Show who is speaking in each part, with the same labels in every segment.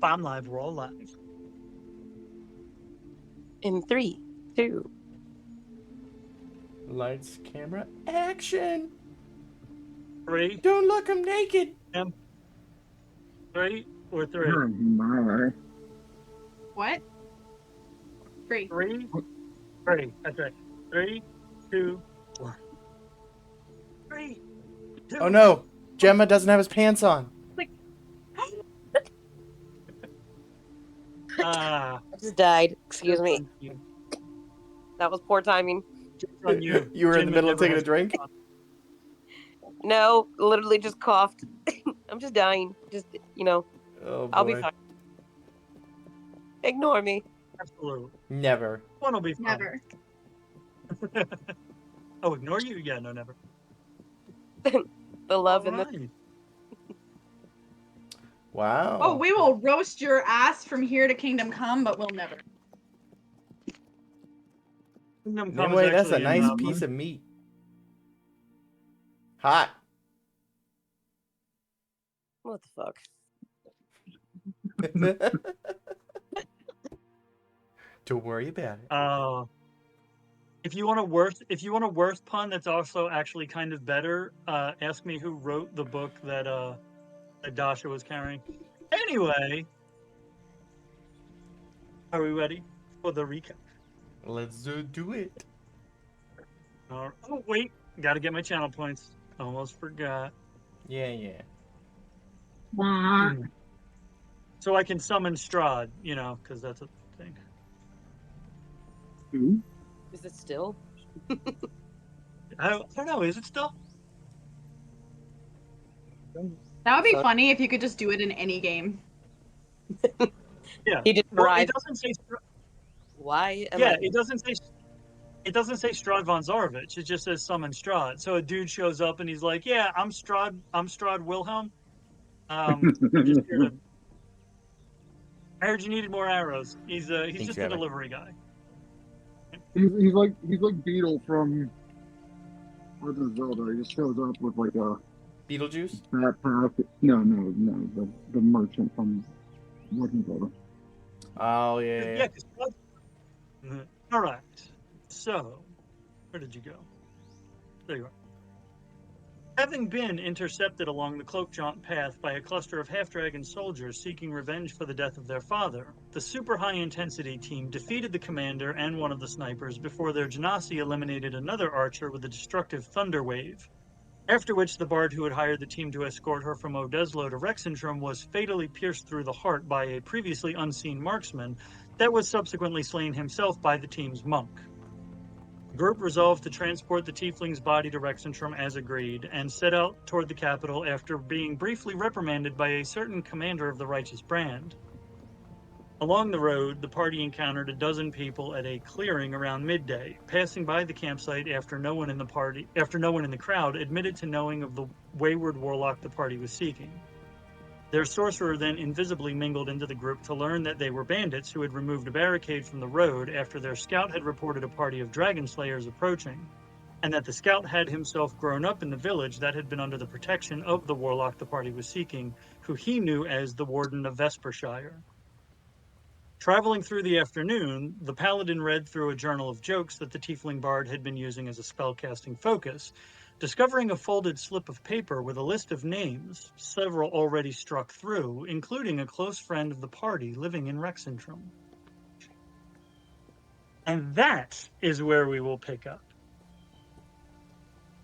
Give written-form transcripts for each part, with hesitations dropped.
Speaker 1: I'm live. We're all live.
Speaker 2: In 3, 2.
Speaker 3: Lights, camera, action!
Speaker 1: Three.
Speaker 3: Don't look, I'm naked!
Speaker 1: M. Three or three?
Speaker 4: Oh my.
Speaker 5: What? Free.
Speaker 1: Three. Three. That's right. Three, two, one. Three, two.
Speaker 3: Oh no! Gemma doesn't have his pants on.
Speaker 1: Ah.
Speaker 2: I just died. Excuse me.
Speaker 1: on you.
Speaker 2: That was poor timing.
Speaker 1: Joke's on you.
Speaker 3: You were in the
Speaker 1: Jin
Speaker 3: middle of
Speaker 1: never
Speaker 3: taking a
Speaker 1: has-
Speaker 3: drink?
Speaker 2: No, literally just coughed. I'm just dying. Just,
Speaker 3: Oh boy.
Speaker 2: I'll be fine. Ignore me.
Speaker 1: Absolutely.
Speaker 3: Never.
Speaker 1: One will be fine.
Speaker 5: Never.
Speaker 1: Oh, ignore you? Yeah, no, never.
Speaker 2: The love and the...
Speaker 1: Alright.
Speaker 3: Wow.
Speaker 5: Oh, we will roast your ass from here to Kingdom Come, but we'll never.
Speaker 1: Kingdom Come is
Speaker 3: Anyway, that's a
Speaker 1: actually
Speaker 3: nice
Speaker 1: in,
Speaker 3: piece of meat. Hot.
Speaker 2: What the fuck?
Speaker 3: Don't worry about it.
Speaker 1: If you want a worse pun that's also actually kind of better, ask me who wrote the book that Dasha was carrying. Anyway, are we ready for the recap?
Speaker 3: Let's do it.
Speaker 1: Oh wait, gotta get my channel points. Almost forgot.
Speaker 3: Yeah.
Speaker 1: So I can summon Strahd, because that's a thing.
Speaker 4: Who?
Speaker 2: Is it still?
Speaker 1: I don't know. Is it still?
Speaker 5: That would be
Speaker 2: So-
Speaker 5: funny if you could just do it in any game.
Speaker 1: Yeah.
Speaker 2: He didn't
Speaker 1: Well,
Speaker 2: arrive.
Speaker 1: it doesn't say.
Speaker 2: Why am
Speaker 1: Yeah,
Speaker 2: I...
Speaker 1: it doesn't say. It doesn't say Strahd von Zarovich. It just says summon Strahd. So a dude shows up and he's like, "Yeah, I'm Strahd. I'm Strahd Wilhelm. I'm just here to. I heard you needed more arrows. He's just a
Speaker 3: Evan.
Speaker 1: delivery guy.
Speaker 4: He's like Beetle from Legend of Zelda. He just shows up with like a
Speaker 3: Beetlejuice?
Speaker 4: backpack. No, the merchant from Legend of Zelda.
Speaker 3: Oh, yeah.
Speaker 1: Yeah. All right. So, where did you go? There you are. Having been intercepted along the Cloakjaunt path by a cluster of half-dragon soldiers seeking revenge for the death of their father, the super high-intensity team defeated the commander and one of the snipers before their Genasi eliminated another archer with a destructive thunder wave. After which, the bard who had hired the team to escort her from Odeslo to Rexentrum was fatally pierced through the heart by a previously unseen marksman that was subsequently slain himself by the team's monk. The group resolved to transport the tiefling's body to Rexentrum as agreed, and set out toward the capital after being briefly reprimanded by a certain commander of the Righteous Brand. Along the road, the party encountered a dozen people at a clearing around midday, passing by the campsite after no one in the crowd admitted to knowing of the wayward warlock the party was seeking. Their sorcerer then invisibly mingled into the group to learn that they were bandits who had removed a barricade from the road after their scout had reported a party of dragon slayers approaching, and that the scout had himself grown up in the village that had been under the protection of the warlock the party was seeking, who he knew as the Warden of Vespershire. Traveling through the afternoon, the paladin read through a journal of jokes that the tiefling bard had been using as a spellcasting focus, discovering a folded slip of paper with a list of names, several already struck through, including a close friend of the party living in Rexentrum. And that is where we will pick up.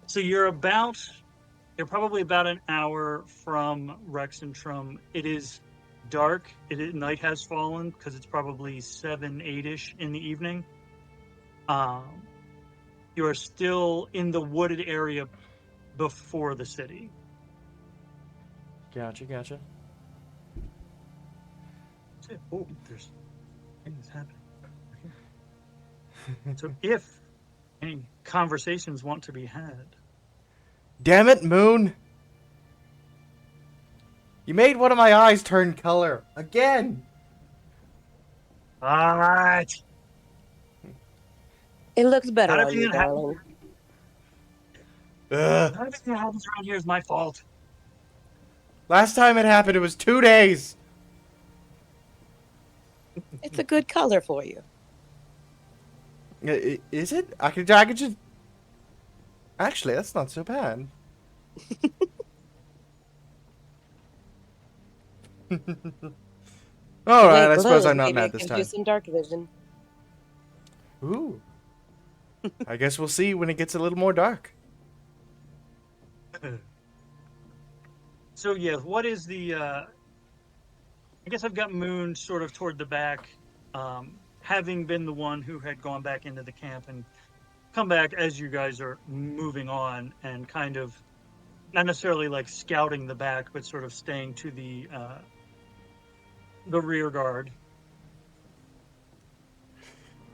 Speaker 1: So you're probably about an hour from Rexentrum. It is dark. Night has fallen because it's probably 7, 8-ish in the evening. You are still in the wooded area before the city.
Speaker 3: Gotcha.
Speaker 1: Oh, there's things happening. So if any conversations want to be had,
Speaker 3: Damn it, Moon! You made one of my eyes turn color. Again!
Speaker 1: all right.
Speaker 2: It looks better
Speaker 1: Not
Speaker 2: on
Speaker 1: everything
Speaker 2: you,
Speaker 1: that happens.
Speaker 2: darling.
Speaker 3: Ugh.
Speaker 1: Not everything that happens around here is my fault.
Speaker 3: Last time it happened, it was 2 days.
Speaker 2: It's a good color for you.
Speaker 3: Is it? I could just. Actually, that's not so bad. All right, I suppose I'm not
Speaker 2: Maybe I
Speaker 3: mad this
Speaker 2: can
Speaker 3: time.
Speaker 2: do some dark vision.
Speaker 3: Ooh. I guess we'll see when it gets a little more dark.
Speaker 1: So yeah, what is the? I guess I've got Moon sort of toward the back, having been the one who had gone back into the camp and come back as you guys are moving on and kind of not necessarily like scouting the back, but sort of staying to the rear guard.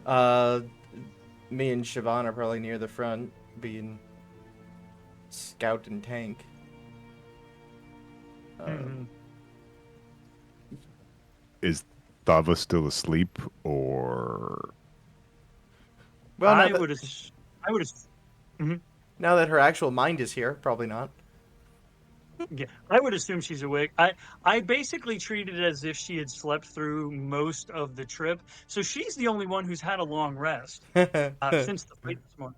Speaker 3: Me and Siobhan are probably near the front, being scout and tank.
Speaker 1: Mhm.
Speaker 6: Is Thava still asleep, or
Speaker 3: Well,
Speaker 1: I would.
Speaker 3: now that her actual mind is here, probably not.
Speaker 1: Yeah, I would assume she's awake. I basically treated it as if she had slept through most of the trip, so she's the only one who's had a long rest since the fight this morning.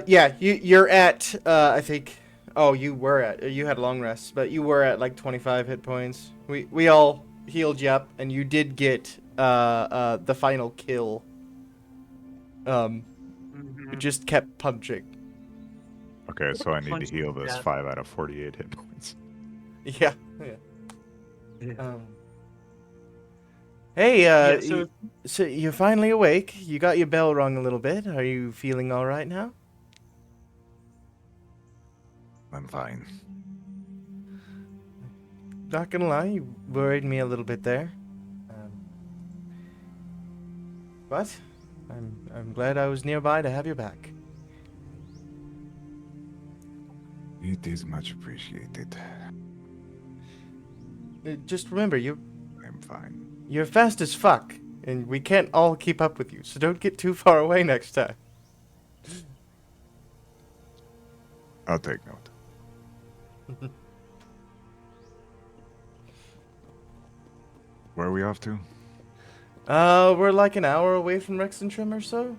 Speaker 3: Yeah, you're at I think. Oh, you had long rests, but you were at like 25 hit points. We all healed you up, and you did get the final kill. You just kept punching.
Speaker 6: okay? So I need to
Speaker 1: Punching
Speaker 6: heal this
Speaker 1: death.
Speaker 6: 5 out of 48 hit points.
Speaker 3: Yeah.
Speaker 1: Yeah.
Speaker 3: Hey,
Speaker 1: Yeah, so
Speaker 3: so you're finally awake. You got your bell rung a little bit. Are you feeling all right now?
Speaker 6: I'm fine.
Speaker 3: Not gonna lie, you worried me a little bit there. But I'm glad I was nearby to have your back.
Speaker 6: It is much appreciated.
Speaker 3: Just remember,
Speaker 6: I'm fine.
Speaker 3: you're fast as fuck, and we can't all keep up with you. So don't get too far away next time.
Speaker 6: I'll take note. Where are we off to?
Speaker 3: We're like an hour away from Rexentrum or so.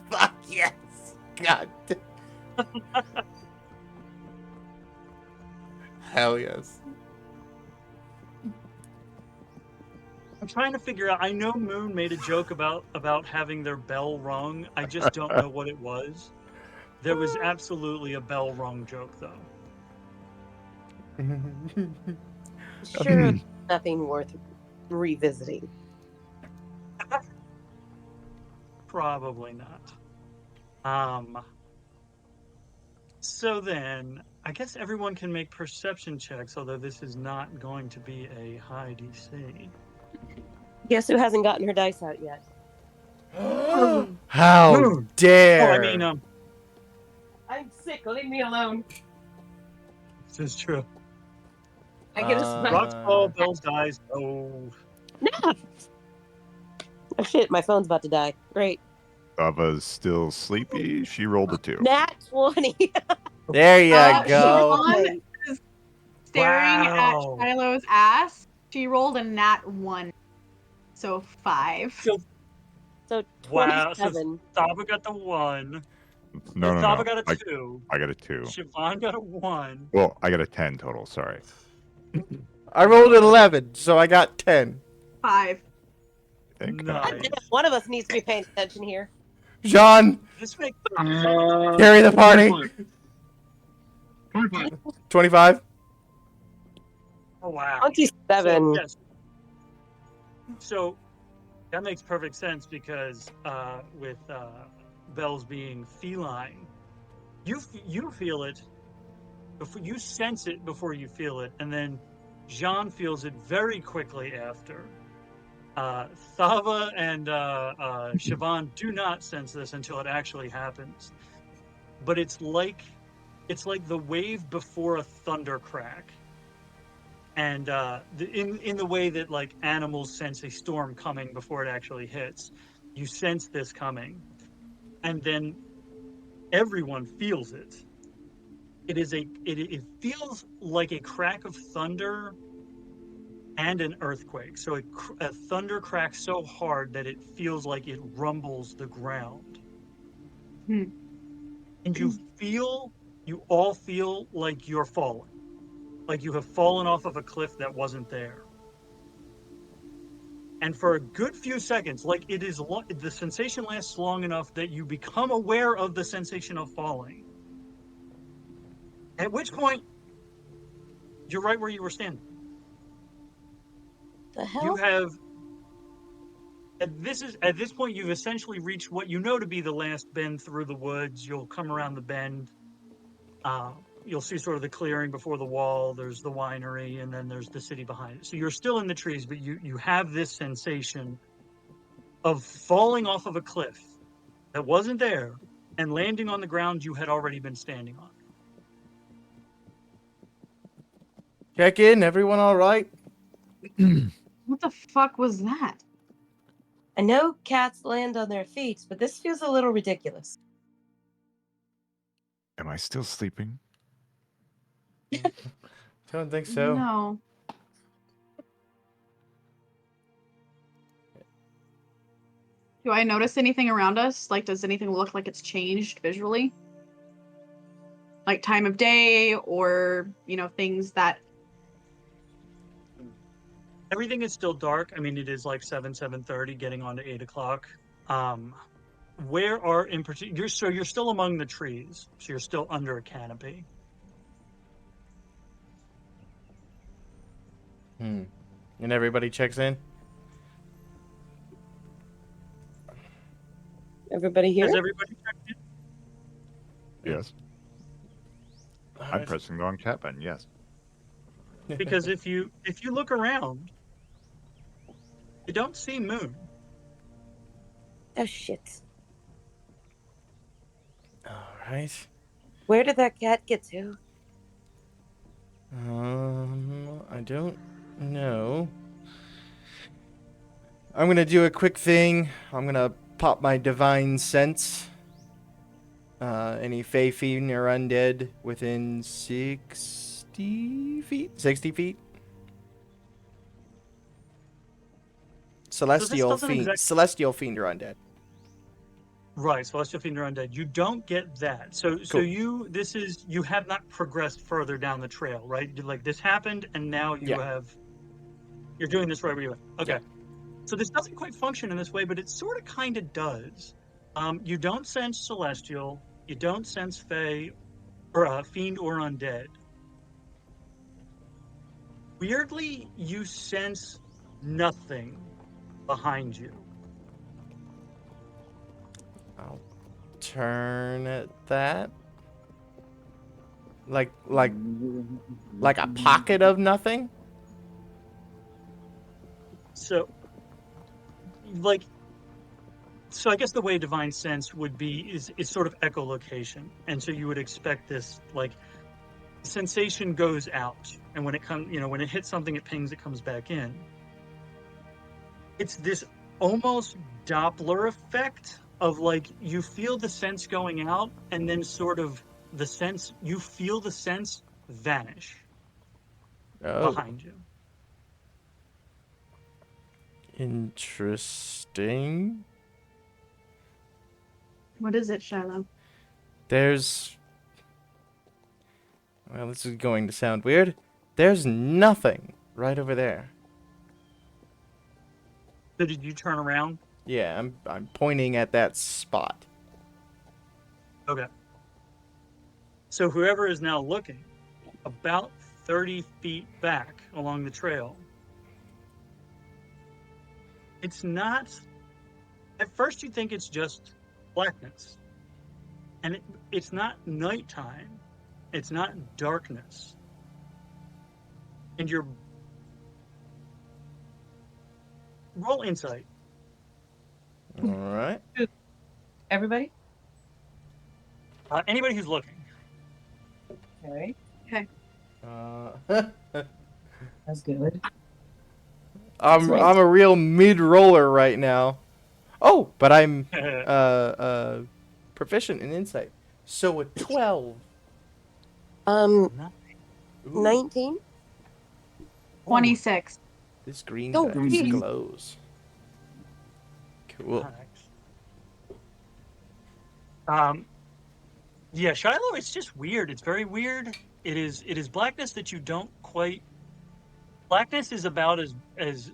Speaker 3: Fuck yes! God. Hell yes.
Speaker 1: I'm trying to figure out. I know Moon made a joke about having their bell rung. I just don't know what it was. There was absolutely a bell rung joke though.
Speaker 2: Sure, nothing worth revisiting.
Speaker 1: Probably not. So then, I guess everyone can make perception checks, although this is not going to be a high DC.
Speaker 2: Guess who hasn't gotten her dice out yet?
Speaker 3: How
Speaker 1: Moon.
Speaker 3: dare!
Speaker 1: Oh, I mean,
Speaker 2: I'm sick. Leave me alone.
Speaker 1: this is true.
Speaker 2: I get a smack.
Speaker 1: Rocks fall, Bell's dies. Oh,
Speaker 2: No. Oh shit! My phone's about to die. Great.
Speaker 6: Thava's still sleepy. She rolled a 2.
Speaker 2: Nat 20.
Speaker 3: There you go.
Speaker 5: Siobhan is staring
Speaker 1: Wow.
Speaker 5: at Shiloh's ass. She rolled a nat 1. So 5.
Speaker 2: So
Speaker 1: wow. So
Speaker 2: 27.
Speaker 1: Thava got the 1.
Speaker 6: No.
Speaker 1: Thava got a
Speaker 6: I
Speaker 1: 2.
Speaker 6: got a 2.
Speaker 1: Siobhan got a 1.
Speaker 6: Well, I got a 10 total. Sorry.
Speaker 3: I rolled an 11, so I got 10.
Speaker 5: 5.
Speaker 6: I think.
Speaker 1: Nice.
Speaker 2: One of us needs to be paying attention here.
Speaker 3: Jean,
Speaker 1: This makes
Speaker 3: carry the party.
Speaker 4: 25.
Speaker 3: 25.
Speaker 1: oh wow.
Speaker 2: 27.
Speaker 1: So, yes. So that makes perfect sense because with Bells being feline, you feel it before you sense it before you feel it, and then Jean feels it very quickly after. Thava and Siobhan do not sense this until it actually happens, but it's like the wave before a thunder crack. And in the way that like animals sense a storm coming before it actually hits, you sense this coming, and then everyone feels it. it feels like a crack of thunder and an earthquake. So a thunder cracks so hard that it feels like it rumbles the ground.
Speaker 5: Hmm.
Speaker 1: And you all feel like you're falling. Like you have fallen off of a cliff that wasn't there. And for a good few seconds, like the sensation lasts long enough that you become aware of the sensation of falling. At which point, you're right where you were standing.
Speaker 2: The hell?
Speaker 1: You have at this point you've essentially reached what you know to be the last bend through the woods. You'll come around the bend. You'll see sort of the clearing before the wall. There's the winery, and then there's the city behind it. So you're still in the trees, but you have this sensation of falling off of a cliff that wasn't there and landing on the ground you had already been standing on.
Speaker 3: Check in. Everyone all right?
Speaker 5: What the fuck was that?
Speaker 2: I know cats land on their feet, but this feels a little ridiculous.
Speaker 6: Am I still sleeping?
Speaker 3: Don't think so.
Speaker 5: No. Do I notice anything around us? Like, does anything look like it's changed visually? Like time of day or, things that...
Speaker 1: Everything is still dark. I mean, it is like 7:30, getting on to 8 o'clock. Where are in particular? You're still among the trees, so you're still under a canopy.
Speaker 3: And everybody checks in.
Speaker 2: Everybody here?
Speaker 1: Has everybody checked in?
Speaker 6: Yes. I'm
Speaker 3: Alright.
Speaker 6: pressing the wrong cat button. Yes.
Speaker 1: Because if you look around, you don't see Moon.
Speaker 2: Oh, shit.
Speaker 3: All right.
Speaker 2: Where did that cat get to?
Speaker 3: I don't know. I'm gonna do a quick thing. I'm gonna pop my divine sense. Any Fey, Fiend, or undead within 60 feet? 60 feet? Celestial
Speaker 1: doesn't
Speaker 3: Fiend.
Speaker 1: exact-
Speaker 3: Celestial Fiend or undead.
Speaker 1: Right, Celestial Fiend or Undead. You don't get that. So
Speaker 3: Cool.
Speaker 1: you have not progressed further down the trail, right? Like this happened, and now you're doing this right where you are. Okay.
Speaker 3: Yeah.
Speaker 1: So this doesn't quite function in this way, but it sort of kind of does. You don't sense Celestial. You don't sense Fey, or Fiend or Undead. Weirdly, you sense nothing behind you.
Speaker 3: I'll turn at that. Like a pocket of nothing?
Speaker 1: So I guess the way divine sense would be is sort of echolocation, and so you would expect this sensation goes out, and when it comes, when it hits something, it pings, it comes back in. It's this almost Doppler effect of you feel the sense going out, and then sort of you feel the sense vanish behind you.
Speaker 3: Interesting.
Speaker 5: What is it, Shiloh?
Speaker 3: Well, this is going to sound weird. There's nothing right over there.
Speaker 1: So did you turn around?
Speaker 3: Yeah, I'm pointing at that spot.
Speaker 1: Okay. So whoever is now looking, about 30 feet back along the trail, it's not... At first you think it's just blackness. And it's not nighttime. It's not darkness. And you're... Roll insight.
Speaker 3: All right.
Speaker 2: Everybody?
Speaker 1: Anybody who's looking.
Speaker 2: Okay.
Speaker 3: That's
Speaker 2: good.
Speaker 3: I'm
Speaker 2: Sweet.
Speaker 3: a real mid roller right now. Oh, but I'm proficient in insight. So a 12.
Speaker 2: Um,
Speaker 1: Ooh.
Speaker 2: 19.
Speaker 5: 26.
Speaker 3: This green
Speaker 2: Oh,
Speaker 3: dice
Speaker 4: geez.
Speaker 3: glows. Cool.
Speaker 1: Nice. Yeah, Shiloh, it's just weird. It's very weird. It is blackness that you don't quite. Blackness is about as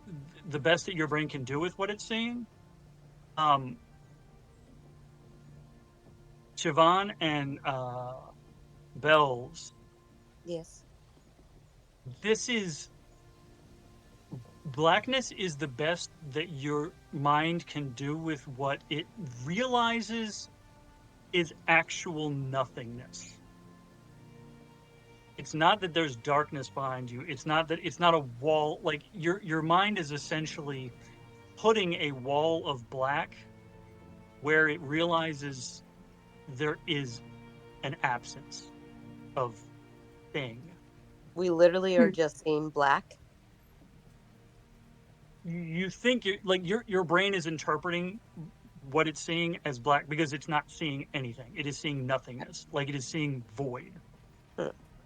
Speaker 1: the best that your brain can do with what it's seeing. Siobhan and Bells,
Speaker 2: Yes.
Speaker 1: this is blackness is the best that your mind can do with what it realizes is actual nothingness. It's not that there's darkness behind you. It's not that it's not a wall. Like your mind is essentially putting a wall of black where it realizes there is an absence of thing.
Speaker 2: We literally are just seeing black.
Speaker 1: You think your brain is interpreting what it's seeing as black because it's not seeing anything. It is seeing nothingness. Like it is seeing void.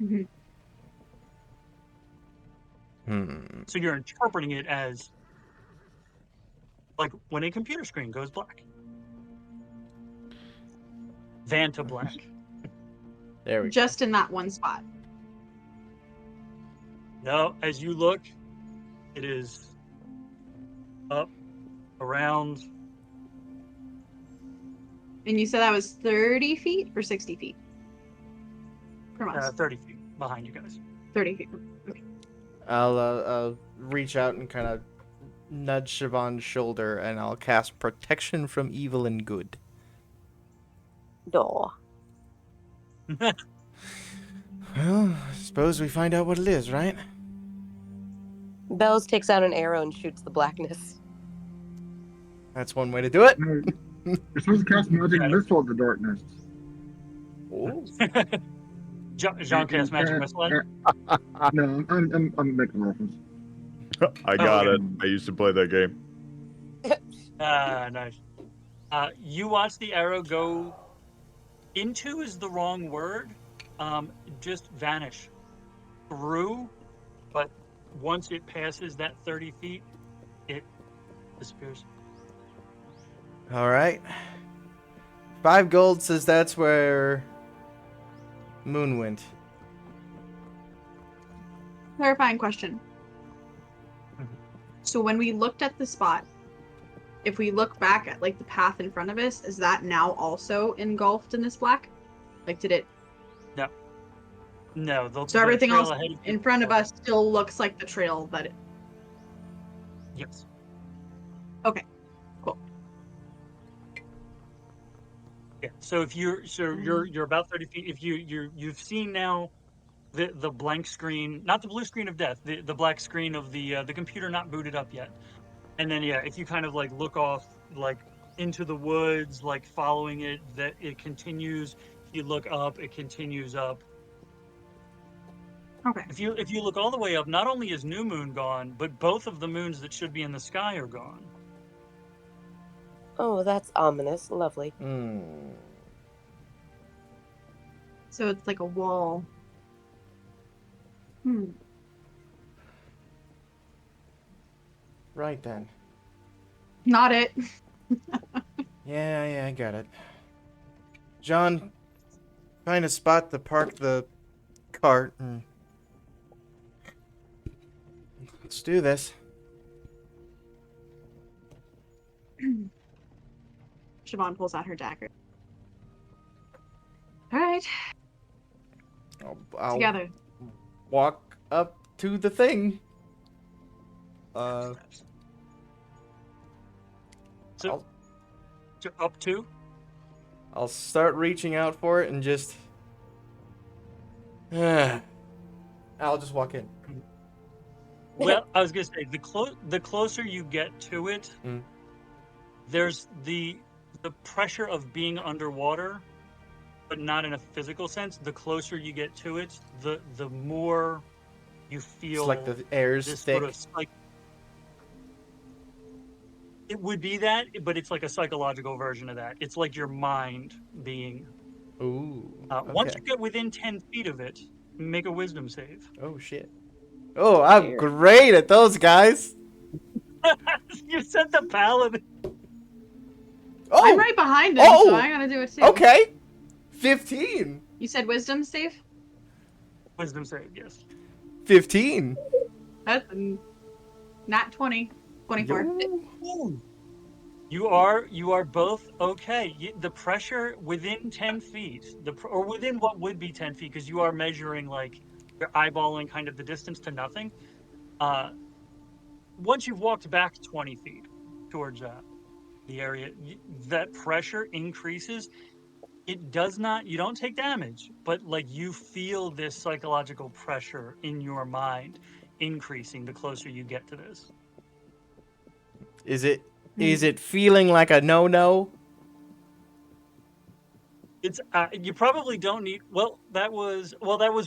Speaker 5: Mhm.
Speaker 1: So you're interpreting it as like when a computer screen goes black. Vanta black.
Speaker 3: There we go.
Speaker 5: Just in that one spot.
Speaker 1: No, as you look, it is up, around.
Speaker 5: And you said that was 30 feet or 60 feet? From us.
Speaker 1: 30 feet behind you guys.
Speaker 5: 30 feet.
Speaker 3: I'll reach out and kind of nudge Siobhan's shoulder, and I'll cast protection from evil and good.
Speaker 2: Door.
Speaker 3: Well, I suppose we find out what it is, right?
Speaker 2: Bells takes out an arrow and shoots the blackness.
Speaker 3: That's one way to do it.
Speaker 4: No, you're supposed to cast magic missile in the darkness.
Speaker 3: Oh.
Speaker 1: Jean cast magic missile.
Speaker 4: No, I'm making a reference.
Speaker 6: I got
Speaker 1: okay.
Speaker 6: it. I used to play that game.
Speaker 1: Nice. You watch the arrow go into is the wrong word. Just vanish through, but once it passes that 30 feet, it disappears.
Speaker 3: All right. 5 gold says that's where Moon went.
Speaker 5: Clarifying question. So when we looked at the spot, if we look back at like the path in front of us, is that now also engulfed in this black? Like did it?
Speaker 1: No.
Speaker 5: So everything
Speaker 1: trail
Speaker 5: else
Speaker 1: ahead of you-
Speaker 5: in front of us still looks like the trail that it.
Speaker 1: Yes.
Speaker 5: Okay. Cool.
Speaker 1: Yeah. So if you're about 30 feet. If you've seen now the blank screen, not the blue screen of death, the black screen of the computer not booted up yet. And then yeah, if you kind of like look off like into the woods, like following it, that it continues. If you look up, it continues up.
Speaker 5: Okay.
Speaker 1: If you look all the way up, not only is New Moon gone, but both of the moons that should be in the sky are gone.
Speaker 2: Oh, that's ominous. Lovely.
Speaker 5: So it's like a wall.
Speaker 3: Right then.
Speaker 5: Not it.
Speaker 3: Yeah, I got it. John, find a spot to park the cart and let's do this.
Speaker 5: Siobhan pulls out her dagger. All right,
Speaker 3: I'll
Speaker 5: together.
Speaker 3: walk up to the thing.
Speaker 1: So
Speaker 3: I'll-
Speaker 1: up to.
Speaker 3: I'll start reaching out for it and just. I'll just walk in.
Speaker 1: Well, I was gonna say the closer you get to it, there's the pressure of being underwater, but not in a physical sense. The closer you get to it, the more you feel
Speaker 3: It's like the air's
Speaker 1: this
Speaker 3: thick.
Speaker 1: sort of it would be that, but it's like a psychological version of that. It's like your mind being
Speaker 3: Ooh.
Speaker 1: Once
Speaker 3: Okay.
Speaker 1: you get within 10 feet of it, make a wisdom save.
Speaker 3: Oh shit. Oh, I'm great at those guys.
Speaker 1: You said the paladin.
Speaker 3: Oh.
Speaker 5: I'm right behind him, so I gotta do it too.
Speaker 3: Okay. 15.
Speaker 5: You said wisdom save?
Speaker 1: Wisdom save, yes.
Speaker 3: 15.
Speaker 5: That's not 20. 24.
Speaker 3: Yo.
Speaker 1: You are both okay. The pressure within 10 feet, or within what would be 10 feet, because you are measuring like you're eyeballing kind of the distance to nothing. Once you've walked back 20 feet towards the area, that pressure increases. It does not, you don't take damage, but like you feel this psychological pressure in your mind increasing the closer you get to this.
Speaker 3: Is it feeling like a no-no?
Speaker 1: It's you probably don't need, that was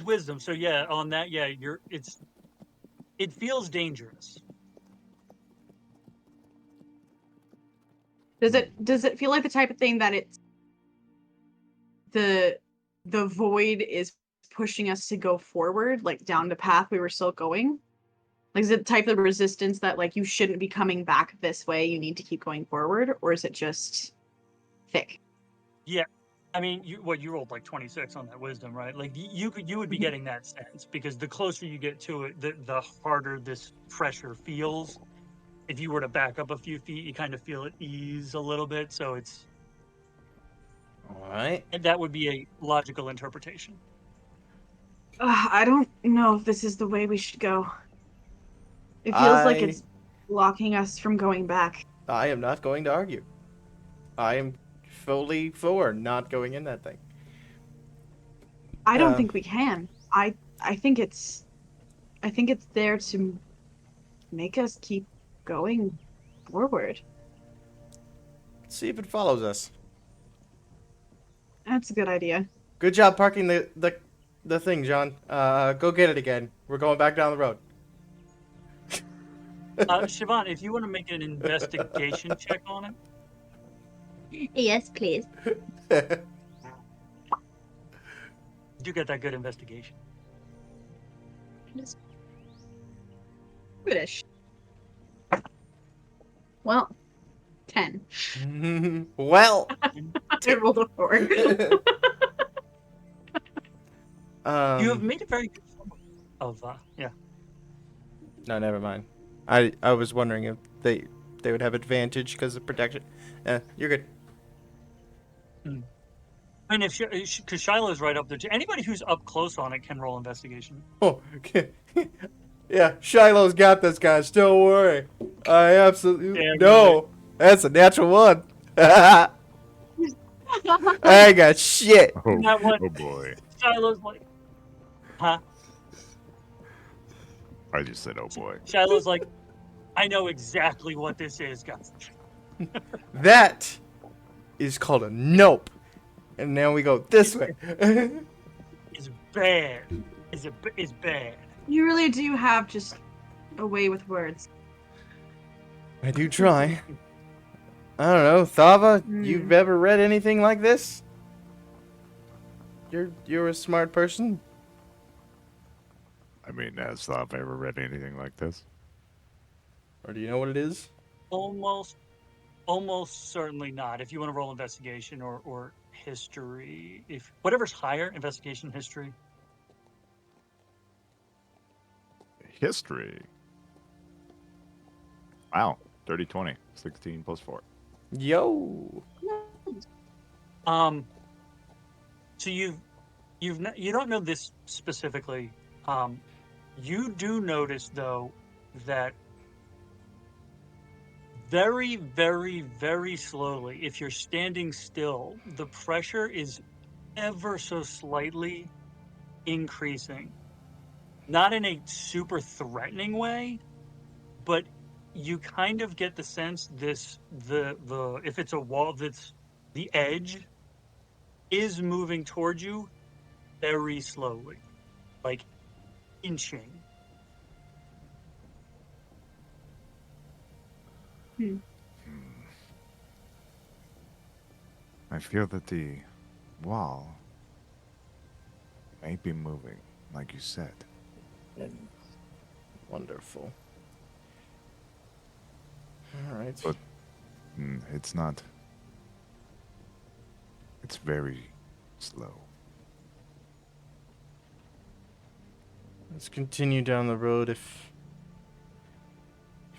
Speaker 1: wisdom. So yeah, on that, yeah, it feels dangerous.
Speaker 5: Does it feel like the type of thing that it's the void is pushing us to go forward, like down the path we were still going? Like, is it the type of resistance that like you shouldn't be coming back this way, you need to keep going forward, or is it just thick?
Speaker 1: Yeah. I mean, you rolled like 26 on that wisdom, right? Like you would be getting that sense, because the closer you get to it, the harder this pressure feels. If you were to back up a few feet, you kind of feel it ease a little bit. So
Speaker 3: All right.
Speaker 1: and that would be a logical interpretation.
Speaker 5: I don't know if this is the way we should go. It feels like
Speaker 3: I
Speaker 5: it's blocking us from going back.
Speaker 3: I am not going to argue. I am fully for not going in that thing.
Speaker 5: I don't think we can. I think it's there to make us keep going forward.
Speaker 3: Let's see if it follows us.
Speaker 5: That's a good idea.
Speaker 3: Good job parking the thing, John. Go get it again. We're going back down the road.
Speaker 1: Siobhan, if you want to make an investigation check on it,
Speaker 2: Yes, please.
Speaker 1: you get that good investigation.
Speaker 5: Goodish. Well, 10.
Speaker 3: Well.
Speaker 5: I rolled a 4.
Speaker 1: You have made a very good summary of yeah.
Speaker 3: No, never mind. I was wondering if they would have advantage because of protection. You're good.
Speaker 1: And if because Shiloh's right up there too. Anybody who's up close on it can roll investigation.
Speaker 3: Oh, okay. Yeah, Shiloh's got this, guys. Don't worry. I absolutely no. That's a natural one. I ain't got shit.
Speaker 6: Oh,
Speaker 1: That one-
Speaker 6: oh boy.
Speaker 1: Shiloh's like, huh?
Speaker 6: I just said, oh boy.
Speaker 1: Shiloh's like, I know exactly what this is, guys.
Speaker 3: That is called a nope. And now we go this way.
Speaker 1: It's bad. It's bad.
Speaker 5: You really do have just a way with words.
Speaker 3: I do try. I don't know, Thava, you've ever read anything like this? You're a smart person.
Speaker 6: I mean, has I've ever read anything like this?
Speaker 3: Or do you know what it is?
Speaker 1: Almost certainly not. If you want to roll investigation or history, if whatever's higher, investigation, history.
Speaker 6: History. Wow. 30-20. 16 plus 4.
Speaker 3: Yo.
Speaker 1: So you don't know this specifically. You do notice though that very, very, very slowly, if you're standing still, the pressure is ever so slightly increasing. Not in a super threatening way, but you kind of get the sense if it's a wall, that's the edge is moving towards you very slowly, like inching.
Speaker 6: I feel that the wall may be moving, like you said.
Speaker 3: Wonderful. All right.
Speaker 6: But it's not. It's very slow.
Speaker 3: Let's continue down the road. If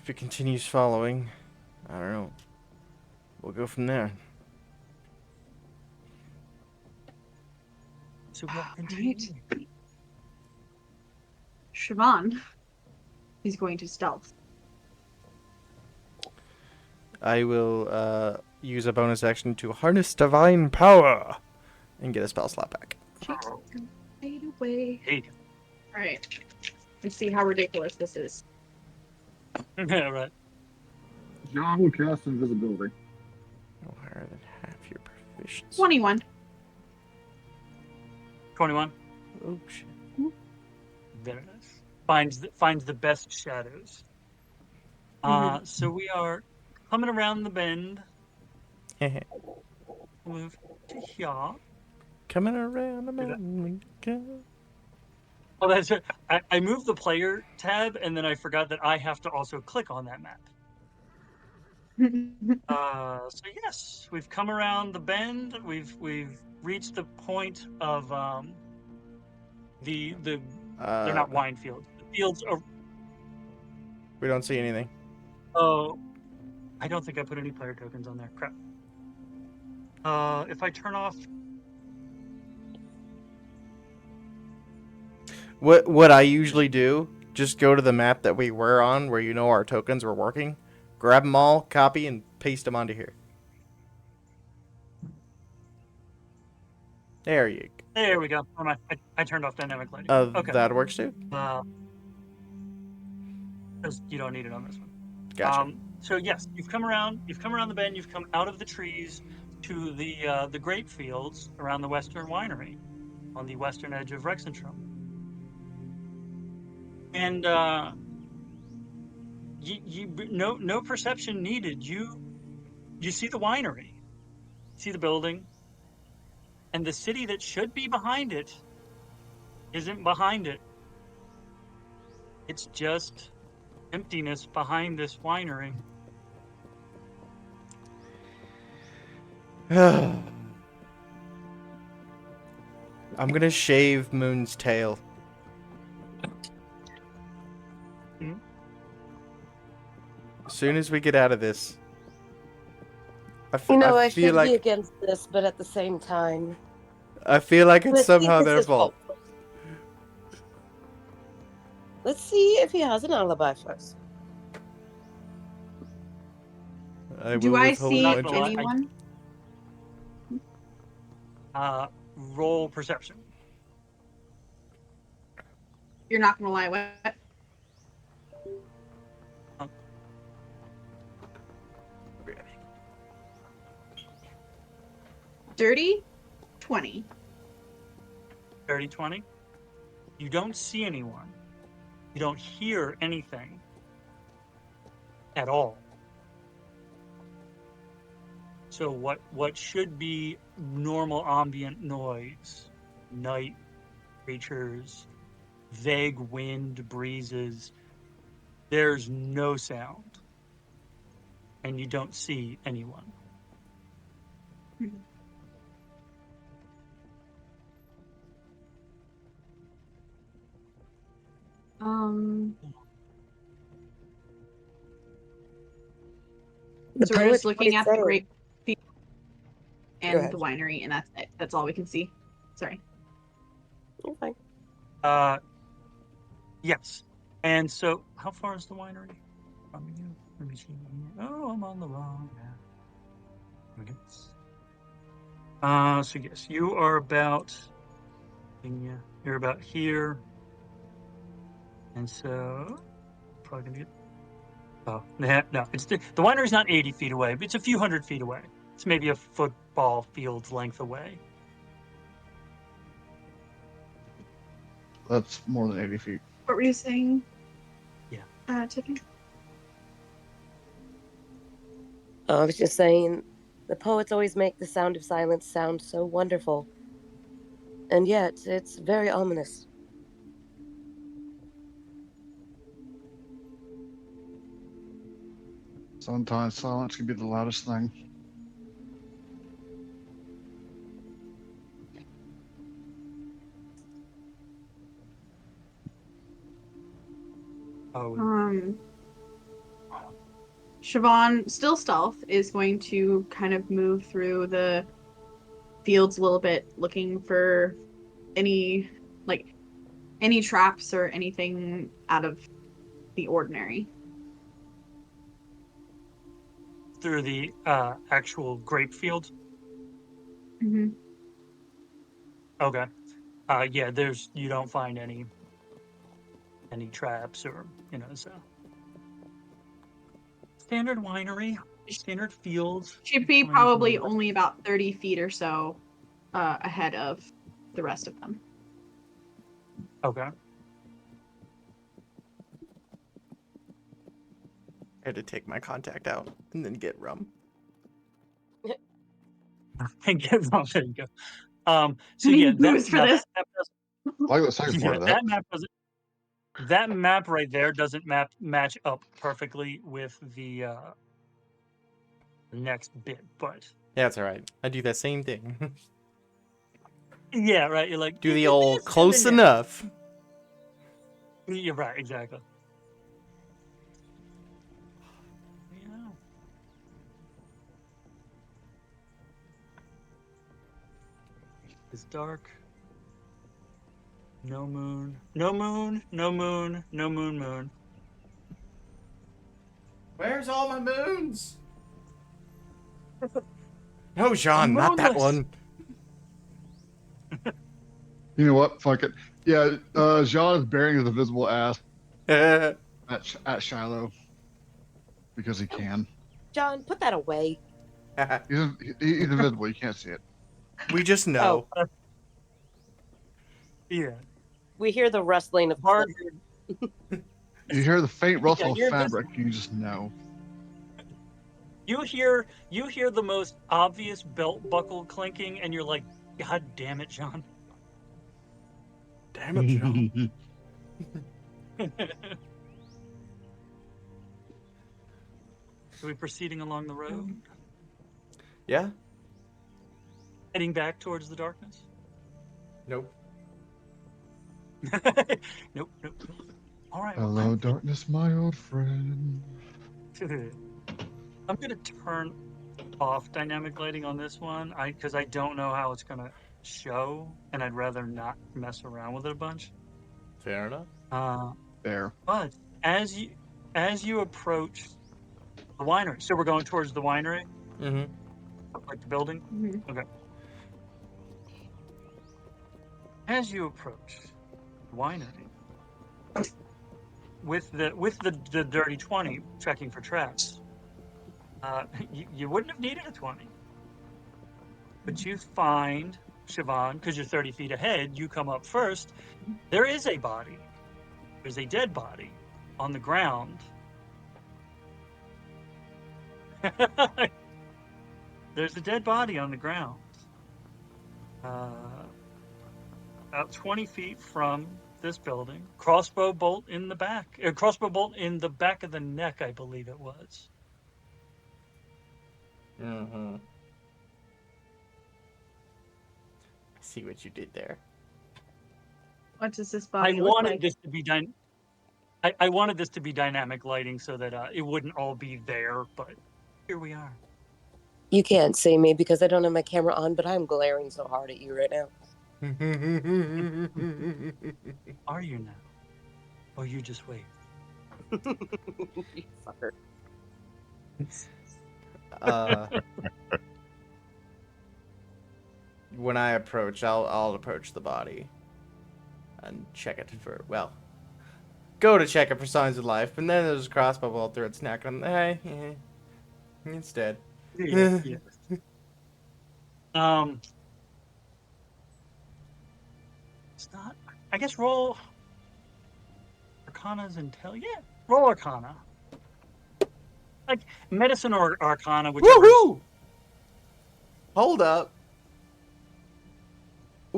Speaker 3: it continues following, I don't know. We'll go from there.
Speaker 1: So we'll
Speaker 5: Right.
Speaker 1: continue.
Speaker 5: Siobhan is going to stealth.
Speaker 3: I will use a bonus action to harness divine power and get a spell slot back.
Speaker 5: She's gonna fade away.
Speaker 1: Hey.
Speaker 5: All right. Let's see how ridiculous this is.
Speaker 1: Yeah, right.
Speaker 4: John will cast invisibility.
Speaker 3: No higher than half your proficiency.
Speaker 5: 21.
Speaker 1: 21.
Speaker 3: Oh shit.
Speaker 1: There it is. Finds the best shadows. So we are coming around the bend. Move to here.
Speaker 3: Coming around the mountain we go.
Speaker 1: Oh, that's it. I moved the player tab, and then I forgot that I have to also click on that map. So yes, we've come around the bend. We've reached the point of the they're not wine fields. The fields are.
Speaker 3: We don't see anything.
Speaker 1: Oh, I don't think I put any player tokens on there. Crap. If I turn off.
Speaker 3: What I usually do, just go to the map that we were on, where you know our tokens were working, grab them all, copy, and paste them onto here. There you go.
Speaker 1: There we go. Oh, my, I turned off dynamic lighting. Okay.
Speaker 3: That works too.
Speaker 1: Because you don't need it on this one.
Speaker 3: Gotcha.
Speaker 1: So yes, you've come around the bend. You've come out of the trees to the grape fields around the Western Winery, on the western edge of Rexentrum. And no perception needed. You see the winery, see the building, and the city that should be behind it isn't behind it. It's just emptiness behind this winery.
Speaker 3: I'm gonna shave Moon's tail. As soon as we get out of this, I
Speaker 2: You know, I
Speaker 3: feel
Speaker 2: should
Speaker 3: like
Speaker 2: be against this, but at the same time,
Speaker 3: I feel like it's
Speaker 2: let's see
Speaker 3: somehow
Speaker 2: if
Speaker 3: their
Speaker 2: this is
Speaker 3: fault.
Speaker 2: hopeful. Let's see if he has an alibi first.
Speaker 5: Do
Speaker 3: will
Speaker 5: I
Speaker 3: withhold
Speaker 5: see
Speaker 1: Not
Speaker 3: my
Speaker 1: gonna lie,
Speaker 3: judgment.
Speaker 5: anyone?
Speaker 1: Roll perception.
Speaker 5: You're not gonna lie. What? Dirty 20.
Speaker 1: 30-20. You don't see anyone. You don't hear anything at all. So what should be normal ambient noise, night creatures, vague wind breezes, there's no sound. And you don't see anyone.
Speaker 2: The
Speaker 5: So we're just
Speaker 2: poet's
Speaker 5: looking at the
Speaker 2: saying.
Speaker 5: grape field
Speaker 2: Go
Speaker 5: and
Speaker 2: ahead.
Speaker 5: the winery, and that's it. That's all we can see. Sorry.
Speaker 2: You're fine.
Speaker 1: Yes. And so, how far is the winery from you? Let me see. Oh, I'm on the wrong map. Okay. So yes, you are about. You're about here. And so, probably gonna get. Oh, no. It's the winery's not 80 feet away, but it's a few hundred feet away. It's maybe a football field's length away.
Speaker 7: That's more than 80 feet.
Speaker 5: What were you saying?
Speaker 1: Yeah.
Speaker 5: Tiffany?
Speaker 2: I was just saying, the poets always make the sound of silence sound so wonderful. And yet, it's very ominous.
Speaker 4: Sometimes silence can be the loudest thing.
Speaker 1: Oh,
Speaker 5: Siobhan, still stealth, is going to kind of move through the fields a little bit, looking for any any traps or anything out of the ordinary.
Speaker 1: through the actual grape field.
Speaker 5: Mm-hmm.
Speaker 1: Okay. Yeah, you don't find any traps or so. Standard winery, standard fields.
Speaker 5: She'd be
Speaker 1: Coming
Speaker 5: probably
Speaker 1: from-
Speaker 5: only about 30 feet or so ahead of the rest of them.
Speaker 1: Okay.
Speaker 3: I had to take my contact out and then get rum.
Speaker 1: And get there you go. So
Speaker 5: I need
Speaker 1: yeah,
Speaker 5: booze for this.
Speaker 4: I like the second part of that.
Speaker 1: That map right there doesn't match up perfectly with the next bit, but
Speaker 3: Yeah, that's all right. I do that same thing.
Speaker 1: yeah, right. You're like
Speaker 3: Do the
Speaker 1: "Yeah,
Speaker 3: old
Speaker 1: this and
Speaker 3: close
Speaker 1: then
Speaker 3: enough.
Speaker 1: that." You're right, exactly. Yeah. It's dark. No moon. No moon. No moon. No moon. Moon.
Speaker 3: Where's all my moons? No, Sean, not that
Speaker 1: Moonless.
Speaker 3: one.
Speaker 4: You know what? Fuck it. Yeah, Jean is burying his invisible ass at Shiloh because he can.
Speaker 2: John, put that away.
Speaker 4: He's invisible. You can't see it.
Speaker 3: We just know.
Speaker 1: Yeah.
Speaker 2: We hear the rustling of
Speaker 1: Hard.
Speaker 4: You hear the faint rustle
Speaker 1: you're
Speaker 4: of fabric. You just know.
Speaker 1: You hear the most obvious belt buckle clinking, and you're like, God damn it, John.
Speaker 3: Damn it, Sean.
Speaker 1: Are we proceeding along the road?
Speaker 3: Yeah?
Speaker 1: Heading back towards the darkness?
Speaker 3: Nope.
Speaker 1: Nope. All right.
Speaker 4: Hello, darkness, my old friend.
Speaker 1: I'm gonna turn off dynamic lighting on this one, because I don't know how it's gonna show, and I'd rather not mess around with it a bunch.
Speaker 3: Fair enough.
Speaker 4: There.
Speaker 1: But as you approach the winery, so we're going towards the winery,
Speaker 3: Mm-hmm.
Speaker 1: like the building.
Speaker 5: Mhm.
Speaker 1: Okay. As you approach the winery, with the dirty 20 checking for traps, you wouldn't have needed a 20, but you find Siobhan, because you're 30 feet ahead. You come up first. There is a body. There's a dead body on the ground. There's a dead body on the ground. About 20 feet from this building. Crossbow bolt in the back. Crossbow bolt in the back of the neck, I believe it was.
Speaker 3: Mm-hmm. I see what you did there.
Speaker 5: What does this
Speaker 1: I
Speaker 5: body look
Speaker 1: wanted
Speaker 5: like?
Speaker 1: this to be I wanted this to be dynamic lighting so that it wouldn't all be there, but here we are.
Speaker 2: You can't see me because I don't have my camera on, but I'm glaring so hard at you right now.
Speaker 1: Are you now? Or you just wait?
Speaker 2: You fucker.
Speaker 3: When I approach, I'll approach the body and check it for, well, go to check it for signs of life, and then there's a crossbow bolt through its neck, and hey, instead.
Speaker 1: Yeah. It's not. I guess roll Arcana's intel. Yeah, roll Arcana. Like medicine or Arcana, whichever.
Speaker 3: Woohoo! Hold up.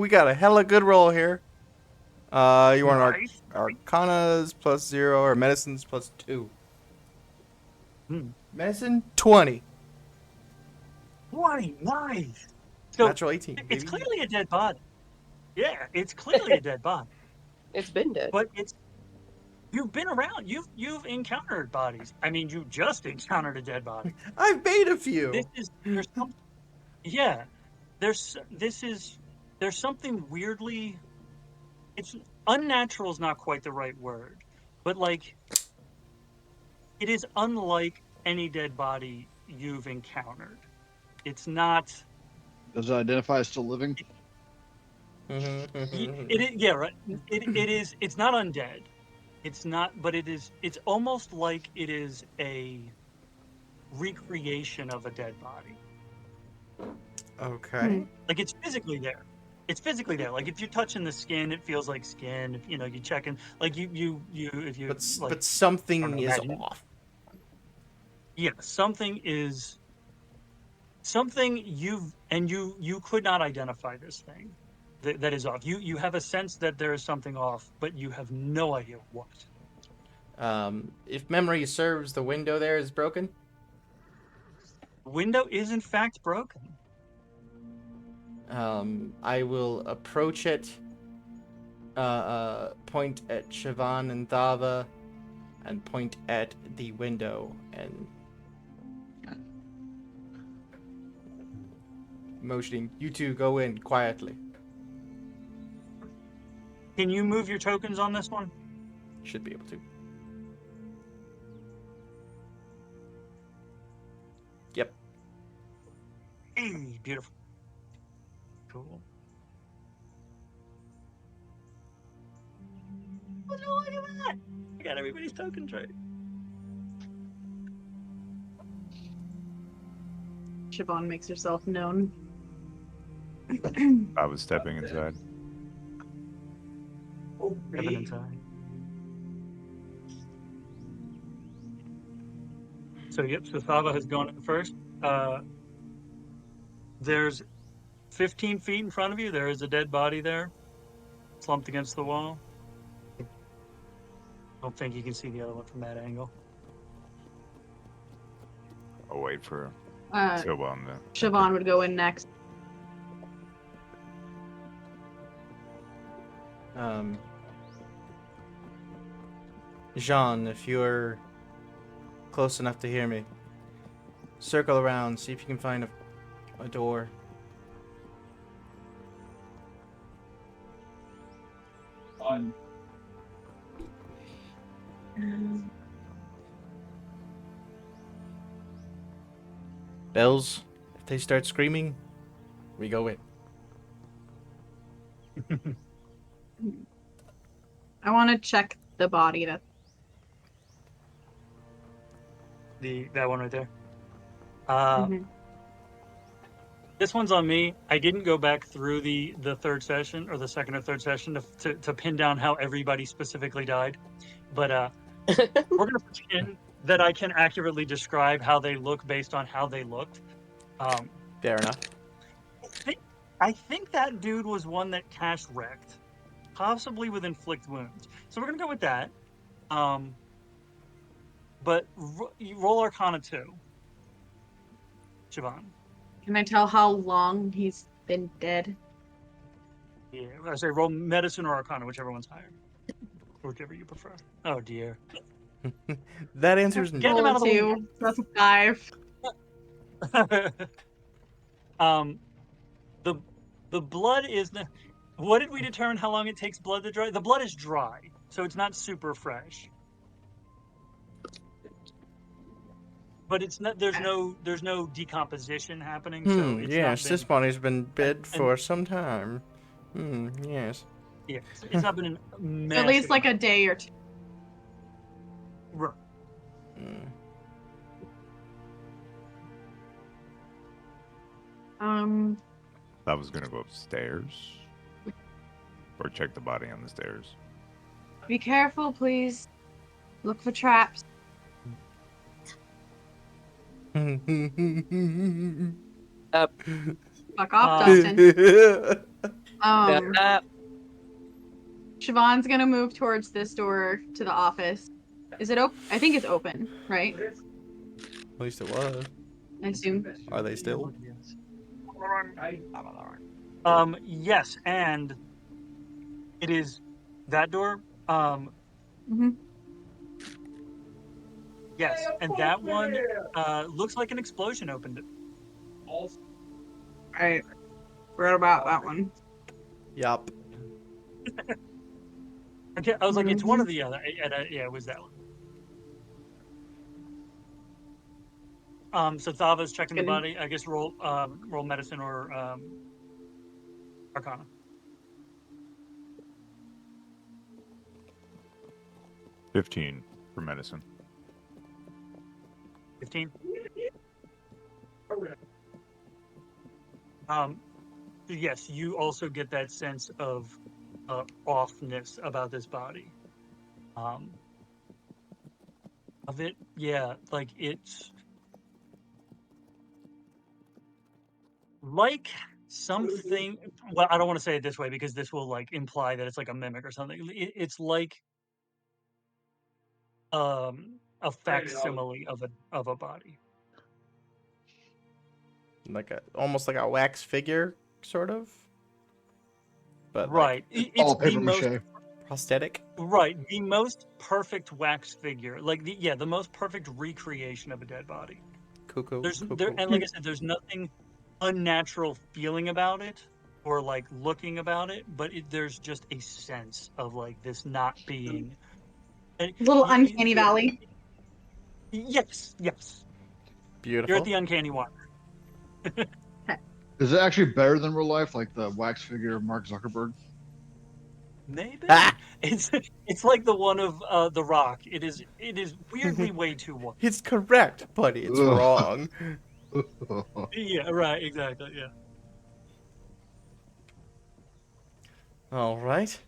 Speaker 3: we got a hella good roll here. You want
Speaker 1: Nice.
Speaker 3: Arcanas +0 or Medicines +2?
Speaker 1: Hmm.
Speaker 3: Medicine 20.
Speaker 1: 20, nice. So
Speaker 3: Natural 18.
Speaker 1: it's
Speaker 3: Baby.
Speaker 1: clearly a dead body. Yeah, it's clearly a dead body.
Speaker 2: It's been dead.
Speaker 1: But you've been around. You've encountered bodies. I mean, you just encountered a dead body.
Speaker 3: I've made a few.
Speaker 1: Yeah. There's something weirdly. It's unnatural is not quite the right word, but like it is unlike any dead body you've encountered. It's not.
Speaker 4: Does it identify as still living?
Speaker 1: Yeah, right. It is. It's not undead. It's not, but it is. It's almost like it is a recreation of a dead body.
Speaker 3: Okay.
Speaker 1: Like it's physically there. It's physically there. Like if you're touching the skin, it feels like skin. If, you're checking. Like if you.
Speaker 3: But something
Speaker 1: I don't know,
Speaker 3: is
Speaker 1: imagine-
Speaker 3: off.
Speaker 1: Yeah, something you could not identify this thing that is off. You have a sense that there is something off, but you have no idea what.
Speaker 3: If memory serves, the window there is broken.
Speaker 1: The window is in fact broken.
Speaker 3: I will approach it, point at Siobhan and Thava, and point at the window, and motioning, you two go in quietly.
Speaker 1: Can you move your tokens on this one?
Speaker 3: Should be able to. Yep.
Speaker 1: Hey, beautiful. Cool. Oh, no, look at that! I got everybody's token tray.
Speaker 5: Siobhan makes herself known.
Speaker 6: I was stepping inside.
Speaker 1: Stepping inside. So yep, so Thava has gone in first. There's 15 feet in front of you. There is a dead body there, slumped against the wall. I don't think you can see the other one from that angle.
Speaker 6: I'll wait for
Speaker 5: Uh,
Speaker 6: Siobhan to.
Speaker 5: Siobhan would go in next.
Speaker 3: Jean, if you're close enough to hear me, circle around, see if you can find a door. Bells, if they start screaming, we go in.
Speaker 5: I want to check the body. That
Speaker 1: That one right there. This one's on me. I didn't go back through the third session or the second or third session to pin down how everybody specifically died, but we're gonna pretend that I can accurately describe how they look based on how they looked.
Speaker 3: Fair enough.
Speaker 1: I think that dude was one that cash wrecked, possibly with inflict wounds. So we're gonna go with that. But you roll Arcana 2, Siobhan.
Speaker 5: can I tell how long he's been dead?
Speaker 1: Yeah, I say roll Medicine or Arcana, whichever one's higher, whichever you prefer. Oh dear.
Speaker 3: That answers
Speaker 1: Get
Speaker 3: no.
Speaker 1: him out of the
Speaker 5: Roll
Speaker 1: way.
Speaker 5: 2. That's a 5.
Speaker 1: The blood is. What did we determine how long it takes blood to dry? The blood is dry, so it's not super fresh. But it's not. There's no decomposition happening. So it's
Speaker 3: Yes,
Speaker 1: not
Speaker 3: this
Speaker 1: been,
Speaker 3: body's been dead for some time. Yes.
Speaker 1: yeah, it's not been a
Speaker 5: At least like a day or 2.
Speaker 1: Right.
Speaker 6: I was gonna go upstairs. Or check the body on the stairs.
Speaker 5: Be careful, please. Look for traps.
Speaker 2: Up.
Speaker 5: Fuck off, Dustin. Siobhan's gonna move towards this door to the office. Is it open? I think it's open, right?
Speaker 3: At least it was.
Speaker 5: I assume.
Speaker 3: Are they still?
Speaker 1: Yes, and it is that door.
Speaker 5: Hmm.
Speaker 1: Yes, and that one looks like an explosion opened it.
Speaker 5: Right. Forgot about that one.
Speaker 3: Yup.
Speaker 1: Okay, I was like, it's one or the other. Yeah, it was that one. So Thava's checking the body. I guess roll medicine or Arcana.
Speaker 6: 15 for medicine.
Speaker 1: 15. Yes, you also get that sense of offness about this body. Of it, yeah, like it's like something. Well, I don't want to say it this way because this will like imply that it's like a mimic or something. It's like a facsimile of a body.
Speaker 3: Like almost like a wax figure, sort of. But
Speaker 1: Right.
Speaker 3: like
Speaker 1: It's
Speaker 4: All
Speaker 1: the
Speaker 4: paper
Speaker 1: most
Speaker 4: mache.
Speaker 3: prosthetic.
Speaker 1: right, the most perfect wax figure. Like the most perfect recreation of a dead body.
Speaker 3: Cuckoo.
Speaker 1: And like I said, there's nothing unnatural feeling about it or like looking about it, but there's just a sense of like this not being and
Speaker 5: Little uncanny valley.
Speaker 1: Yes, yes. You're
Speaker 3: Beautiful.
Speaker 1: at the uncanny one.
Speaker 4: Is it actually better than real life, like the wax figure of Mark Zuckerberg?
Speaker 1: Maybe
Speaker 3: Ah!
Speaker 1: it's like the one of The Rock. It is weirdly way too one.
Speaker 3: It's correct, but it's
Speaker 4: Ugh.
Speaker 3: wrong.
Speaker 1: Yeah, right, exactly. Yeah.
Speaker 3: All right.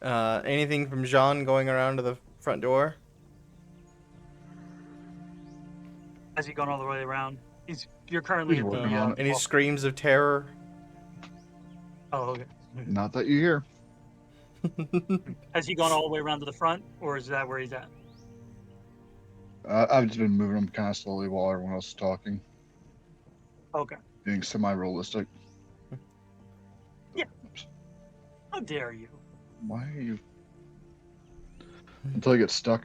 Speaker 3: Anything from Jean going around to the front door?
Speaker 1: Has he gone all the way around? You're currently
Speaker 4: He's
Speaker 1: at the
Speaker 4: working on it.
Speaker 3: Any screams of terror?
Speaker 1: Oh, okay.
Speaker 4: Not that you hear.
Speaker 1: Has he gone all the way around to the front, or is that where he's at?
Speaker 4: I've just been moving them kind of slowly while everyone else is talking,
Speaker 1: Okay.
Speaker 4: being semi-realistic.
Speaker 1: Yeah. How dare you?
Speaker 4: Why are you? Until I get stuck.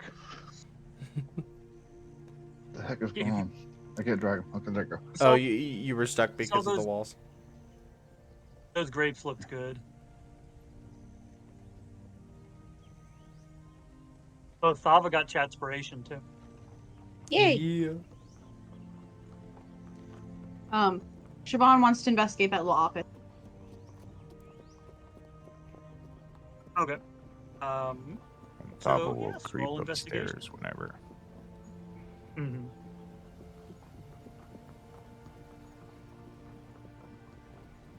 Speaker 4: The heck is going on? I can't drag him. Okay, there you go.
Speaker 3: Oh, you were stuck because of
Speaker 1: those-
Speaker 3: the walls.
Speaker 1: Those grapes looked good. Oh, Thava got Chatspiration too.
Speaker 2: Yay!
Speaker 3: Yeah.
Speaker 5: Siobhan wants to investigate that little office.
Speaker 1: Okay.
Speaker 6: And
Speaker 1: So,
Speaker 6: Thava will
Speaker 1: yes,
Speaker 6: creep
Speaker 1: roll investigation.
Speaker 6: upstairs whenever.
Speaker 1: Mm-hmm.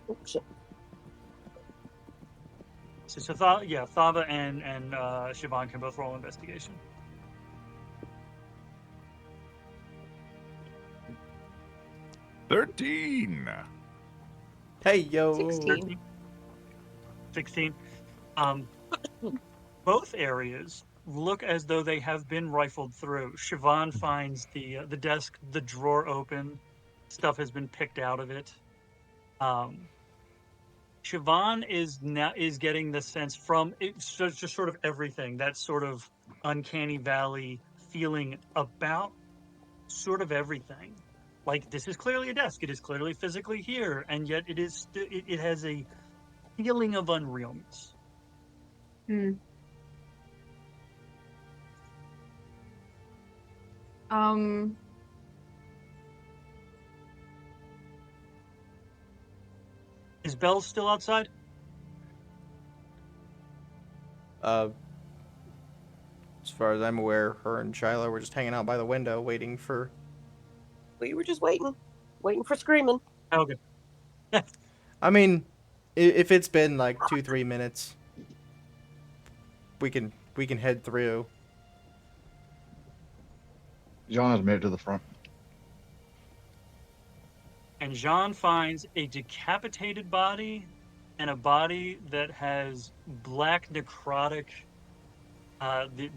Speaker 2: Oh, shit.
Speaker 1: So Thava and Siobhan can both roll investigation.
Speaker 6: $13.
Speaker 3: Hey yo.
Speaker 5: 16.
Speaker 1: 16. Both areas look as though they have been rifled through. Siobhan finds the desk, the drawer open, stuff has been picked out of it. Siobhan is getting the sense from it's just sort of everything, that sort of uncanny valley feeling about sort of everything. Like this is clearly a desk. It is clearly physically here, and yet it has a feeling of unrealness.
Speaker 5: Hmm.
Speaker 1: Is Belle still outside?
Speaker 3: As far as I'm aware, her and Shiloh were just hanging out by the window, waiting for.
Speaker 2: We were just waiting for screaming.
Speaker 1: Okay.
Speaker 3: I mean, if it's been like 2-3 minutes, we can head through.
Speaker 4: John has made it to the front.
Speaker 1: And Jean finds a decapitated body and a body that has black necrotic. The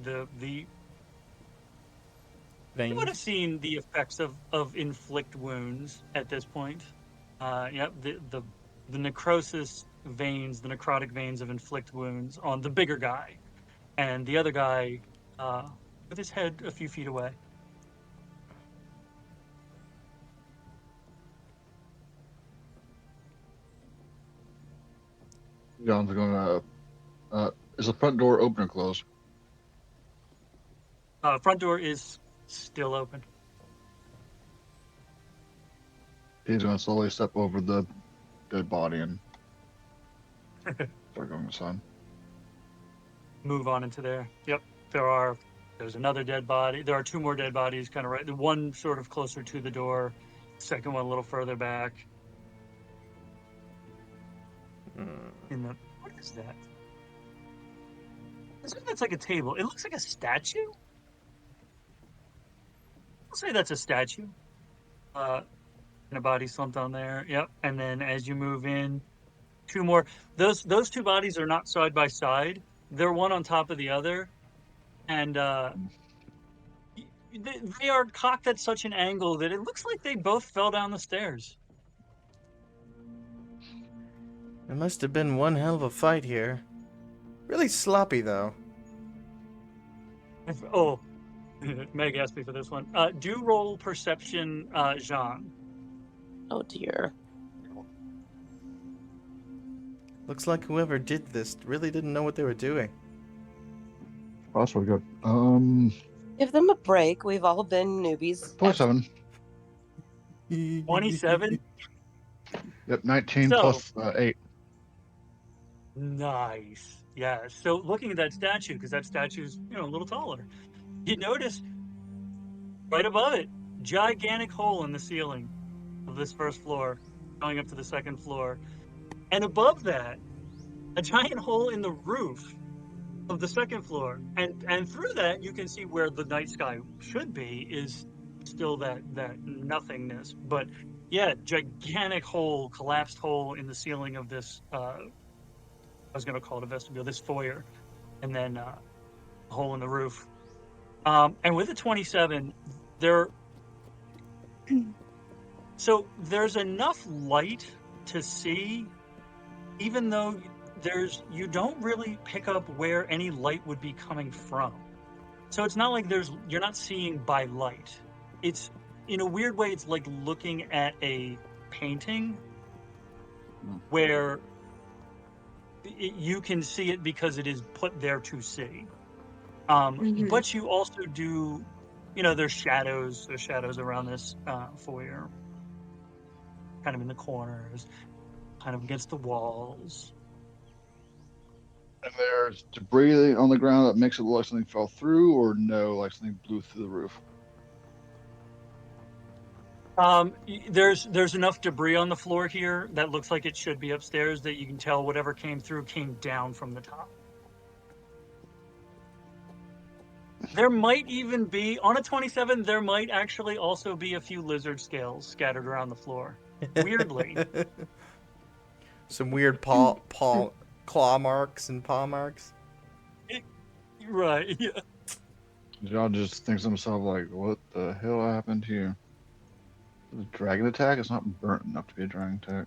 Speaker 1: you would have
Speaker 3: Veins.
Speaker 1: seen the effects of inflict wounds at this point. Yep, the necrosis veins, the necrotic veins of inflict wounds on the bigger guy, and the other guy with his head a few feet away.
Speaker 4: John's gonna. Is the front door open or closed?
Speaker 1: Front door is still open.
Speaker 4: He's gonna slowly step over the dead body and start going inside.
Speaker 1: Move on into there. Yep, there's another dead body. There are two more dead bodies, kind of right. The one sort of closer to the door, second one a little further back. In the what is that? That's like a table. It looks like a statue. I'll say that's a statue. And a body slumped on there. Yep. And then as you move in, two more. Those two bodies are not side by side. They're one on top of the other, and they are cocked at such an angle that it looks like they both fell down the stairs.
Speaker 3: There must have been one hell of a fight here. Really sloppy, though.
Speaker 1: Oh, Meg asked me for this one. Do roll perception, Jean.
Speaker 2: Oh dear.
Speaker 3: Looks like whoever did this really didn't know what they were doing.
Speaker 4: Oh, that's really good.
Speaker 2: Give them a break. We've all been newbies.
Speaker 4: 27.
Speaker 1: 27.
Speaker 4: Yep, 19
Speaker 1: So-
Speaker 4: plus 8.
Speaker 1: Nice. Yeah. So looking at that statue, because that statue's a little taller, you notice right above it, gigantic hole in the ceiling of this first floor, going up to the second floor, and above that, a giant hole in the roof of the second floor, and through that you can see where the night sky should be is still that nothingness. But yeah, gigantic hole, collapsed hole in the ceiling of this. I was going to call it a vestibule, this foyer, and then a hole in the roof. And with the 27, so there's enough light to see, even though you don't really pick up where any light would be coming from. So it's not like you're not seeing by light. It's, in a weird way, it's like looking at a painting where you can see it because it is put there to see. But you also do, there's shadows around this foyer, kind of in the corners, kind of against the walls.
Speaker 4: And there's debris on the ground that makes it look like something fell through, or no, like something blew through the roof.
Speaker 1: There's enough debris on the floor here that looks like it should be upstairs that you can tell whatever came through came down from the top. There might even be, on a 27, there might actually also be a few lizard scales scattered around the floor. Weirdly.
Speaker 3: Some weird claw marks and paw marks.
Speaker 1: Right, yeah.
Speaker 4: John just thinks to himself, like, what the hell happened here? The dragon attack? It's not burnt enough to be a dragon attack.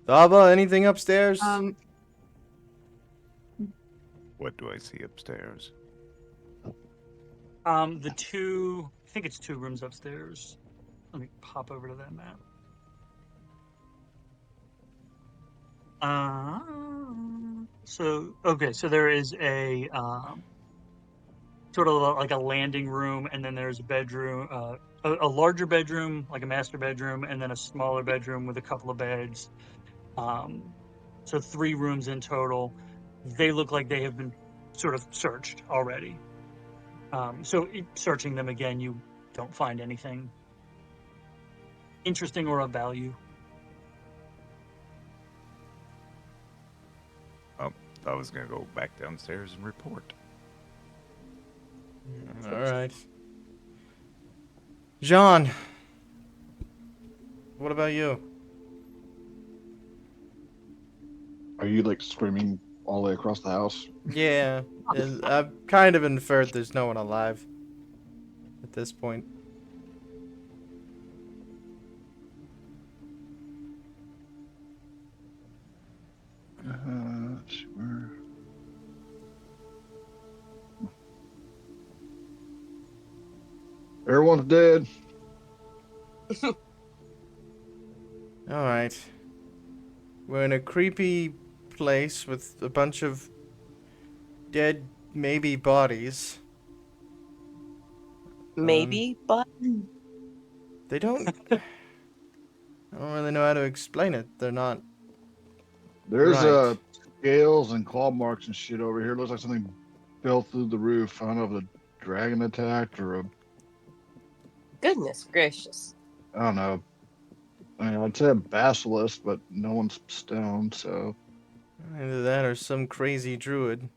Speaker 3: Daba, anything upstairs?
Speaker 6: What do I see upstairs?
Speaker 1: I think it's two rooms upstairs. Let me pop over to that map. So there is a sort of like a landing room, and then there's a bedroom, a larger bedroom, like a master bedroom, and then a smaller bedroom with a couple of beds. So 3 rooms in total. They look like they have been sort of searched already. Searching them again, you don't find anything interesting or of value.
Speaker 6: I was gonna go back downstairs and report.
Speaker 3: All right. Jean, What about you?
Speaker 4: Are you like screaming all the way across the house?
Speaker 3: Yeah, I've kind of inferred there's no one alive at this point.
Speaker 4: Sure. Everyone's dead.
Speaker 3: All right. We're in a creepy place with a bunch of dead, maybe bodies.
Speaker 2: Maybe, but
Speaker 3: They don't. I don't really know how to explain it. They're not.
Speaker 4: There's
Speaker 3: Right.
Speaker 4: scales and claw marks and shit over here. Looks like something fell through the roof. I don't know if a dragon attacked or
Speaker 2: goodness gracious.
Speaker 4: I don't know. I mean, I'd say a basilisk, but no one's stoned, so.
Speaker 3: Either that or some crazy druid.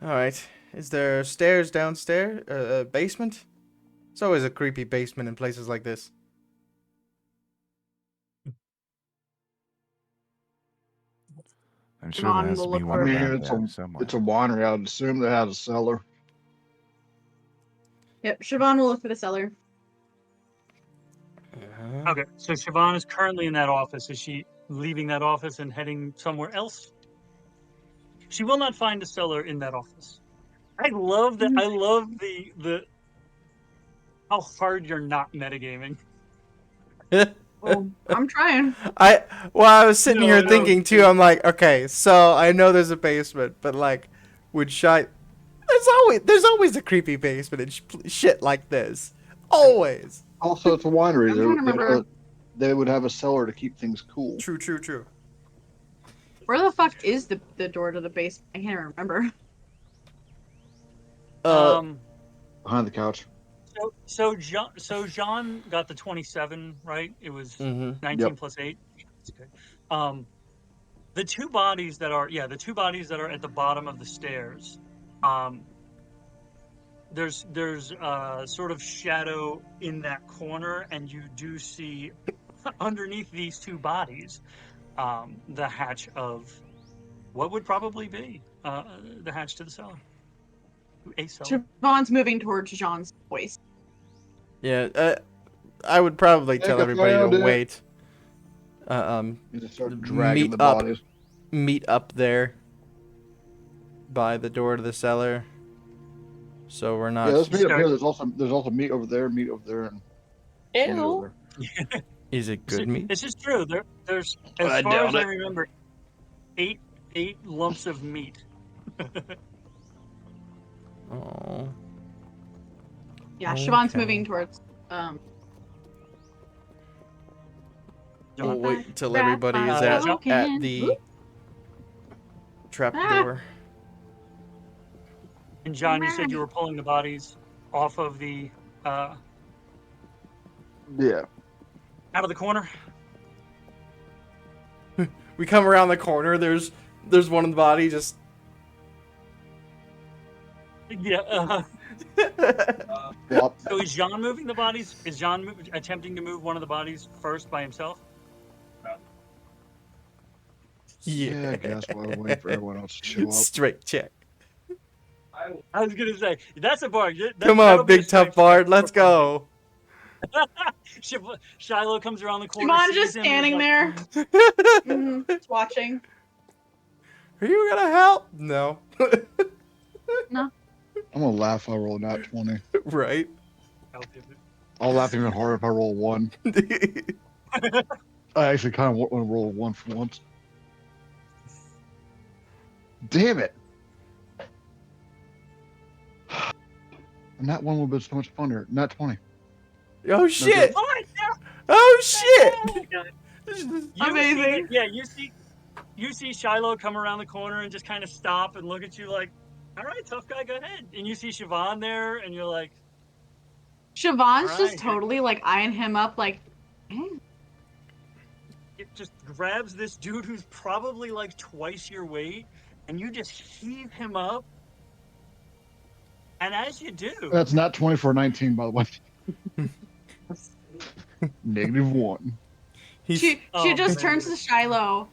Speaker 3: All right. Is there stairs downstairs? Basement? It's always a creepy basement in places like this.
Speaker 6: I'm sure there
Speaker 5: Siobhan
Speaker 6: has
Speaker 5: will
Speaker 6: to be
Speaker 5: look
Speaker 6: one
Speaker 5: for-
Speaker 4: I mean,
Speaker 6: around
Speaker 4: it's
Speaker 6: there
Speaker 4: a-
Speaker 6: somewhere.
Speaker 4: It's a winery. I'd assume they had a cellar.
Speaker 5: Yep, Siobhan will look for the cellar.
Speaker 1: Okay, so Siobhan is currently in that office. Is she leaving that office and heading somewhere else? She will not find a cellar in that office. I love that. I love the how hard you're not metagaming.
Speaker 5: Oh, I'm trying.
Speaker 3: I was sitting
Speaker 1: No,
Speaker 3: here
Speaker 1: I know.
Speaker 3: thinking too. I'm like, okay, so I know there's a basement, but like, would Shy? There's always a creepy basement and shit like this. Always.
Speaker 4: Also, it's a winery.
Speaker 5: I'm trying to remember.
Speaker 4: They would have a cellar to keep things cool.
Speaker 3: True.
Speaker 5: Where the fuck is the door to the basement? I can't remember.
Speaker 4: Behind the couch.
Speaker 1: So Jean got the 27, right? It was
Speaker 3: Mhm.
Speaker 1: 19
Speaker 4: Yep.
Speaker 1: plus 8. That's good. The two bodies that are at the bottom of the stairs. There's sort of shadow in that corner, and you do see underneath these two bodies the hatch of what would probably be the hatch to the cellar. A cellar.
Speaker 5: Siobhan's moving towards Jean's voice.
Speaker 3: Yeah. I would probably
Speaker 4: Yeah,
Speaker 3: tell
Speaker 4: go
Speaker 3: everybody
Speaker 4: find
Speaker 3: to
Speaker 4: it.
Speaker 3: wait.
Speaker 4: You just start dragging
Speaker 3: Meet
Speaker 4: the
Speaker 3: up.
Speaker 4: bodies.
Speaker 3: Meet up there. By the door to the cellar. So we're not.
Speaker 4: Yeah, let's meet up
Speaker 1: start-
Speaker 4: here. There's also meat over there, and meat over
Speaker 2: Ew.
Speaker 4: there.
Speaker 3: Is it good meat?
Speaker 1: This is true. There's as
Speaker 4: I
Speaker 1: far
Speaker 4: doubt
Speaker 1: as I
Speaker 4: it.
Speaker 1: remember, eight lumps of meat.
Speaker 3: Oh.
Speaker 5: Yeah, Siobhan's
Speaker 3: Okay.
Speaker 5: moving towards
Speaker 3: We'll wait till
Speaker 5: Wrap
Speaker 3: everybody is
Speaker 5: my
Speaker 3: at
Speaker 5: broken-
Speaker 3: the
Speaker 5: Oop.
Speaker 3: trap
Speaker 5: Ah.
Speaker 3: door.
Speaker 1: And John, you said you were pulling the bodies off of the
Speaker 4: Yeah.
Speaker 1: out of the corner.
Speaker 3: We come around the corner. There's one of the body just.
Speaker 1: Yeah.
Speaker 4: Yep.
Speaker 1: So is Jean moving the bodies? Is Jean attempting to move one of the bodies first by himself?
Speaker 4: Yeah, I guess we'll wait for everyone else to show up.
Speaker 3: Straight check.
Speaker 1: I was gonna say that's a bar.
Speaker 3: Come on, big tough Bard. Let's go.
Speaker 1: Shiloh comes around the corner.
Speaker 5: Siobhan
Speaker 1: sees
Speaker 5: just
Speaker 1: him,
Speaker 5: standing
Speaker 1: is
Speaker 5: there,
Speaker 3: Are
Speaker 5: just watching.
Speaker 3: you gonna help? No.
Speaker 4: I'm gonna laugh if I roll a nat 20.
Speaker 3: Right.
Speaker 1: like,
Speaker 4: I'll laugh even harder if I roll a 1. I actually kind of want to roll a 1 for once. Damn it! And that one would have been so much funner. Nat 20.
Speaker 3: Oh shit!
Speaker 1: What?
Speaker 3: Oh shit!
Speaker 5: Amazing.
Speaker 1: You see Shiloh come around the corner and just kind of stop and look at you like, all right, tough guy, go ahead. And you see Siobhan there, and you're like,
Speaker 5: Siobhan's
Speaker 1: Right.
Speaker 5: just totally like eyeing him up, like, eh.
Speaker 1: it just grabs this dude who's probably like twice your weight, and you just heave him up. And as you do,
Speaker 4: That's not 20 for 19, by the way. -1.
Speaker 3: He's
Speaker 5: She
Speaker 1: Oh,
Speaker 5: just
Speaker 1: man.
Speaker 5: turns to Shiloh,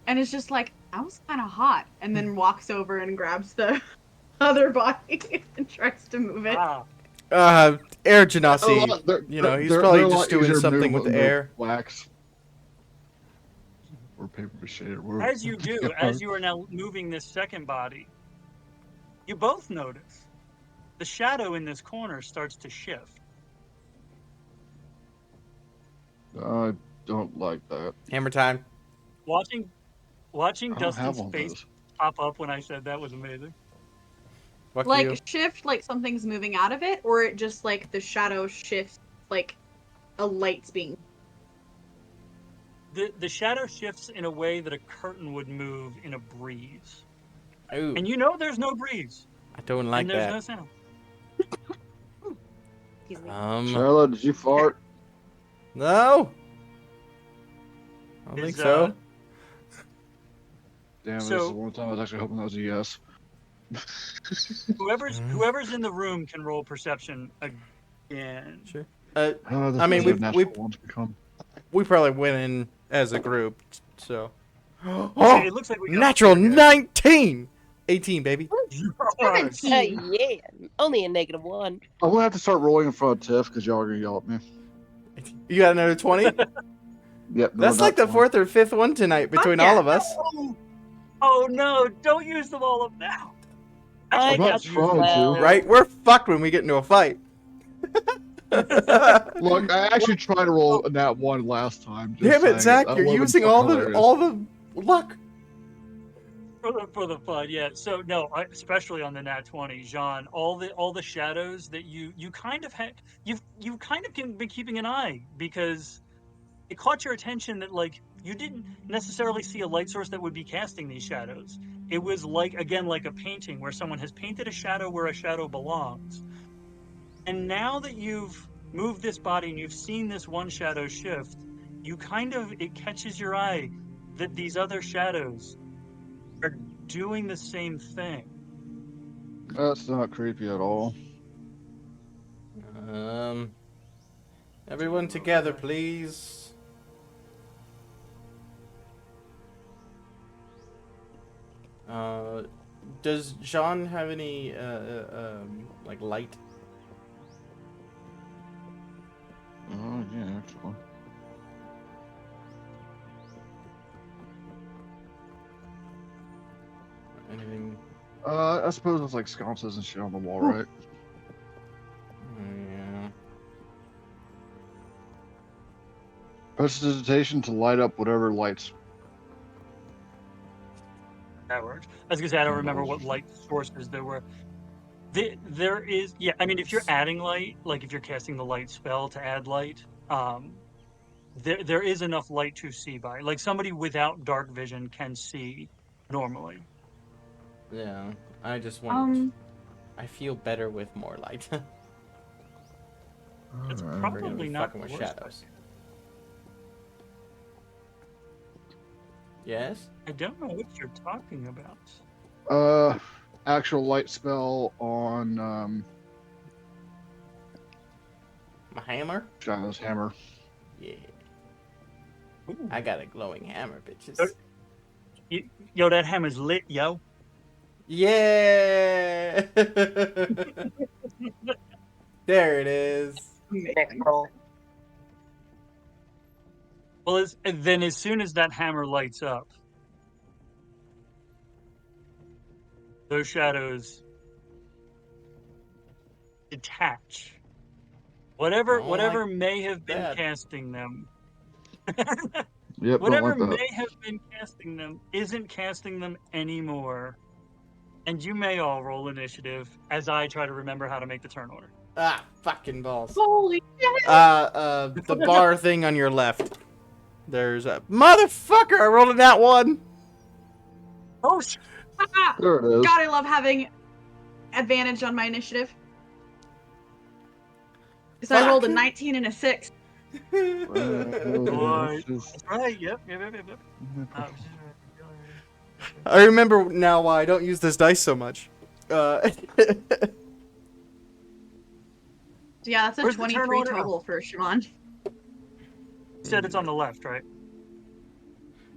Speaker 5: and is just like, "That was kind of hot," and then walks over and grabs the other body and tries to move it.
Speaker 3: air genasi.
Speaker 4: They're-
Speaker 3: You know, he's
Speaker 4: they're-
Speaker 3: probably
Speaker 4: they're a
Speaker 3: just
Speaker 4: lot
Speaker 3: doing
Speaker 4: easier to
Speaker 3: something
Speaker 4: move
Speaker 3: with the
Speaker 4: than
Speaker 3: air.
Speaker 4: Wax. Or paper mache. Or
Speaker 1: As you do, as you are now moving this second body, you both notice the shadow in this corner starts to shift.
Speaker 4: I don't like that.
Speaker 3: Hammer time.
Speaker 1: Watching
Speaker 4: I don't have
Speaker 1: Dustin's
Speaker 4: one of
Speaker 1: face
Speaker 4: those.
Speaker 1: pop up when I said that was amazing.
Speaker 3: Fuck
Speaker 5: Like
Speaker 3: you.
Speaker 5: shift, like something's moving out of it, or it just like the shadow shifts, like a light's being.
Speaker 1: The shadow shifts in a way that a curtain would move in a breeze.
Speaker 3: Ooh,
Speaker 1: And you know there's no breeze.
Speaker 3: I don't like
Speaker 1: and there's
Speaker 3: that.
Speaker 1: no sound.
Speaker 5: Excuse me.
Speaker 4: Charlotte, did you fart?
Speaker 3: No. I don't think
Speaker 1: Is,
Speaker 3: so.
Speaker 4: Damn, this is
Speaker 1: So-
Speaker 4: the one time I was actually hoping that was a yes.
Speaker 1: Whoever's in the room can roll perception again.
Speaker 3: Sure.
Speaker 4: This
Speaker 3: I mean,
Speaker 4: is a
Speaker 3: we've-
Speaker 4: natural one to become.
Speaker 3: We probably went in as a group, so.
Speaker 1: Okay,
Speaker 3: Oh,
Speaker 1: it looks like we got
Speaker 3: natural
Speaker 1: there, guys.
Speaker 3: 19! 18, baby.
Speaker 1: Yes.
Speaker 2: Yeah, only a -1.
Speaker 4: I'm gonna have to start rolling in front of Tiff because y'all are gonna yell at me.
Speaker 3: You got another 20?
Speaker 4: Yep. no,
Speaker 3: That's like the
Speaker 4: not
Speaker 3: fourth or fifth one tonight between
Speaker 5: yeah.
Speaker 3: all of us.
Speaker 1: Oh no! Don't use them all up now.
Speaker 2: I
Speaker 4: I'm not
Speaker 2: got
Speaker 4: trying to.
Speaker 2: 12.
Speaker 3: Right? We're fucked when we get into a fight.
Speaker 4: Look, I actually tried to roll a nat 1 last time. just
Speaker 3: Damn it,
Speaker 4: saying.
Speaker 3: Zach!
Speaker 4: That
Speaker 3: You're
Speaker 4: would've been
Speaker 3: using
Speaker 4: fucking
Speaker 3: all
Speaker 4: hilarious.
Speaker 3: the luck.
Speaker 1: For the fun, yeah. So no, especially on the nat 20, Jean, all the shadows that you kind of had, you've kind of been keeping an eye because it caught your attention that like you didn't necessarily see a light source that would be casting these shadows. It was like again like a painting where someone has painted a shadow where a shadow belongs. And now that you've moved this body and you've seen this one shadow shift, it catches your eye that these other shadows are doing the same thing.
Speaker 4: That's not creepy at all.
Speaker 3: Everyone together, please. Does Jean have any like light?
Speaker 4: Oh, yeah, actually.
Speaker 3: Anything?
Speaker 4: I suppose it's like sconces and shit on the wall, right?
Speaker 3: Yeah.
Speaker 4: Prestidigitation to light up whatever lights.
Speaker 1: That works. I was gonna say I don't remember what light sources there were. There is, yeah. I mean, if you're adding light, like if you're casting the light spell to add light, there is enough light to see by. Like somebody without dark vision can see normally.
Speaker 3: Yeah. I just want. I feel better with more light.
Speaker 1: It's
Speaker 3: We're gonna
Speaker 1: probably
Speaker 3: be
Speaker 1: not
Speaker 3: fucking
Speaker 1: the
Speaker 3: with
Speaker 1: worst
Speaker 3: shadows.
Speaker 1: idea.
Speaker 3: Yes.
Speaker 1: I don't know what you're talking about.
Speaker 4: Actual light spell on
Speaker 3: My hammer.
Speaker 4: Shiloh's hammer.
Speaker 3: Yeah.
Speaker 1: Ooh.
Speaker 3: I got a glowing hammer, bitches.
Speaker 1: Yo, that hammer's lit, yo.
Speaker 3: Yeah. There it is.
Speaker 2: Next roll.
Speaker 1: Well, then as soon as that hammer lights up, those shadows detach. Whatever
Speaker 3: don't
Speaker 1: whatever
Speaker 3: like
Speaker 1: may have been
Speaker 3: that.
Speaker 1: casting them.
Speaker 4: Yep,
Speaker 1: Whatever
Speaker 4: don't like that.
Speaker 1: may have been casting them isn't casting them anymore. And you may all roll initiative as I try to remember how to make the turn order.
Speaker 3: Ah, fucking balls.
Speaker 5: Holy shit!
Speaker 3: The bar thing on your left. There's a motherfucker. I rolled in that one.
Speaker 1: Oh, sh-
Speaker 4: There it is.
Speaker 5: God, I love having advantage on my initiative. So I
Speaker 3: Fuck.
Speaker 5: rolled a 19 and a 6.
Speaker 1: Right. That's right. Yep.
Speaker 3: I remember now why I don't use this dice so much.
Speaker 5: So yeah, that's a
Speaker 1: Where's the turn
Speaker 5: 23
Speaker 1: order?
Speaker 5: total for Siobhan.
Speaker 1: You said it's on the left, right?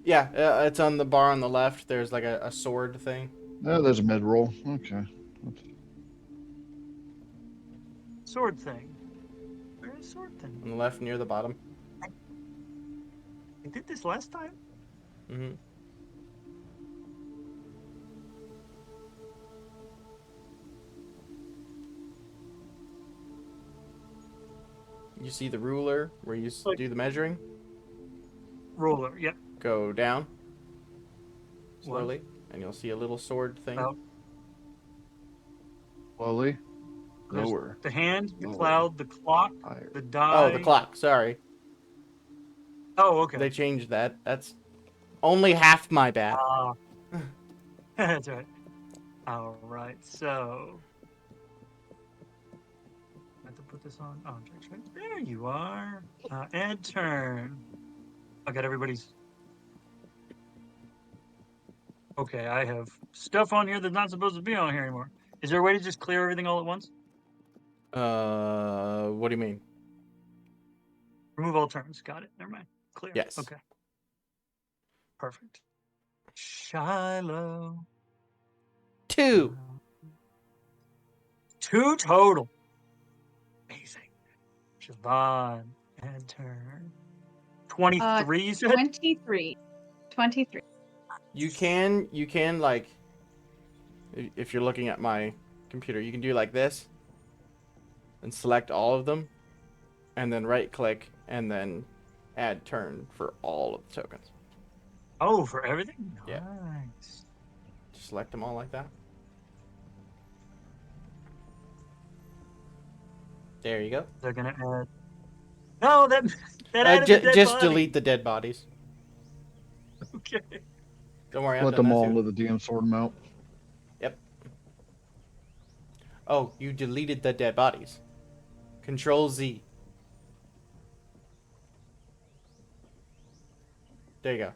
Speaker 3: Yeah, it's on the bar on the left. There's like a sword thing.
Speaker 4: Oh, there's a mid roll. Okay.
Speaker 1: Sword thing. Where is sword thing?
Speaker 3: On the left near the bottom.
Speaker 1: I did this last time?
Speaker 3: Mm-hmm. You see the ruler where you do the measuring?
Speaker 1: Ruler, yep.
Speaker 3: Go down slowly, and you'll see a little sword thing.
Speaker 1: Oh.
Speaker 4: Slowly.
Speaker 1: There's
Speaker 4: Lower.
Speaker 1: the hand, the
Speaker 4: Lower.
Speaker 1: cloud, the clock,
Speaker 4: Higher.
Speaker 1: the die.
Speaker 3: Oh, the clock. Sorry.
Speaker 1: Oh, okay.
Speaker 3: They changed that. That's only half my bad.
Speaker 1: That's right. All right, so I have to put this on objects, right? There you are. Add turn. I got everybody's. Okay, I have stuff on here that's not supposed to be on here anymore. Is there a way to just clear everything all at once?
Speaker 3: What do you mean?
Speaker 1: Remove all turns. Got it. Never mind. Clear.
Speaker 3: Yes.
Speaker 1: Okay. Perfect. Shiloh.
Speaker 3: 2.
Speaker 1: 2 total. Amazing. Siobhan. Add turn. 23, you said?
Speaker 5: 23. 23.
Speaker 3: You can like, if you're looking at my computer, you can do like this and select all of them and then right click and then add turn for all of the tokens.
Speaker 1: Oh, for everything?
Speaker 3: Yeah.
Speaker 1: Nice.
Speaker 3: Just select them all like that. There you go.
Speaker 1: They're gonna add. No, that added the dead
Speaker 3: Just
Speaker 1: body.
Speaker 3: delete the dead bodies.
Speaker 1: Okay.
Speaker 3: Don't worry, I've
Speaker 4: Let
Speaker 3: done
Speaker 4: them
Speaker 3: that
Speaker 4: all
Speaker 3: too.
Speaker 4: into the DM sort them out.
Speaker 3: Yep. Oh, you deleted the dead bodies. Control Z. There you go.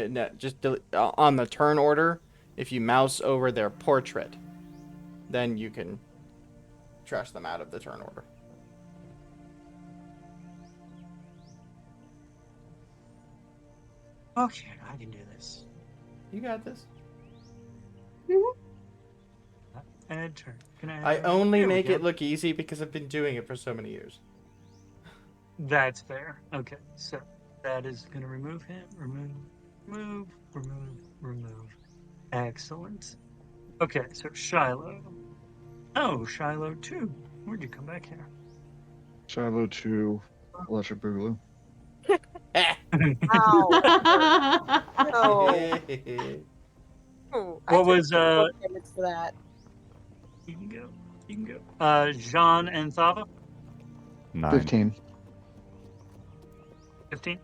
Speaker 3: No, just delete, on the turn order, if you mouse over their portrait, then you can trash them out of the turn order.
Speaker 1: Okay, I can do this.
Speaker 3: You got this.
Speaker 1: Add turn. Can
Speaker 3: I
Speaker 1: add...
Speaker 3: only
Speaker 1: There we
Speaker 3: make
Speaker 1: go.
Speaker 3: it look easy because I've been doing it for so many years.
Speaker 1: That's fair. Okay, so that is gonna remove him. Remove. Excellent. Okay, so Shiloh. Oh, Shiloh 2. Where'd you come back here?
Speaker 4: Shiloh to Electric Boogaloo.
Speaker 2: Ow. No.
Speaker 1: What was,
Speaker 2: damage for that?
Speaker 1: You can go. Jean and Thava?
Speaker 6: 9.
Speaker 4: 15.
Speaker 1: 15?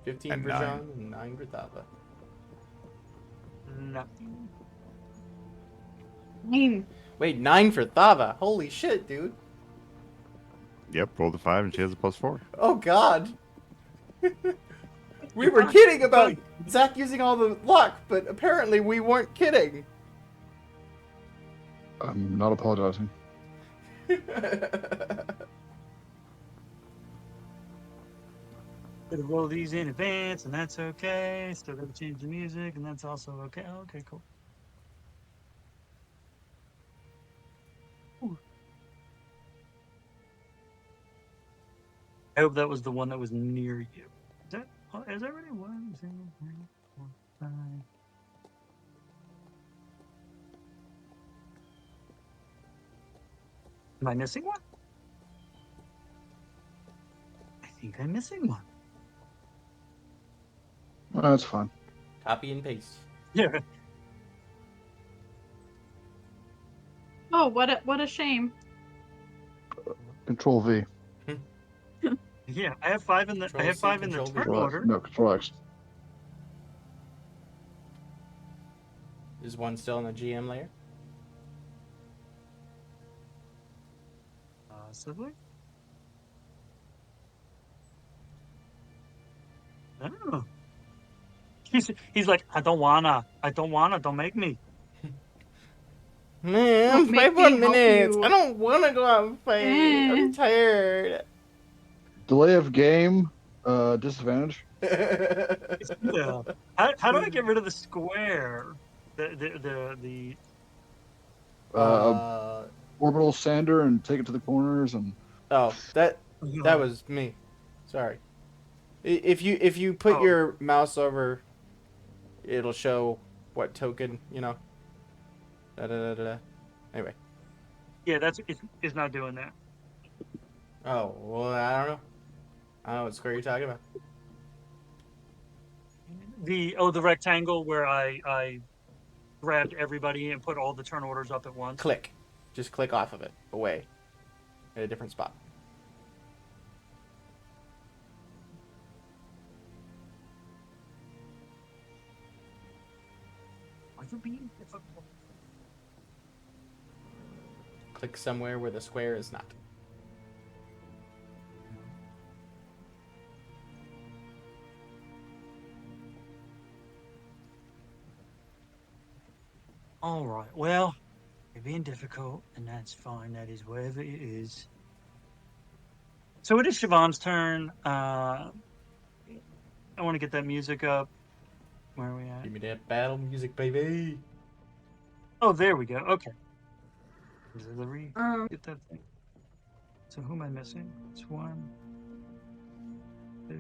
Speaker 3: 15
Speaker 6: And
Speaker 3: for
Speaker 6: 9.
Speaker 3: John and 9 for Thava.
Speaker 1: Nothing.
Speaker 3: Wait, 9 for Thava. Holy shit, dude.
Speaker 6: Yep, rolled a 5 and she has a +4.
Speaker 3: Oh god. We
Speaker 1: You're
Speaker 3: were
Speaker 1: fine.
Speaker 3: kidding about
Speaker 1: Fine.
Speaker 3: Zach using all the luck, but apparently we weren't kidding.
Speaker 4: I'm not apologizing.
Speaker 1: Gotta roll these in advance, and that's okay. Still gotta change the music, and that's also okay. Oh, okay, cool. Ooh. I hope that was the one that was near you. Is that really 1, 2, 3, 4, 5? Am I missing one? I think I'm missing one.
Speaker 4: Well, that's fine.
Speaker 3: Copy and paste.
Speaker 1: Yeah.
Speaker 5: Oh, what a shame.
Speaker 4: Control V.
Speaker 1: Yeah, I have 5 in the
Speaker 3: Control C,
Speaker 1: turn
Speaker 3: Control V.
Speaker 1: order.
Speaker 4: No, Control X.
Speaker 3: Is one still in the GM layer?
Speaker 1: Possibly. I don't know. He's like, I don't wanna, don't make me.
Speaker 3: Man,
Speaker 5: Don't make
Speaker 3: 5 more
Speaker 5: me help
Speaker 3: minutes.
Speaker 5: you.
Speaker 3: I don't want to go out and fight. I'm tired.
Speaker 4: Delay of game Disadvantage.
Speaker 1: Yeah. How do I get rid of the square? The
Speaker 3: uh,
Speaker 4: Orbital sander and take it to the corners and.
Speaker 3: oh, that was me. Sorry. If you put
Speaker 1: Oh.
Speaker 3: your mouse over, it'll show what token, Da, da, da, da, da. Anyway.
Speaker 1: Yeah, it's not doing that.
Speaker 3: Oh, well, I don't know. I don't know what square you're talking about.
Speaker 1: The rectangle where I grabbed everybody and put all the turn orders up at once.
Speaker 3: Click. Just click off of it. Away. At a different spot.
Speaker 1: Are you being difficult?
Speaker 3: Click somewhere where the square is not.
Speaker 1: All right. Well, you're being difficult, and that's fine. That is whatever it is. So it is Siobhan's turn. I want to get that music up. Where are we at?
Speaker 3: Give me that battle music, baby.
Speaker 1: Oh, there we go. Okay. Auxiliary.
Speaker 5: Um,
Speaker 1: Get that thing. So who am I missing? It's 1, 2,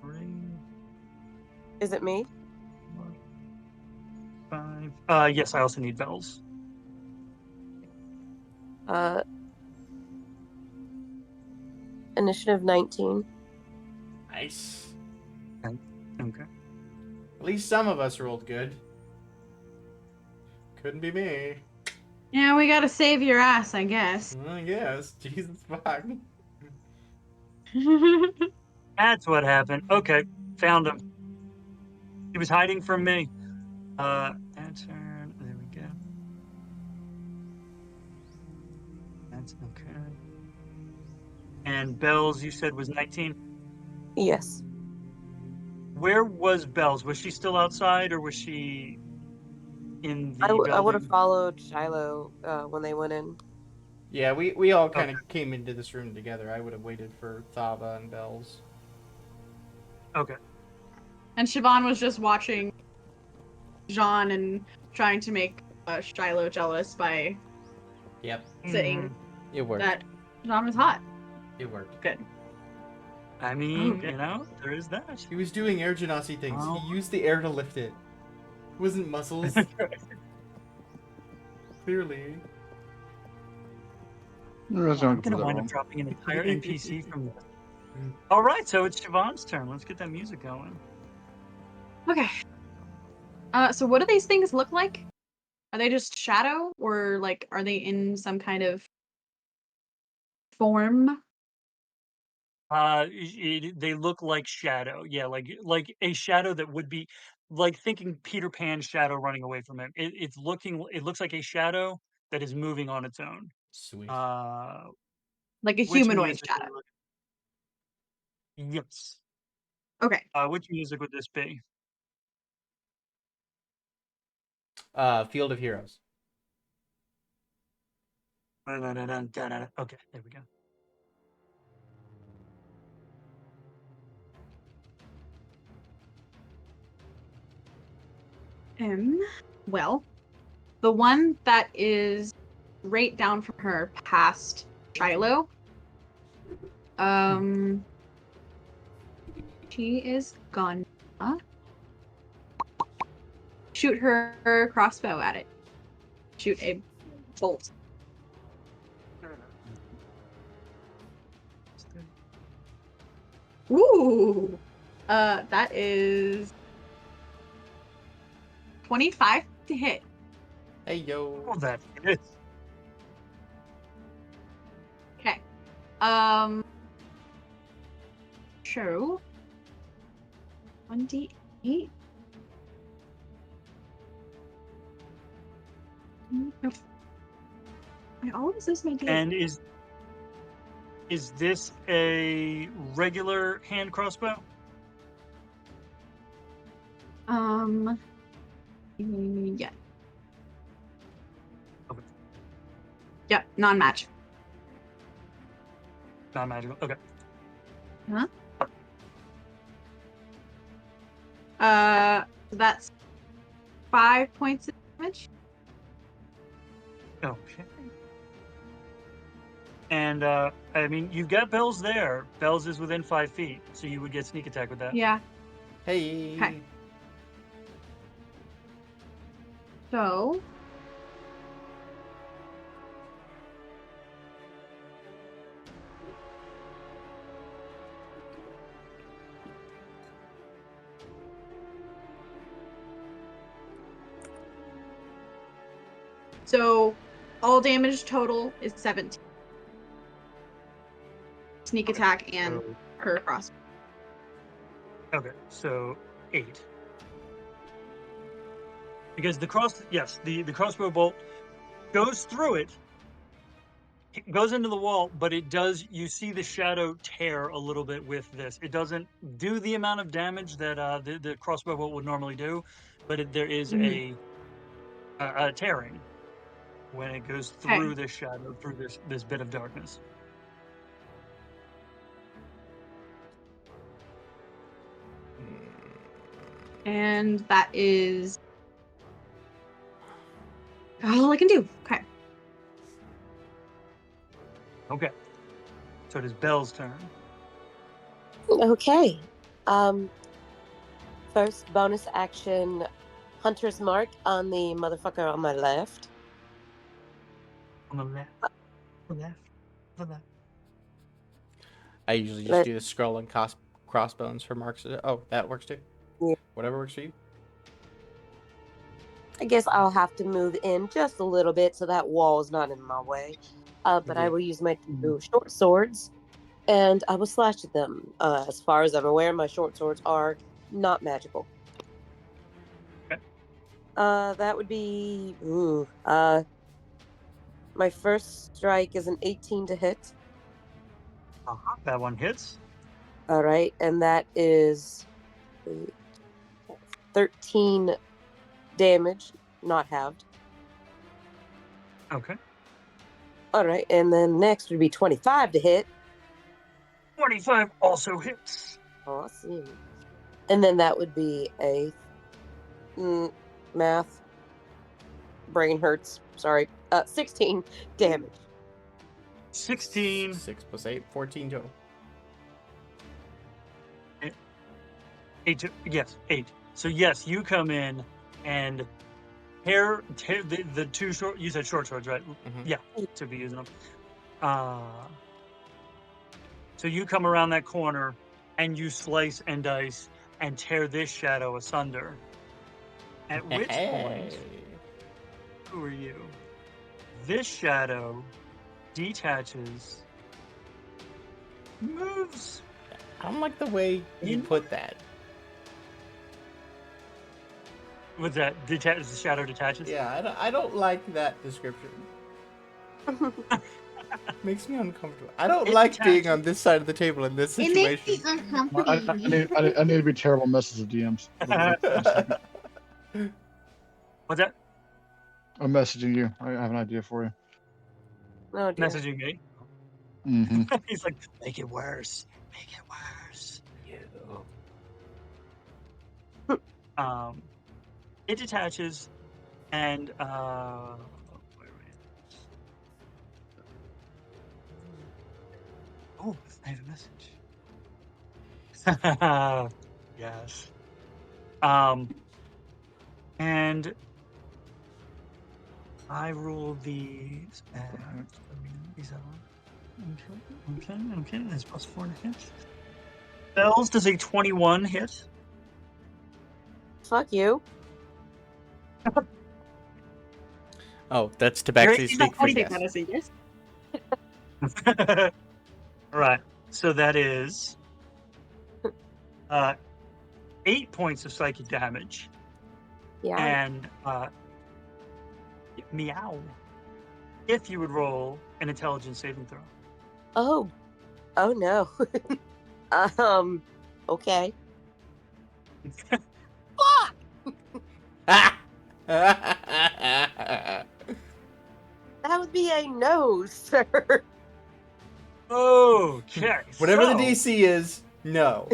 Speaker 1: 3,
Speaker 2: Is it me?
Speaker 1: 4, 5. Yes, I also need bells.
Speaker 2: Initiative 19.
Speaker 3: Nice.
Speaker 1: Okay.
Speaker 3: At least some of us rolled good. Couldn't be me.
Speaker 5: yeah, we gotta save your ass, I guess.
Speaker 3: I guess. Jesus fuck.
Speaker 1: That's what happened. Okay, found him. He was hiding from me. That turn. There we go. That's okay. And Bells, you said was 19.
Speaker 2: Yes.
Speaker 1: Where was Bells? Was she still outside, or was she in the
Speaker 2: I would have
Speaker 1: building?
Speaker 2: followed Shiloh when they went in.
Speaker 3: Yeah, we all kind of came into this room together. I would have waited for Thava and Bells.
Speaker 1: Okay.
Speaker 5: And Siobhan was just watching Jean and trying to make Shiloh jealous by
Speaker 3: Yep.
Speaker 5: saying
Speaker 3: It worked.
Speaker 5: that Jean was hot.
Speaker 3: It worked.
Speaker 5: Good.
Speaker 1: I mean,
Speaker 5: Okay.
Speaker 1: there is that.
Speaker 3: He was doing air genasi things.
Speaker 1: Oh.
Speaker 3: He used the air to lift it. It wasn't muscles. Clearly.
Speaker 1: I'm gonna wind up dropping an entire NPC from this. All right, so it's Siobhan's turn. Let's get that music going.
Speaker 5: Okay. So what do these things look like? Are they just shadow, or like are they in some kind of form?
Speaker 1: They look like shadow. Yeah, like a shadow that would be like thinking Peter Pan's shadow running away from him. It looks like a shadow that is moving on its own.
Speaker 3: Sweet.
Speaker 5: Like a
Speaker 1: Which
Speaker 5: humanoid
Speaker 1: music
Speaker 5: shadow.
Speaker 1: are we looking- Yes.
Speaker 5: Okay.
Speaker 1: Which music would this be?
Speaker 3: Field of Heroes.
Speaker 1: Okay, there we go.
Speaker 5: Well, the one that is right down from her past Shiloh, she is gonna shoot her crossbow at it. Shoot a bolt. Ooh! That is 25 to hit.
Speaker 3: Hey yo.
Speaker 1: Oh, that is.
Speaker 5: Okay. So 1d8. Nope. I always lose my d8.
Speaker 1: And is this a regular hand crossbow?
Speaker 5: Yeah.
Speaker 1: Okay.
Speaker 5: Yep, non-match.
Speaker 1: Not magical. Okay.
Speaker 5: So that's 5 points of damage.
Speaker 1: Okay. And I mean, you've got Bells there. Bells is within 5 feet, so you would get sneak attack with that.
Speaker 5: Yeah.
Speaker 3: Hey.
Speaker 5: Okay. So all damage total is 17. Sneak attack and
Speaker 1: So,
Speaker 5: her cross.
Speaker 1: okay, so 8. Because the crossbow bolt goes through it goes into the wall, but it does. You see the shadow tear a little bit with this. It doesn't do the amount of damage that the crossbow bolt would normally do, but there is a tearing when it goes through the shadow, through this bit of darkness.
Speaker 5: And that is all I can do. Okay.
Speaker 1: Okay. So it is Belle's turn.
Speaker 2: Okay. First bonus action, Hunter's Mark on the motherfucker on my left.
Speaker 1: On the left. The left. The left.
Speaker 3: I usually just do the scroll and crossbones for marks. Oh, that works too.
Speaker 2: Yeah.
Speaker 3: Whatever works for you.
Speaker 2: I guess I'll have to move in just a little bit so that wall is not in my way. But I will use my 2 short swords, and I will slash at them. As far as I'm aware, my short swords are not magical.
Speaker 1: Okay.
Speaker 2: That would be my first strike is an 18 to hit.
Speaker 1: That one hits.
Speaker 2: All right, and that is 13 damage, not halved.
Speaker 1: Okay.
Speaker 2: All right, and then next would be 25 to hit.
Speaker 1: 25 also hits.
Speaker 2: Awesome. And then that would be a math. Brain hurts. Sorry. 16 damage.
Speaker 1: 16.
Speaker 3: 6 plus 8, 14 total.
Speaker 1: 8. So yes, you come in and tear the 2 short. You said short swords, right?
Speaker 3: Mhm.
Speaker 1: Yeah, to be using them. So you come around that corner and you slice and dice and tear this shadow asunder. At which point, who are you? This shadow detaches, moves.
Speaker 3: I don't like the way you put that.
Speaker 1: What's that? The shadow detaches?
Speaker 3: Yeah, I don't like that description. Makes me uncomfortable. I don't like being on this side of the table in this situation.
Speaker 5: It makes me uncomfortable.
Speaker 4: I need to be terrible message of DMs.
Speaker 1: What's that?
Speaker 4: I'm messaging you. I have an idea for you.
Speaker 2: Oh, dear.
Speaker 1: Messaging me.
Speaker 4: Mm-hmm.
Speaker 1: He's like, make it worse. Make it worse. It detaches, and where is? Oh, I have a message. Yes. And I rule these as these are okay. That's plus 4 to hit. Bells does a 21 hit.
Speaker 2: Fuck you.
Speaker 3: Oh, that's Tabaxi speak for
Speaker 5: Take
Speaker 3: yes.
Speaker 5: that as a yes.
Speaker 1: All right. So that is 8 points of psychic damage.
Speaker 2: Yeah.
Speaker 1: And meow. If you would roll an intelligence saving throw.
Speaker 2: Oh no. Okay. Fuck! That would be a no, sir.
Speaker 1: Okay.
Speaker 3: Whatever the
Speaker 1: so-
Speaker 3: DC is, no.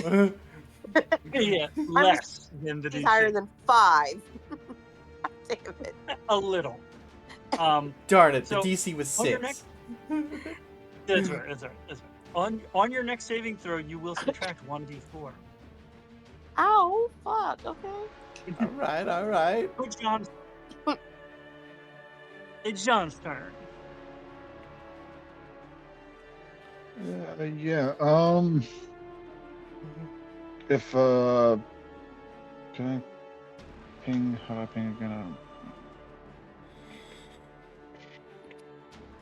Speaker 1: Yeah, less than the
Speaker 2: He's
Speaker 1: DC.
Speaker 2: higher than 5. Damn it.
Speaker 1: A little.
Speaker 3: Darn it,
Speaker 1: So,
Speaker 3: the DC was
Speaker 1: on your
Speaker 3: 6.
Speaker 1: That's right. That's right. That's right. On your next saving throw, you will subtract 1d4.
Speaker 2: Ow, fuck, okay.
Speaker 3: All right.
Speaker 1: It's John's. It's John's turn.
Speaker 4: Yeah. If can I ping? How do I ping again?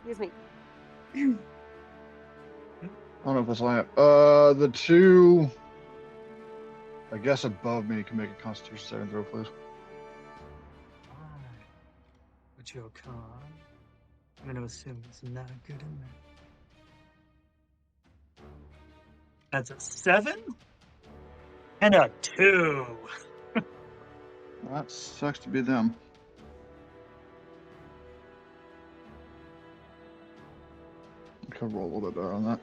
Speaker 4: I
Speaker 2: Excuse me.
Speaker 4: don't know if it's lamp. The two, I guess above me can make a Constitution saving throw, please.
Speaker 1: Alright. What's your con? I'm going to assume it's not good in there. That's a 7 and a 2.
Speaker 4: That sucks to be them. I could roll a little bit better on that.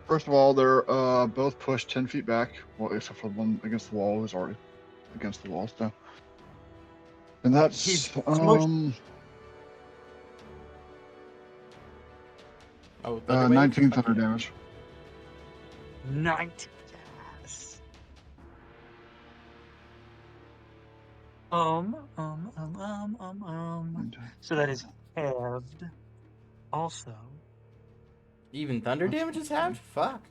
Speaker 4: First of all, they're both pushed 10 feet back, well, except for the one against the wall who's already against the wall. So, and that's
Speaker 1: He's smushed.
Speaker 3: Oh, Thunderwave?
Speaker 4: 19
Speaker 3: Fuck
Speaker 4: thunder
Speaker 3: yeah.
Speaker 4: damage.
Speaker 1: 19. Yes. So that is halved. Also.
Speaker 3: Even thunder damage is halved? Fuck.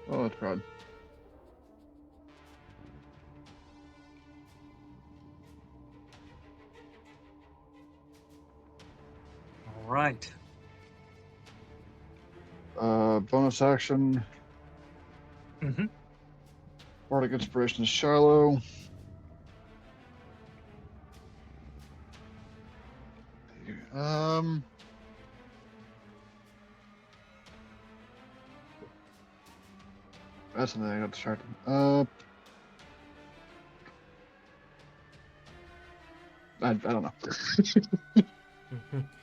Speaker 4: Oh, that's bad.
Speaker 1: All right.
Speaker 4: Bonus action.
Speaker 1: Mm-hmm.
Speaker 4: Bardic Inspiration is Shiloh. That's something I got distracted. I don't know.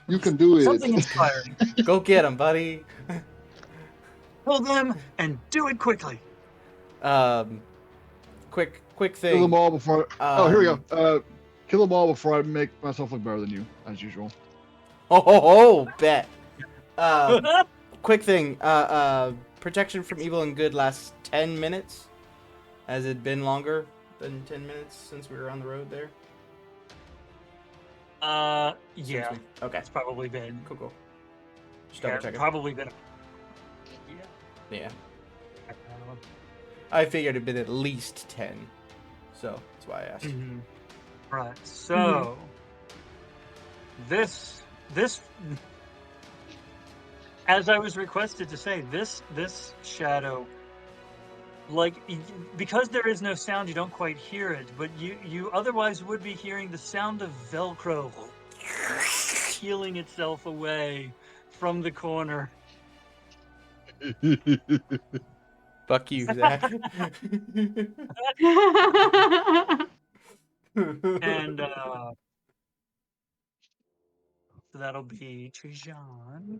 Speaker 4: You can do it.
Speaker 1: Something inspiring.
Speaker 3: Go get him, buddy.
Speaker 1: Kill them and do it quickly.
Speaker 3: Quick
Speaker 4: Kill
Speaker 3: thing.
Speaker 4: them all before. Oh, here we
Speaker 3: Um,
Speaker 4: go. Kill them all before I make myself look better than you, as usual.
Speaker 3: Oh, bet. Quick thing. Protection from evil and good lasts 10 minutes. Has it been longer than 10 minutes since we were on the road there?
Speaker 1: Yeah.
Speaker 3: Okay.
Speaker 1: It's probably been.
Speaker 3: Cool. Just
Speaker 1: Yeah,
Speaker 3: double checking.
Speaker 1: probably been. Yeah.
Speaker 3: Yeah. I figured it'd been at least 10. So that's why I asked.
Speaker 1: Mhm. Right. So this as I was requested to say, this shadow, like, because there is no sound, you don't quite hear it, but you otherwise would be hearing the sound of Velcro peeling itself away from the corner.
Speaker 3: Fuck you, Zach.
Speaker 1: And so that'll be Trijan.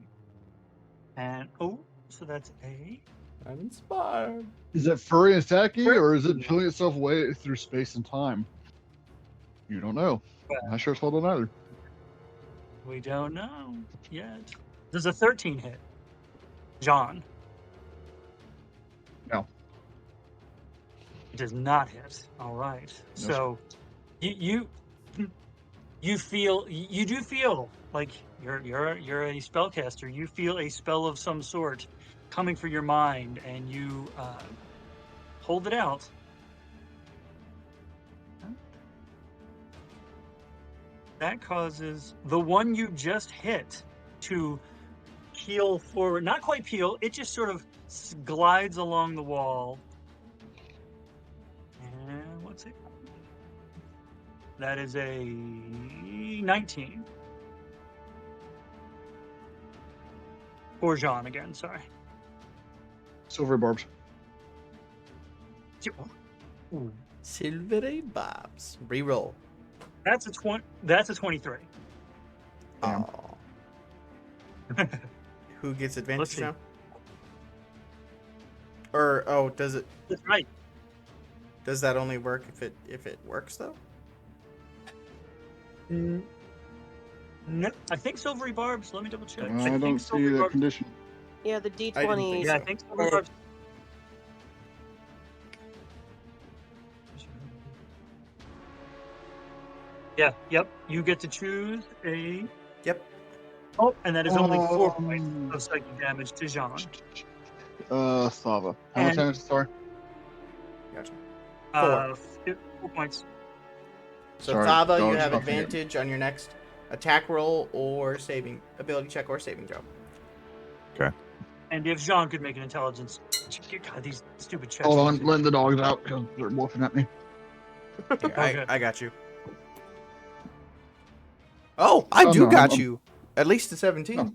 Speaker 1: And so that's A.
Speaker 3: I'm inspired.
Speaker 4: Is it furry and staticky, or is it peeling itself away through space and time? You don't know. I'm not sure it's well done either.
Speaker 1: We don't know yet. Does a 13 hit? John.
Speaker 4: No.
Speaker 1: It does not hit. All right.
Speaker 4: No,
Speaker 1: So you do feel like you're a spellcaster. You feel a spell of some sort coming for your mind, and you hold it out. That causes the one you just hit to peel forward. Not quite peel. It just sort of glides along the wall. And what's it? That is a 19. For Jean again, sorry.
Speaker 4: Silver barbs.
Speaker 1: Ooh.
Speaker 3: Silvery Bobs. Reroll.
Speaker 1: That's a 23.
Speaker 4: Damn.
Speaker 3: Oh. Who gets
Speaker 1: Let's
Speaker 3: advantage
Speaker 1: see.
Speaker 3: now? Or does it?
Speaker 1: That's right.
Speaker 3: Does that only work if it works though?
Speaker 1: No, I think silvery barbs. Let me double check.
Speaker 4: I
Speaker 1: think
Speaker 4: don't see
Speaker 1: silvery
Speaker 4: the
Speaker 1: barbs.
Speaker 4: condition.
Speaker 2: Yeah, the
Speaker 3: I didn't
Speaker 2: D20.
Speaker 3: think
Speaker 1: Yeah, I
Speaker 3: so.
Speaker 1: think silvery barbs. Yeah. Yep. You get to choose a.
Speaker 3: Yep.
Speaker 1: Oh, and that is only 4 points
Speaker 4: Um,
Speaker 1: of psychic damage to Jean.
Speaker 4: Sava. How much
Speaker 1: And-
Speaker 4: damage? Sorry.
Speaker 3: Gotcha.
Speaker 1: 4 points.
Speaker 3: So
Speaker 4: Sorry,
Speaker 3: Thava, you
Speaker 4: dogs
Speaker 3: have
Speaker 4: huffing it.
Speaker 3: advantage on your next attack roll or saving ability check or saving throw.
Speaker 1: And if Jean could make an intelligence, God, these stupid checks.
Speaker 4: Hold on,
Speaker 1: don't fit.
Speaker 4: letting the dogs out because they're wolfing at me.
Speaker 3: Here,
Speaker 1: Okay.
Speaker 3: I got you. Oh, I
Speaker 4: Oh,
Speaker 3: do
Speaker 4: no,
Speaker 3: got
Speaker 4: I'm-
Speaker 3: you. At least a 17.
Speaker 4: No.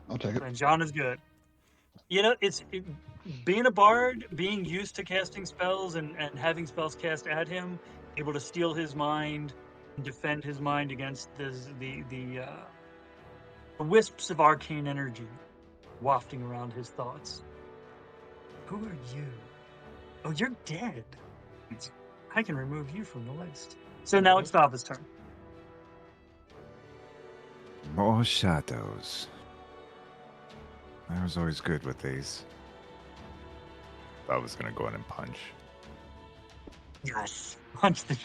Speaker 4: I'll take it.
Speaker 1: And John is good. You know, being a bard, being used to casting spells and having spells cast at him, able to steal his mind and defend his mind against the wisps of arcane energy wafting around his thoughts. Who are you? Oh, you're dead. I can remove you from the list. So now it's Thava's turn.
Speaker 6: More shadows. I was always good with these. I was gonna go in and punch.
Speaker 1: Yes. Punch the.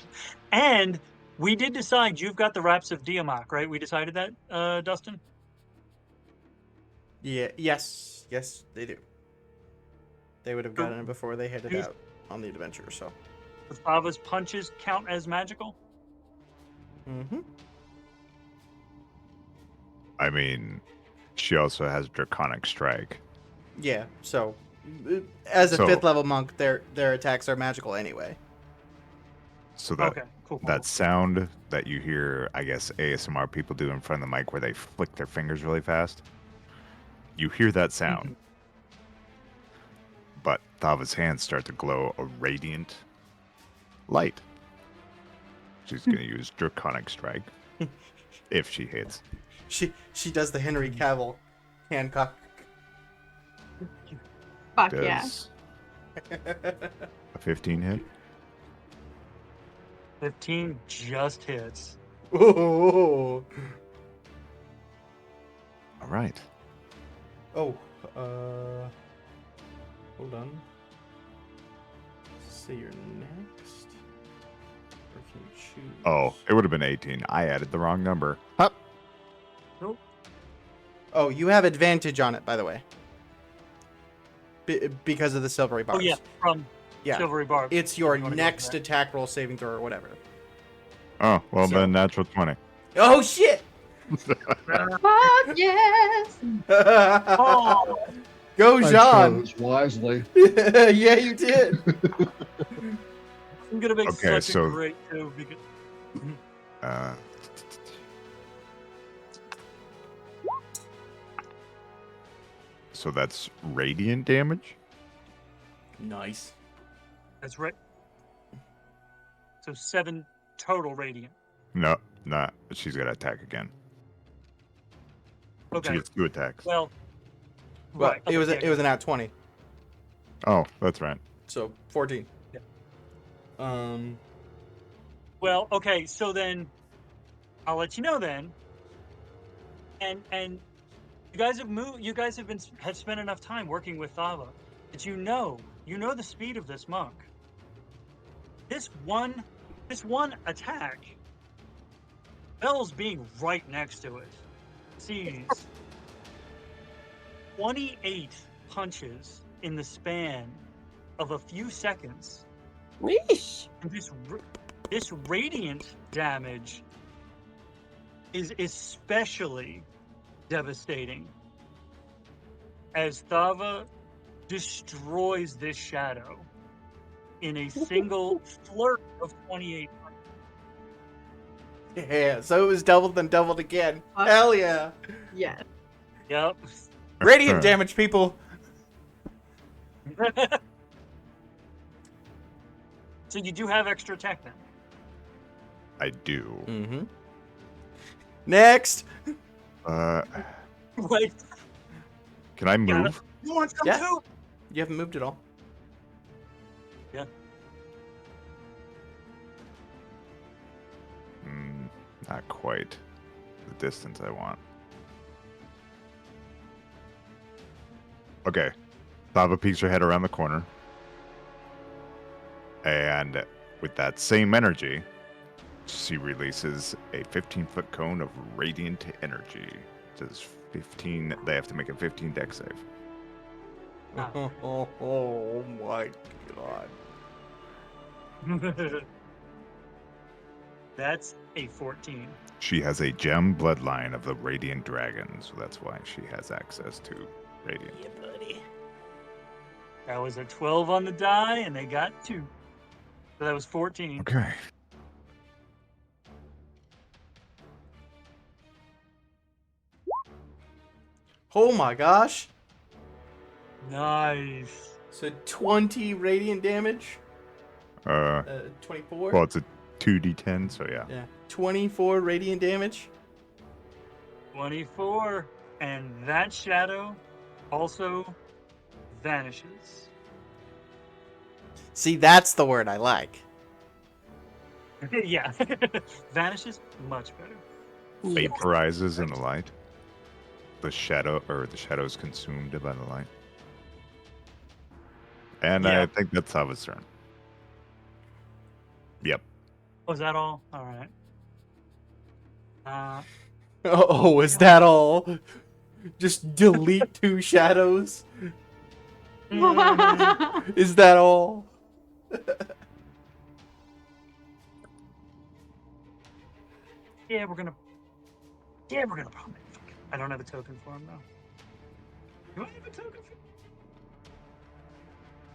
Speaker 1: And we did decide you've got the Raps of Diamok, right? We decided that, Dustin?
Speaker 3: Yeah. Yes. Yes, they do. They would have gotten it before they headed
Speaker 1: Who's-
Speaker 3: out on the adventure. So.
Speaker 1: Does Thava's punches count as magical?
Speaker 3: Mm-hmm.
Speaker 6: I mean, she also has Draconic Strike.
Speaker 3: Yeah. So, as a
Speaker 6: So-
Speaker 3: 5th level monk, their attacks are magical anyway.
Speaker 6: So that
Speaker 1: Okay, cool.
Speaker 6: that sound that you hear, I guess ASMR people do in front of the mic where they flick their fingers really fast. You hear that sound. But Thava's hands start to glow a radiant light. She's going to use Draconic Strike if she hits.
Speaker 3: She does the Henry Cavill Hancock.
Speaker 5: Fuck yeah.
Speaker 6: Does a 15 hit?
Speaker 1: 15 just hits.
Speaker 3: Ooh.
Speaker 6: All right.
Speaker 3: Oh, hold on. Say your next. Or can you choose?
Speaker 6: Oh, it would have been 18. I added the wrong number. Hup.
Speaker 3: Oh, you have advantage on it, by the way. Because of the silvery bars.
Speaker 1: Oh, yeah, from
Speaker 3: Yeah.
Speaker 1: Silvery Barb.
Speaker 3: It's your
Speaker 1: You wanna go
Speaker 3: next
Speaker 1: for that?
Speaker 3: attack roll, saving throw, or whatever.
Speaker 6: Oh, well,
Speaker 3: So-
Speaker 6: then natural 20.
Speaker 3: Oh shit!
Speaker 5: Fuck yes.
Speaker 1: Oh,
Speaker 3: Go,
Speaker 4: I
Speaker 3: Jean!
Speaker 4: chose wisely.
Speaker 3: Yeah, you did.
Speaker 1: I'm going to make
Speaker 6: Okay,
Speaker 1: such
Speaker 6: so-
Speaker 1: a great too because
Speaker 6: Uh, so that's radiant damage?
Speaker 3: Nice.
Speaker 1: that's right. So 7 total radiant.
Speaker 6: No, not. She's got to attack again. She
Speaker 1: Okay.
Speaker 6: gets 2 attacks.
Speaker 1: Well,
Speaker 3: Well,
Speaker 1: right.
Speaker 3: it was
Speaker 1: okay,
Speaker 3: it was an at 20,
Speaker 6: Oh, that's right.
Speaker 3: so 14.
Speaker 1: Yeah. Well, okay, so then I'll let you know then. And you guys have moved. You guys have spent enough time working with Thava that you know the speed of this monk. This one attack, Bell's being right next to it, sees 28 punches in the span of a few seconds.
Speaker 2: Yeesh.
Speaker 1: And this radiant damage is especially devastating as Thava destroys this shadow in a single flurry of 28 punches.
Speaker 3: Yeah, so it was doubled then doubled again.
Speaker 5: Fuck.
Speaker 3: Hell yeah!
Speaker 5: Yeah.
Speaker 1: Yep.
Speaker 3: Radiant damage, people.
Speaker 1: So you do have extra attack then.
Speaker 6: I do.
Speaker 3: Mm-hmm. Next.
Speaker 1: Wait,
Speaker 6: Can I
Speaker 1: Got it.
Speaker 6: move?
Speaker 1: you want some
Speaker 3: Yeah.
Speaker 1: too?
Speaker 3: You haven't moved at all.
Speaker 6: Not quite the distance I want. Okay. Thava peeks her head around the corner. And with that same energy, she releases a 15-foot cone of radiant energy. It says 15. They have to make a 15 dex save.
Speaker 3: Oh my god.
Speaker 1: That's a 14.
Speaker 6: She has a gem bloodline of the Radiant Dragon, so that's why she has access to Radiant.
Speaker 1: Yeah, buddy. That was a 12 on the die, and they got 2. So that was 14.
Speaker 6: Okay.
Speaker 3: Oh my gosh.
Speaker 1: Nice.
Speaker 3: So 20 radiant damage. 24.
Speaker 6: Well, it's a 2d10, so yeah.
Speaker 3: Yeah. 24 radiant damage.
Speaker 1: 24. And that shadow also vanishes.
Speaker 3: See, that's the word I like.
Speaker 1: Yeah. Vanishes much better.
Speaker 2: Yeah.
Speaker 6: Vaporizes in the light. The shadow is consumed by the light. And
Speaker 1: Yeah.
Speaker 6: I think that's Thava's turn. Yep.
Speaker 1: Was that all? All right.
Speaker 3: Oh, is that all? Just delete 2 shadows? Is that all?
Speaker 1: Yeah, we're gonna probably. I don't have a token for him though. Do I have a token for him?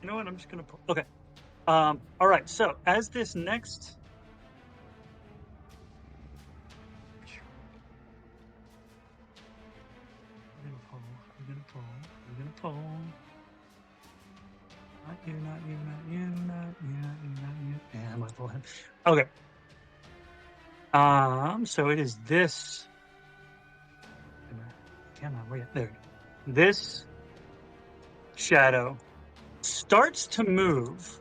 Speaker 1: You know what? I'm just gonna pull. Okay. All right. So as this next. I'm gonna pull. Not you, not you, not you, not you, not you, not you. Yeah, I might pull him. Okay. So it is this. Come on, where? There. This shadow starts to move,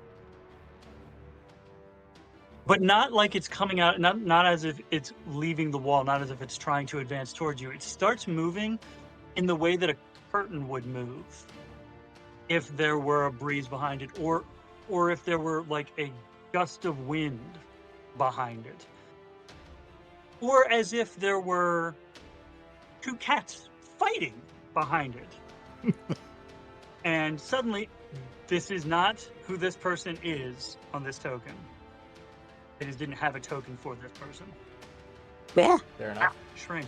Speaker 1: but not like it's coming out. Not as if it's leaving the wall. Not as if it's trying to advance towards you. It starts moving in the way that a curtain would move if there were a breeze behind it, or if there were like a gust of wind behind it. Or as if there were 2 cats fighting behind it. And suddenly, this is not who this person is on this token. They just didn't have a token for this person.
Speaker 2: Yeah.
Speaker 3: Fair enough.
Speaker 1: Shrink.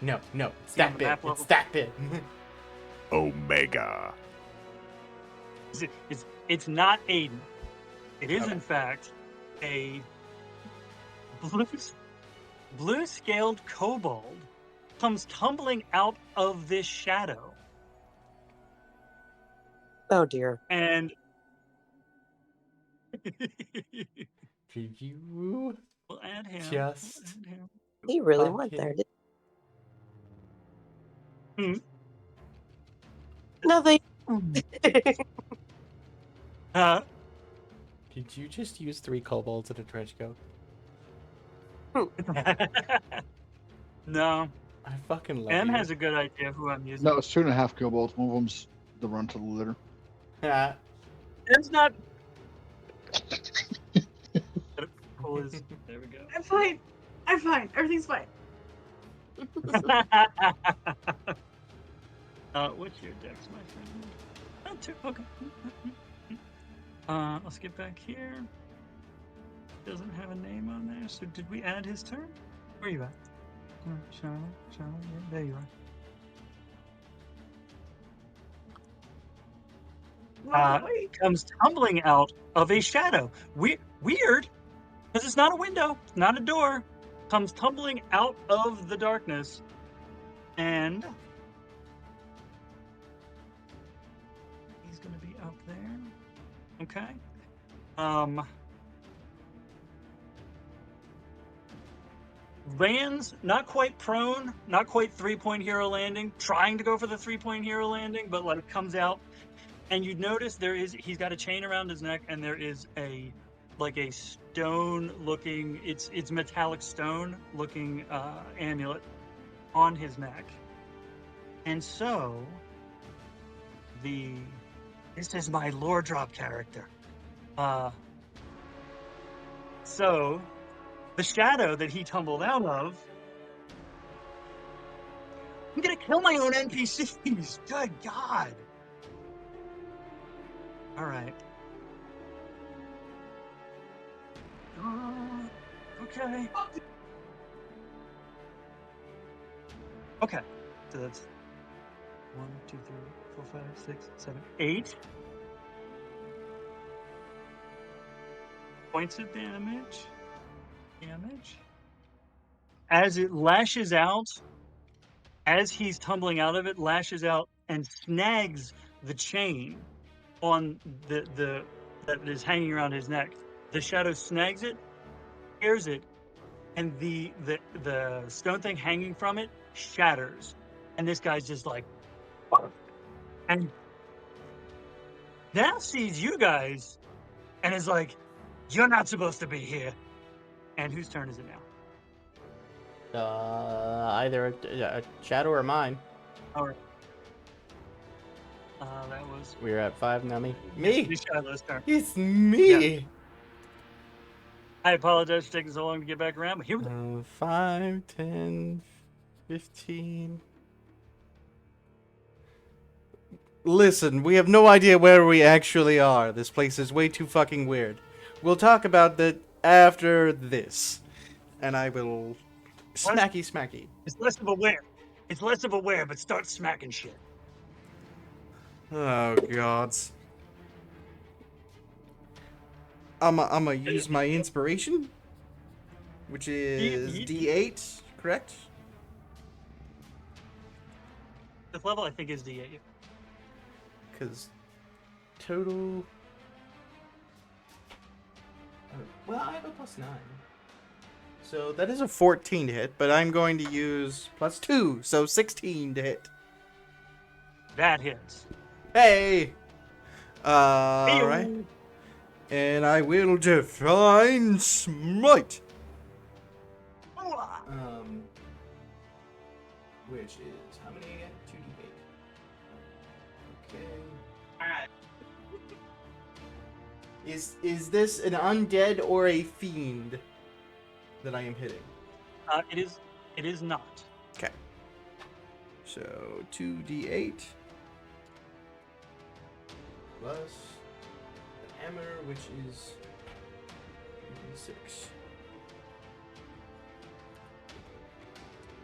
Speaker 3: No, it's
Speaker 1: Yeah,
Speaker 3: that big.
Speaker 1: map
Speaker 3: It's
Speaker 1: level.
Speaker 3: that big.
Speaker 6: Omega.
Speaker 1: It's not Aiden. It is,
Speaker 3: Okay.
Speaker 1: in fact, a blue-scaled kobold comes tumbling out of this shadow.
Speaker 2: Oh dear.
Speaker 1: And
Speaker 3: Did you
Speaker 1: we'll add him.
Speaker 3: just
Speaker 1: We'll add him.
Speaker 2: He really
Speaker 3: Okay.
Speaker 2: went there.
Speaker 1: Hmm.
Speaker 2: Nothing.
Speaker 3: Did you just use 3 kobolds in a trench coat?
Speaker 1: No.
Speaker 3: I fucking love
Speaker 1: M
Speaker 3: you.
Speaker 1: has a good idea of who I'm using.
Speaker 4: No, it's 2.5 kobolds. One of them's the run to the litter.
Speaker 3: Ah.
Speaker 1: M's not. Pull his- There we go.
Speaker 5: I'm fine. I'm fine. Everything's fine.
Speaker 1: What's your dex, my friend? Oh, 2. Okay. Let's get back here. Doesn't have a name on there. So did we add his turn? Where are you at? Charlotte, yeah, there you are.
Speaker 5: Wait.
Speaker 1: Comes tumbling out of a shadow. Weird, because it's not a window, it's not a door. Comes tumbling out of the darkness, and he's gonna be up there. Okay. lands not quite prone, not quite 3-point hero landing, trying to go for the 3-point hero landing, but like comes out, and you'd notice he's got a chain around his neck, and there is a stone looking, it's metallic stone looking amulet on his neck. And so this is my lore drop character. So the shadow that he tumbled out of, I'm gonna kill my own NPCs. Good God. All right. Okay. Okay. So that's 1, 2, 3, 4, 5, 6, 7, 8 points of damage. As it lashes out, as he's tumbling out of it, lashes out and snags the chain on the that is hanging around his neck. The shadow snags it, tears it, and the stone thing hanging from it shatters. And this guy's just like, and now sees you guys and is like, you're not supposed to be here. And whose turn is it now?
Speaker 3: Either a shadow or mine.
Speaker 1: All right. That was
Speaker 3: We're at 5 now. Me.
Speaker 1: Shiloh's turn.
Speaker 3: It's me.
Speaker 1: Yeah. I apologize for taking so long to get back around, but here we go.
Speaker 3: 5, 10, 15. Listen, we have no idea where we actually are. This place is way too fucking weird. We'll talk about that after this. And I will smacky.
Speaker 1: It's less of a where, but start smacking shit.
Speaker 3: Oh, gods. I'm gonna use my inspiration, which is D8, correct?
Speaker 1: This level, I think, is D8.
Speaker 3: Because total... Well, I have a +9. So that is a 14 to hit, but I'm going to use +2, so 16 to hit.
Speaker 1: That hits.
Speaker 3: Hey! Alright. And I will Divine Smite. Which is how many again? 2d8. Okay. Is this an undead or a fiend that I am hitting?
Speaker 1: It is not.
Speaker 3: Okay. So 2d8 plus the hammer, which is 6.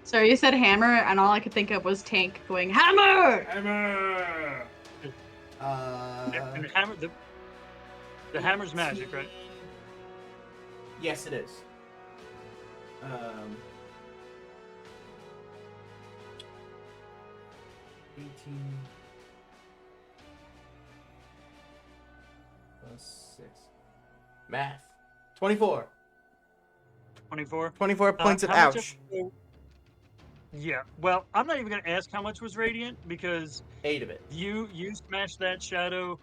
Speaker 5: Sorry, you said hammer, and all I could think of was Tank going, hammer!
Speaker 3: Hammer.
Speaker 1: And the hammer's magic, right?
Speaker 3: Yes, it is. 18 plus 6. Math. 24.
Speaker 1: 24.
Speaker 3: 24 points of
Speaker 1: how much
Speaker 3: ouch.
Speaker 1: Yeah. Well, I'm not even going to ask how much was radiant because
Speaker 3: 8 of it.
Speaker 1: you smashed that shadow.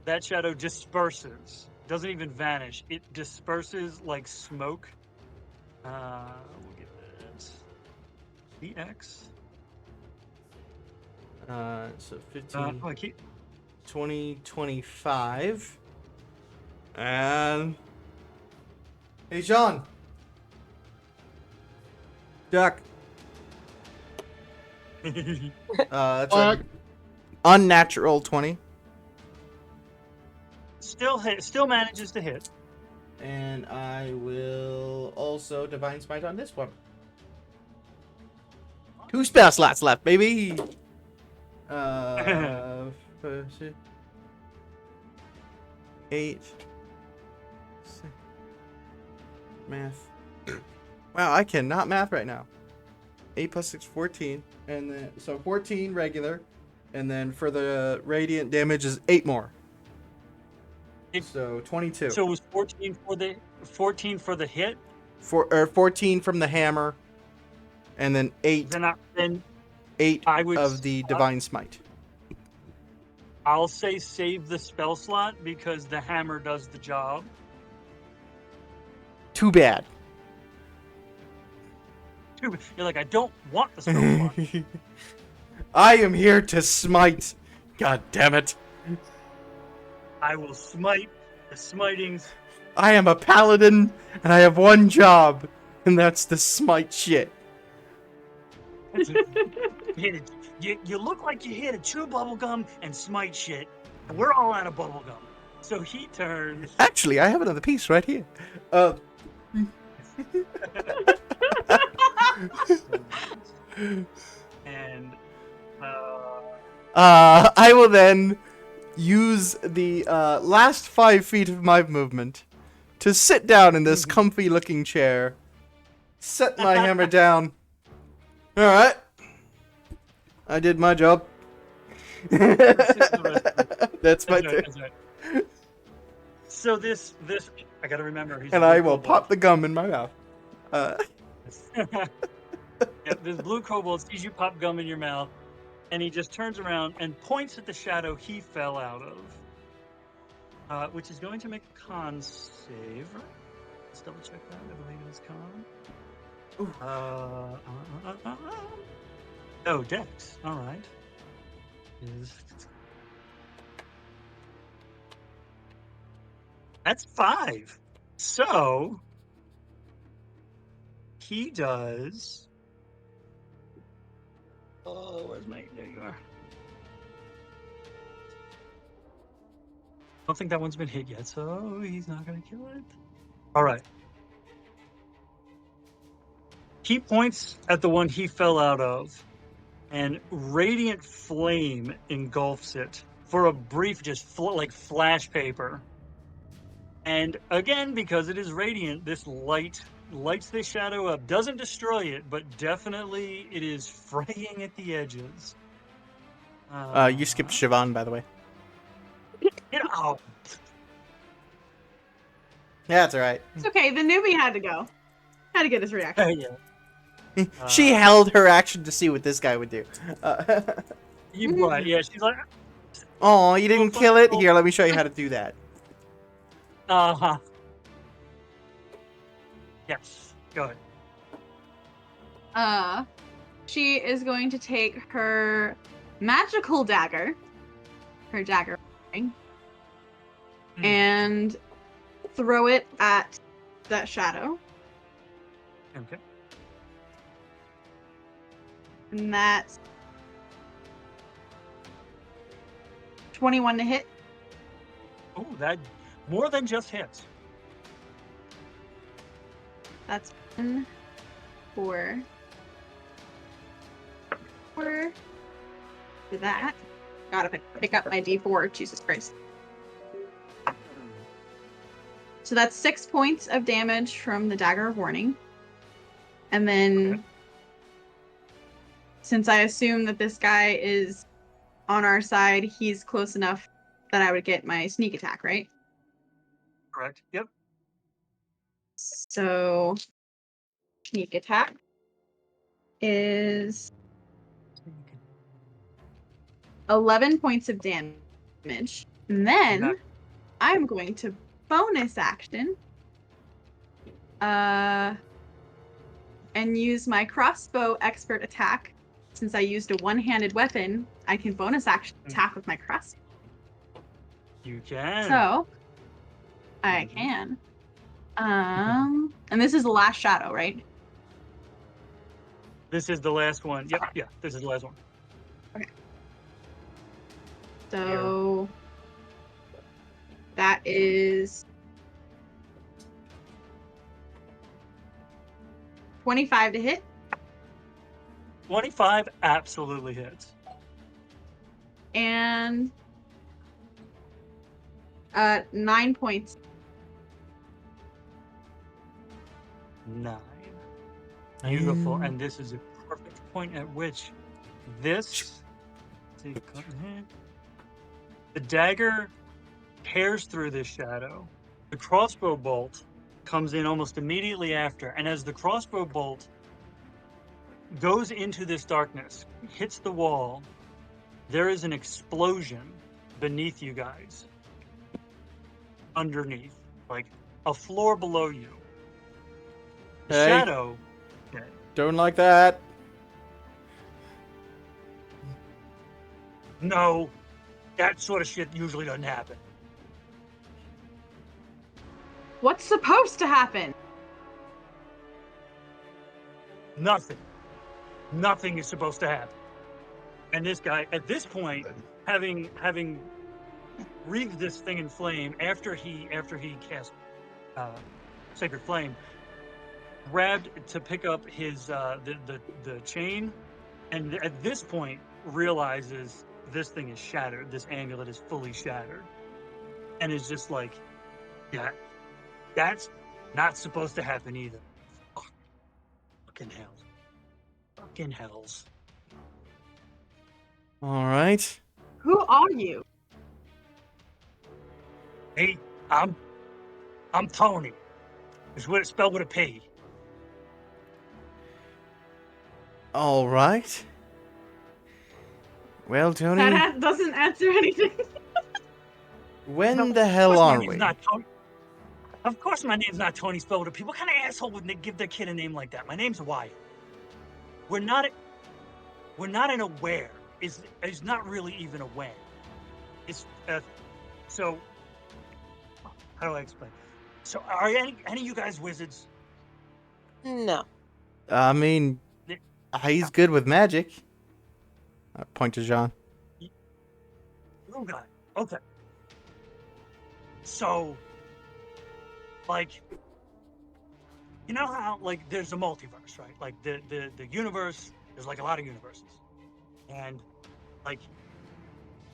Speaker 1: That shadow disperses. Doesn't even vanish. It disperses like smoke. We'll get that. DX.
Speaker 3: So 15,
Speaker 1: I keep
Speaker 3: 20, 25. And... Hey, Sean. Duck. That's an unnatural 20.
Speaker 1: Still manages to hit.
Speaker 3: And I will also Divine Smite on this one. 2 spell slots left, baby. 8. 6. Math. Wow, I cannot math right now. 8 plus 6, 14. And then, so 14 regular. And then for the radiant damage is 8 more. So 22.
Speaker 1: So it was 14 for the hit.
Speaker 3: 14 from the hammer, and then 8
Speaker 1: Then
Speaker 3: 8
Speaker 1: I would
Speaker 3: of the divine smite.
Speaker 1: I'll say save the spell slot because the hammer does the job.
Speaker 3: Too bad.
Speaker 1: You're like, I don't want the spell slot.
Speaker 3: I am here to smite. God damn it.
Speaker 1: I will smite the smitings.
Speaker 3: I am a paladin, and I have one job, and that's to smite shit.
Speaker 1: You look like you're here to chew bubblegum and smite shit. And we're all out of bubblegum. So he turns.
Speaker 3: Actually, I have another piece right here.
Speaker 1: And
Speaker 3: I will then use the last 5 feet of my movement to sit down in this comfy-looking chair, set my hammer down. All right, I did my job. That's my turn.
Speaker 1: That's right. So this I gotta remember. He's
Speaker 3: And
Speaker 1: a blue
Speaker 3: I will
Speaker 1: kobold.
Speaker 3: pop the gum in my mouth.
Speaker 1: Yeah, this blue kobold sees you pop gum in your mouth, and he just turns around and points at the shadow he fell out of, which is going to make a con save. Right? Let's double check that. I believe it is con. Oh, Dex. All right. That's 5. So he does. Oh, where's my? There you are. I don't think that one's been hit yet, so he's not gonna kill it. All right. He points at the one he fell out of, and radiant flame engulfs it for a brief, just like flash paper. And again, because it is radiant, this light lights this shadow up. Doesn't destroy it, but definitely it is fraying at the edges.
Speaker 3: You skipped Siobhan, by the way.
Speaker 1: Oh,
Speaker 3: Yeah, that's all right.
Speaker 5: It's okay. The newbie had to go. Had to get his reaction.
Speaker 1: yeah.
Speaker 3: She held her action to see what this guy would do.
Speaker 1: You right? Yeah, she's like,
Speaker 3: Oh, you didn't kill it? Here, let me show you how to do that.
Speaker 1: uh-huh. Yes, go ahead.
Speaker 5: She is going to take her magical dagger, her dagger ring, and throw it at that shadow.
Speaker 1: Okay.
Speaker 5: And that's 21 to hit.
Speaker 1: Oh, that more than just hits.
Speaker 5: That's 1, 4. For that. Gotta pick up my D4. Jesus Christ. So that's 6 points of damage from the Dagger of Warning. And then,
Speaker 1: Okay.
Speaker 5: since I assume that this guy is on our side, he's close enough that I would get my sneak attack, right?
Speaker 1: Correct. Yep.
Speaker 5: So, sneak attack is 11 points of damage. And then
Speaker 1: Okay.
Speaker 5: I'm going to bonus action and use my crossbow expert attack. Since I used a one-handed weapon, I can bonus action attack with my crossbow.
Speaker 1: You can.
Speaker 5: So I can. And this is the last shadow, right?
Speaker 1: This is the last one. Yep. Yeah. This is the last one.
Speaker 5: So that is 25 to hit
Speaker 1: 25 absolutely hits.
Speaker 5: and 9 points.
Speaker 1: 9. Beautiful. And this is a perfect point at which this. See, the dagger tears through this shadow. The crossbow bolt comes in almost immediately after, and as the crossbow bolt goes into this darkness, hits the wall, there is an explosion beneath you guys. Underneath, like a floor below you. The
Speaker 3: Hey.
Speaker 1: shadow.
Speaker 3: Don't like that.
Speaker 1: No, that sort of shit usually doesn't happen.
Speaker 5: What's supposed to happen?
Speaker 1: Nothing. Nothing is supposed to happen. And this guy, at this point, having wreathed this thing in flame after he cast Sacred Flame, grabbed to pick up his the chain, and at this point realizes this thing is shattered. This amulet is fully shattered, and is just like, yeah, that's not supposed to happen either. Fucking hell. Fucking hells.
Speaker 3: All right.
Speaker 5: Who are you?
Speaker 1: Hey, I'm Tony. It's what it's spelled with a P.
Speaker 3: All right. Well, Tony,
Speaker 5: That doesn't answer anything.
Speaker 3: when
Speaker 1: No,
Speaker 3: the
Speaker 1: of
Speaker 3: hell
Speaker 1: course my
Speaker 3: are
Speaker 1: name's
Speaker 3: we?
Speaker 1: not Tony. Of course my name's not Tony spelled with a P. What kind of asshole would give their kid a name like that? My name's Wyatt. We're not in a where. Is not really even a when. It's so. How do I explain? So are any of you guys wizards?
Speaker 2: No.
Speaker 3: I mean, he's good with magic. Point to Jean.
Speaker 1: Oh god. Okay. So, like, you know how like there's a multiverse, right? Like the universe. There's like a lot of universes, and like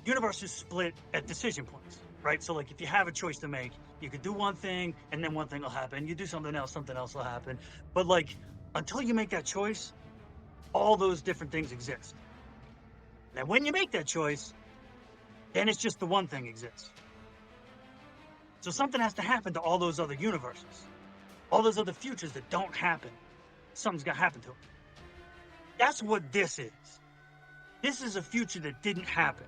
Speaker 1: universes split at decision points, right? So like if you have a choice to make, you could do one thing, and then one thing will happen. You do something else will happen. But like until you make that choice, all those different things exist. And when you make that choice, then it's just the one thing exists. So something has to happen to all those other universes, all those other futures that don't happen. Something's got to happen to them. That's what this is. This is a future that didn't happen.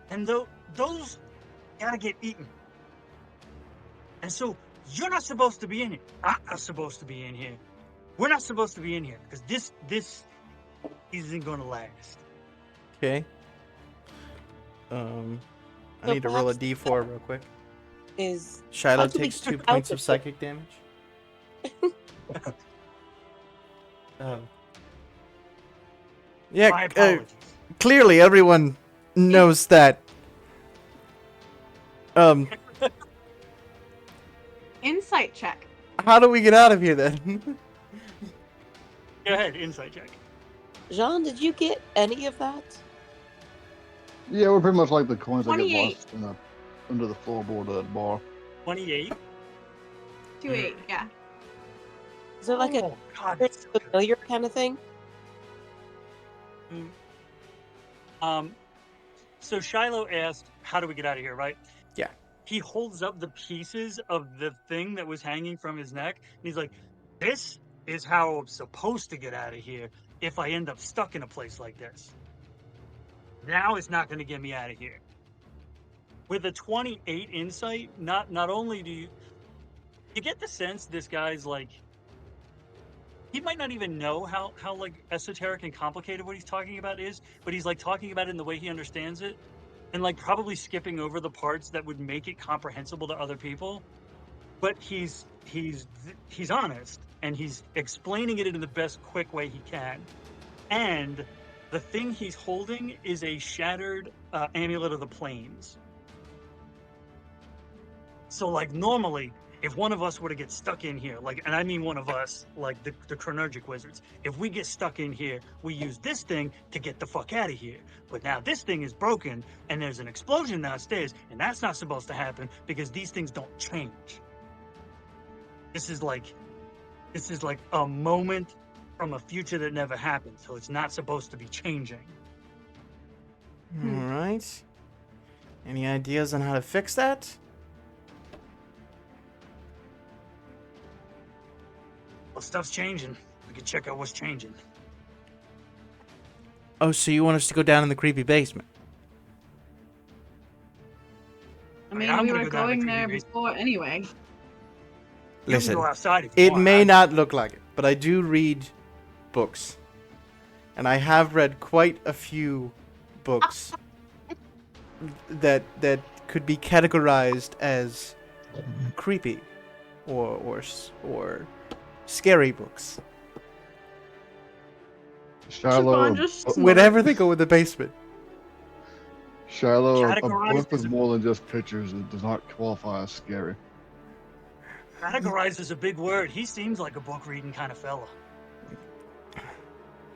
Speaker 1: And those gotta get eaten. And so you're not supposed to be in here. I'm not supposed to be in here. We're not supposed to be in here because this isn't going to last.
Speaker 3: Okay. I
Speaker 2: So
Speaker 3: need to roll a
Speaker 2: perhaps
Speaker 3: d4 real quick.
Speaker 2: Is
Speaker 3: Shiloh
Speaker 2: how do we
Speaker 3: takes
Speaker 2: get
Speaker 3: 2
Speaker 2: out
Speaker 3: points
Speaker 2: of
Speaker 3: of
Speaker 2: it?
Speaker 3: psychic damage. Yeah,
Speaker 1: My apologies.
Speaker 3: clearly everyone knows that.
Speaker 5: Insight check.
Speaker 3: How do we get out of here then?
Speaker 1: Go ahead, insight check.
Speaker 2: Jean, did you get any of that?
Speaker 4: Yeah, we're pretty much like the coins that get
Speaker 5: 28.
Speaker 4: lost under the floorboard of that bar.
Speaker 1: 28.
Speaker 5: 2-8, yeah.
Speaker 2: Is there like a
Speaker 1: Oh, God,
Speaker 2: very
Speaker 1: that's so good.
Speaker 2: familiar kind of thing?
Speaker 1: So Shiloh asked, how do we get out of here, right?
Speaker 3: Yeah.
Speaker 1: He holds up the pieces of the thing that was hanging from his neck, and he's like, this is how I'm supposed to get out of here if I end up stuck in a place like this. Now it's not going to get me out of here. With a 28 insight, not only do you get the sense this guy's like, he might not even know how like esoteric and complicated what he's talking about is, but he's like talking about it in the way he understands it, and like probably skipping over the parts that would make it comprehensible to other people. But he's honest, and he's explaining it in the best quick way he can. And the thing he's holding is a shattered amulet of the plains. So like normally, if one of us were to get stuck in here, like, and I mean one of us, like the Chronergic wizards, if we get stuck in here, we use this thing to get the fuck out of here. But now this thing is broken, and there's an explosion downstairs, and that's not supposed to happen because these things don't change. This is like a moment from a future that never happened, so it's not supposed to be changing.
Speaker 3: All right. Any ideas on how to fix that?
Speaker 1: Well, stuff's changing. We can check out what's changing.
Speaker 3: Oh, so you want us to go down in the creepy basement?
Speaker 5: I
Speaker 1: mean,
Speaker 5: mean,
Speaker 1: I'm
Speaker 5: we
Speaker 1: gonna
Speaker 5: were
Speaker 1: go down the
Speaker 5: going
Speaker 1: creepy
Speaker 5: there
Speaker 1: basement.
Speaker 5: before anyway.
Speaker 1: You
Speaker 3: Listen,
Speaker 1: can go outside if you
Speaker 3: it
Speaker 1: want.
Speaker 3: may not look like it, but I do read books. And I have read quite a few books that could be categorized as creepy or scary books.
Speaker 5: Siobhan
Speaker 4: Shiloh,
Speaker 5: just
Speaker 4: a-
Speaker 5: snorted.
Speaker 3: Whenever they go in the basement.
Speaker 4: Shiloh, a
Speaker 1: Categorize
Speaker 4: book with
Speaker 1: as a-
Speaker 4: more than just pictures it does not qualify as scary.
Speaker 1: Categorized is a big word. He seems like a book reading kind of fella.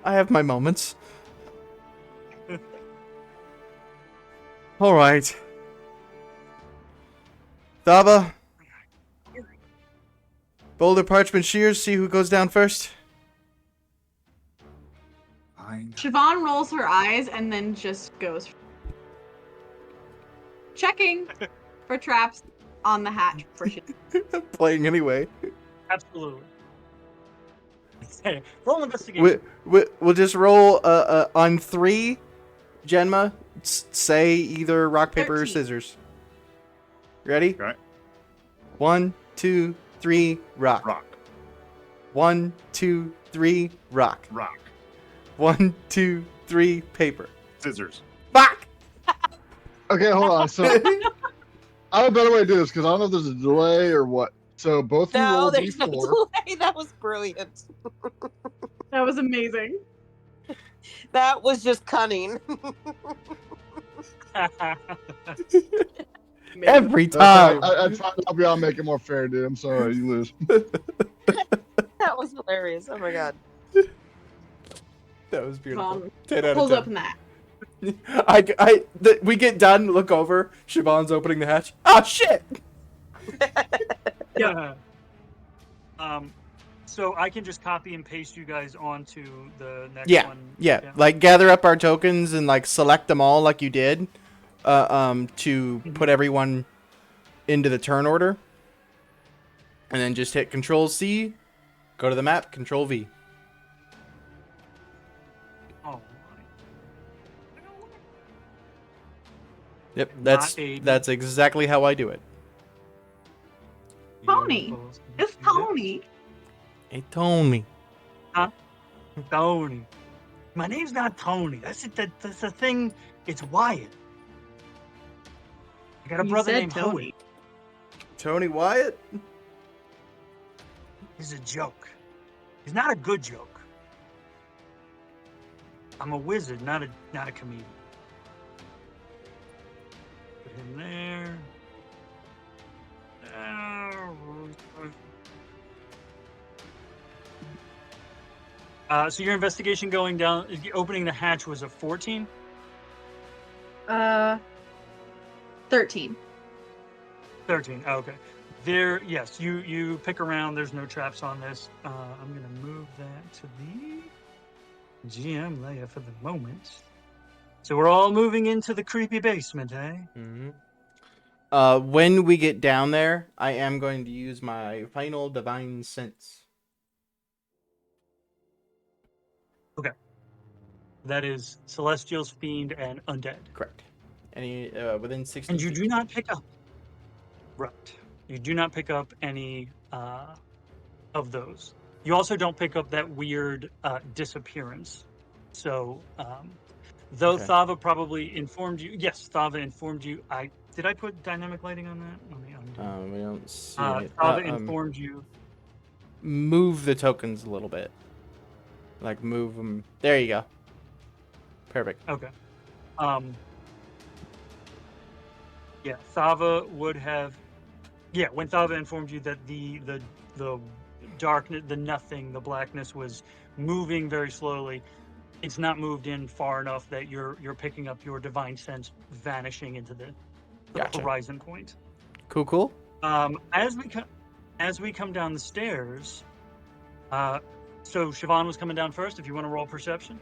Speaker 3: I have my moments. All right. Thaba. Boulder, Parchment, Shears, see who goes down first.
Speaker 6: Fine.
Speaker 5: Siobhan rolls her eyes and then just goes. Checking for traps on the hatch for shit.
Speaker 3: Playing anyway.
Speaker 1: Absolutely. Hey, roll investigation.
Speaker 3: We'll just roll on 3. Genma, say either rock, paper, or
Speaker 5: 13.
Speaker 3: scissors. Ready?
Speaker 6: Okay.
Speaker 3: 1, 2, 3, rock.
Speaker 6: Rock.
Speaker 3: 1, 2, 3, rock.
Speaker 6: Rock.
Speaker 3: 1, 2, 3, paper.
Speaker 6: Scissors.
Speaker 3: Fuck!
Speaker 4: Okay, hold on. So I have a better way to do this because I don't know if there's a delay or what. So both of you
Speaker 2: No,
Speaker 4: roll
Speaker 2: there's no
Speaker 4: d4.
Speaker 2: delay. That was brilliant.
Speaker 5: That was amazing.
Speaker 2: That was just cunning.
Speaker 3: Every
Speaker 4: That's
Speaker 3: time.
Speaker 4: all right. I tried to help you out, make it more fair, dude. I'm sorry, you lose.
Speaker 2: That was hilarious. Oh my god.
Speaker 3: That was beautiful.
Speaker 5: Siobhan
Speaker 3: 10 out
Speaker 5: pulls
Speaker 3: of
Speaker 5: up
Speaker 3: 10.
Speaker 5: that.
Speaker 3: We get done, look over. Siobhan's opening the hatch. Oh, shit!
Speaker 1: Yeah. So I can just copy and paste you guys onto the next
Speaker 3: Yeah,
Speaker 1: one.
Speaker 3: yeah. Like, gather up our tokens and, like, select them all like you did to put everyone into the turn order. And then just hit Control-C, go to the map, Control-V.
Speaker 1: Oh,
Speaker 3: Yep,
Speaker 1: Not a-
Speaker 3: that's exactly how I do it.
Speaker 5: Tony. It's Tony.
Speaker 3: Hey, Tony.
Speaker 1: Tony. My name's not Tony. That's the thing. It's Wyatt. I got a
Speaker 5: You
Speaker 1: brother
Speaker 5: said
Speaker 1: named
Speaker 5: Tony.
Speaker 1: Hoey.
Speaker 3: Tony Wyatt?
Speaker 1: He's a joke. He's not a good joke. I'm a wizard, not a comedian. Put him there. So your investigation going down, opening the hatch was a 14?
Speaker 5: 13.
Speaker 1: 13. Oh, okay. There, yes, you pick around. There's no traps on this. I'm gonna move that to the GM layer for the moment. So we're all moving into the creepy basement, eh?
Speaker 3: Mm-hmm. When we get down there, I am going to use my final divine sense.
Speaker 1: That is Celestials, Fiend, and Undead.
Speaker 3: Correct. Any within 60
Speaker 1: And you
Speaker 3: feet.
Speaker 1: do not pick up. Right. You do not pick up any of those. You also don't pick up that weird disappearance. So, though
Speaker 3: Okay.
Speaker 1: Thava probably informed you. Yes, Thava informed you. Did I put dynamic lighting on that? Let me undo.
Speaker 3: We don't see it.
Speaker 1: Thava informed you.
Speaker 3: Move the tokens a little bit. Like move them. There you go. Perfect.
Speaker 1: Okay. Yeah, Thava would have. Yeah, when Thava informed you that the darkness, the nothing, the blackness was moving very slowly, it's not moved in far enough that you're picking up your divine sense vanishing into the
Speaker 3: Gotcha.
Speaker 1: horizon point.
Speaker 3: Cool.
Speaker 1: As we come down the stairs, so Siobhan was coming down first. If you want to roll perception.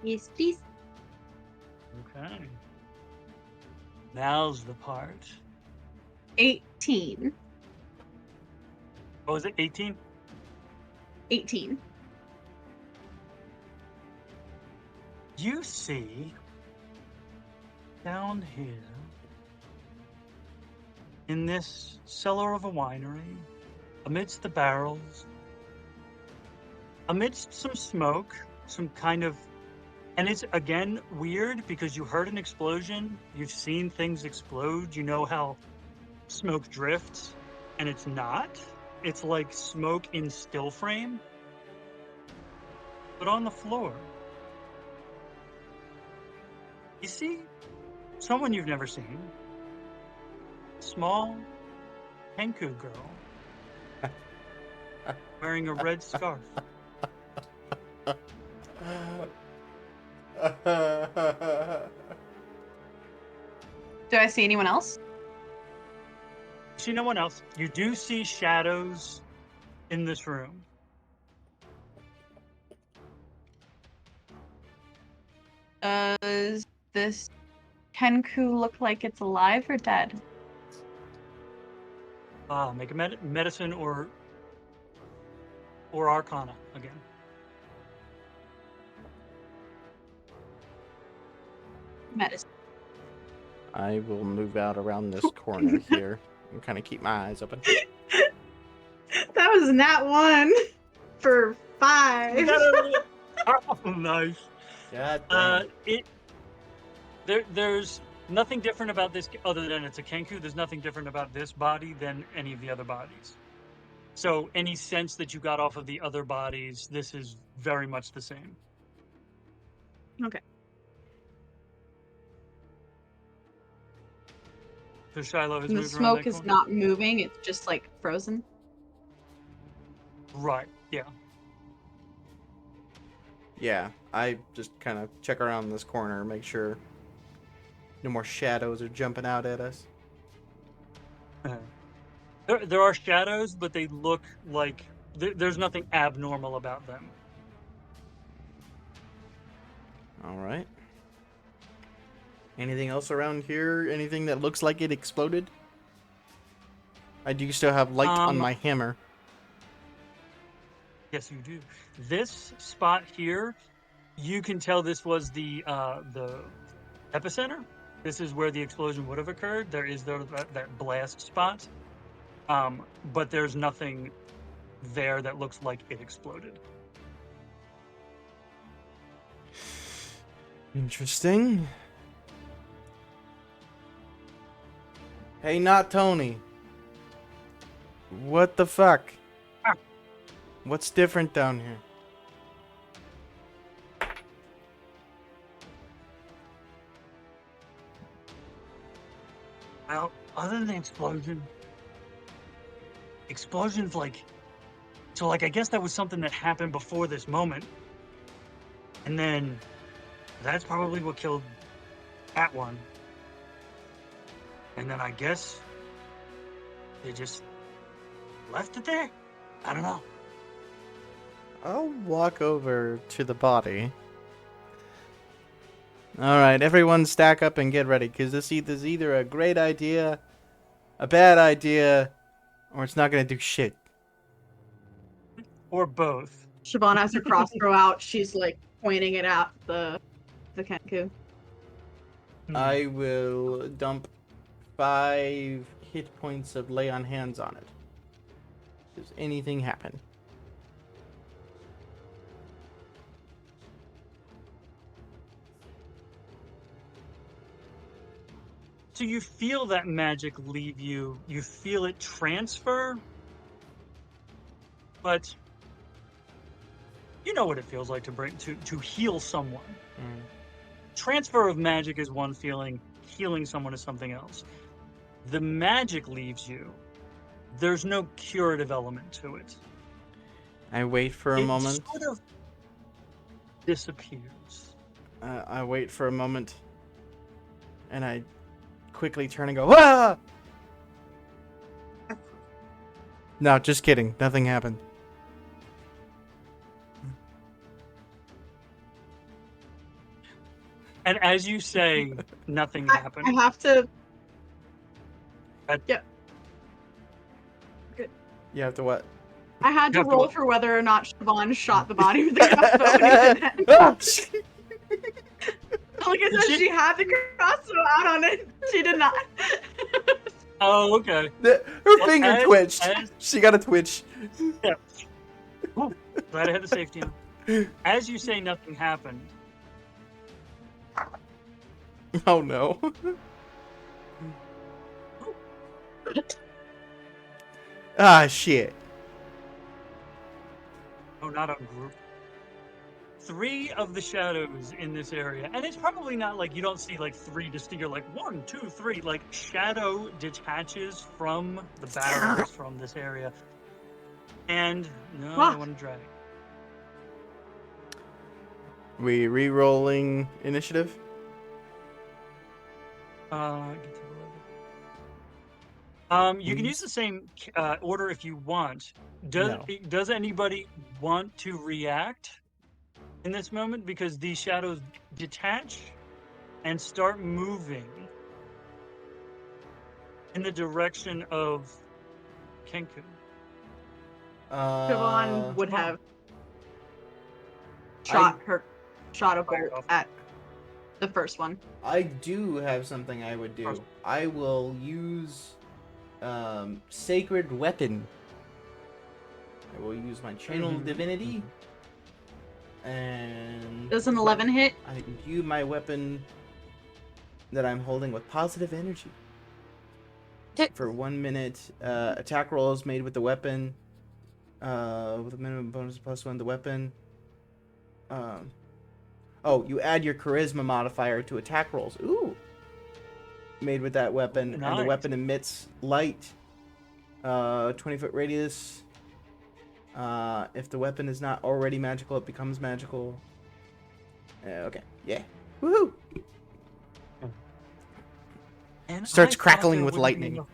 Speaker 5: Yes, please.
Speaker 1: Okay. Now's the part.
Speaker 5: 18.
Speaker 1: What was it? 18?
Speaker 5: 18.
Speaker 1: You see down here in this cellar of a winery, amidst the barrels, amidst some smoke, some kind of, and it's again weird because you heard an explosion, you've seen things explode, you know how smoke drifts, and it's not. It's like smoke in still frame. But on the floor, you see someone you've never seen. Small Kenku girl wearing a red scarf.
Speaker 5: Do I see anyone else?
Speaker 1: You see no one else. You do see shadows in this room.
Speaker 5: Does this Kenku look like it's alive or dead?
Speaker 1: Make a medicine or Arcana again.
Speaker 5: Medicine.
Speaker 3: I will move out around this corner here and kind of keep my eyes open.
Speaker 5: That was nat 1 for 5.
Speaker 1: Oh, nice.
Speaker 3: God
Speaker 1: There's nothing different about this other than it's a Kenku. There's nothing different about this body than any of the other bodies. So any sense that you got off of the other bodies, this is very much the same.
Speaker 5: Okay.
Speaker 1: So Shiloh has
Speaker 5: And the
Speaker 1: moved around
Speaker 5: smoke
Speaker 1: that
Speaker 5: is
Speaker 1: corner?
Speaker 5: not moving, it's just like frozen.
Speaker 1: Right, yeah.
Speaker 3: Yeah, I just kind of check around this corner, make sure no more shadows are jumping out at us.
Speaker 1: There are shadows, but they look like there's nothing abnormal about them.
Speaker 3: All right. Anything else around here? Anything that looks like it exploded? I do still have light on my hammer.
Speaker 1: Yes, you do. This spot here, you can tell this was the epicenter. This is where the explosion would have occurred. There is that blast spot, but there's nothing there that looks like it exploded.
Speaker 3: Interesting. Hey, not Tony. What the fuck?
Speaker 1: Ah.
Speaker 3: What's different down here?
Speaker 1: Well, other than the explosions like, so like I guess that was something that happened before this moment, and then that's probably what killed that one. And then I guess they just left it there. I don't know.
Speaker 3: I'll walk over to the body. Alright, everyone stack up and get ready, because this is either a great idea, a bad idea, or it's not going to do shit.
Speaker 1: Or both.
Speaker 5: Siobhan has her crossbow out. She's like pointing it at the Kenku.
Speaker 3: I will dump 5 hit points of lay on hands on it. Does anything happen?
Speaker 1: So you feel that magic leave you. You feel it transfer. But you know what it feels like to heal someone. Transfer of magic is one feeling, healing someone is something else. The magic leaves you. There's no curative element to it.
Speaker 3: I wait for a moment.
Speaker 1: It sort of disappears.
Speaker 3: I wait for a moment. And I quickly turn and go, ah! No, just kidding. Nothing happened.
Speaker 1: And as you say, nothing happened.
Speaker 5: I have to.
Speaker 3: You have to what?
Speaker 5: I had to
Speaker 1: You have to
Speaker 5: roll
Speaker 1: look.
Speaker 5: for whether or not Siobhan shot the body with the crossbow when it didn't end.
Speaker 3: Ah,
Speaker 5: Like I
Speaker 1: Did
Speaker 5: said,
Speaker 1: she?
Speaker 5: she had the crossbow out on it. She did not.
Speaker 1: Oh, okay.
Speaker 3: her
Speaker 1: Well,
Speaker 3: finger twitched.
Speaker 1: as-
Speaker 3: She got a twitch.
Speaker 1: Yeah. Ooh, glad I had the safety on. As you say, nothing happened.
Speaker 3: Oh no. Ah, shit.
Speaker 1: Oh, not a group. 3 of the shadows in this area, and it's probably not like you don't see like 3 distinct. You're like 1, 2, 3. Like shadow detaches from the barrels from this area, and no, I
Speaker 5: Ah.
Speaker 1: want to drag.
Speaker 3: We re-rolling initiative?
Speaker 1: Get to 11. You can use the same order if you want. Does anybody want to react in this moment, because these shadows detach and start moving in the direction of Kenku?
Speaker 5: Siobhan would
Speaker 1: Siobhan.
Speaker 5: have shot a
Speaker 1: Fired
Speaker 5: bolt
Speaker 1: off.
Speaker 5: at the first one.
Speaker 3: I do have something I would do.
Speaker 1: Awesome.
Speaker 3: I will use Sacred Weapon. I will use my Channel
Speaker 1: Mhm.
Speaker 3: Divinity. And
Speaker 5: Does an 11 hit?
Speaker 3: I imbue my weapon that I'm holding with positive energy. For 1 minute, attack rolls made with the weapon, with a minimum bonus +1 the weapon. Oh, you add your charisma modifier to attack rolls. Ooh. Made with that weapon, and the
Speaker 1: Nice.
Speaker 3: weapon emits light. 20-foot radius. If the weapon is not already magical, it becomes magical. Okay, yeah. Woohoo!
Speaker 1: And
Speaker 3: Starts
Speaker 1: I thought
Speaker 3: crackling
Speaker 1: there
Speaker 3: with
Speaker 1: wouldn't be
Speaker 3: lightning.
Speaker 1: enough-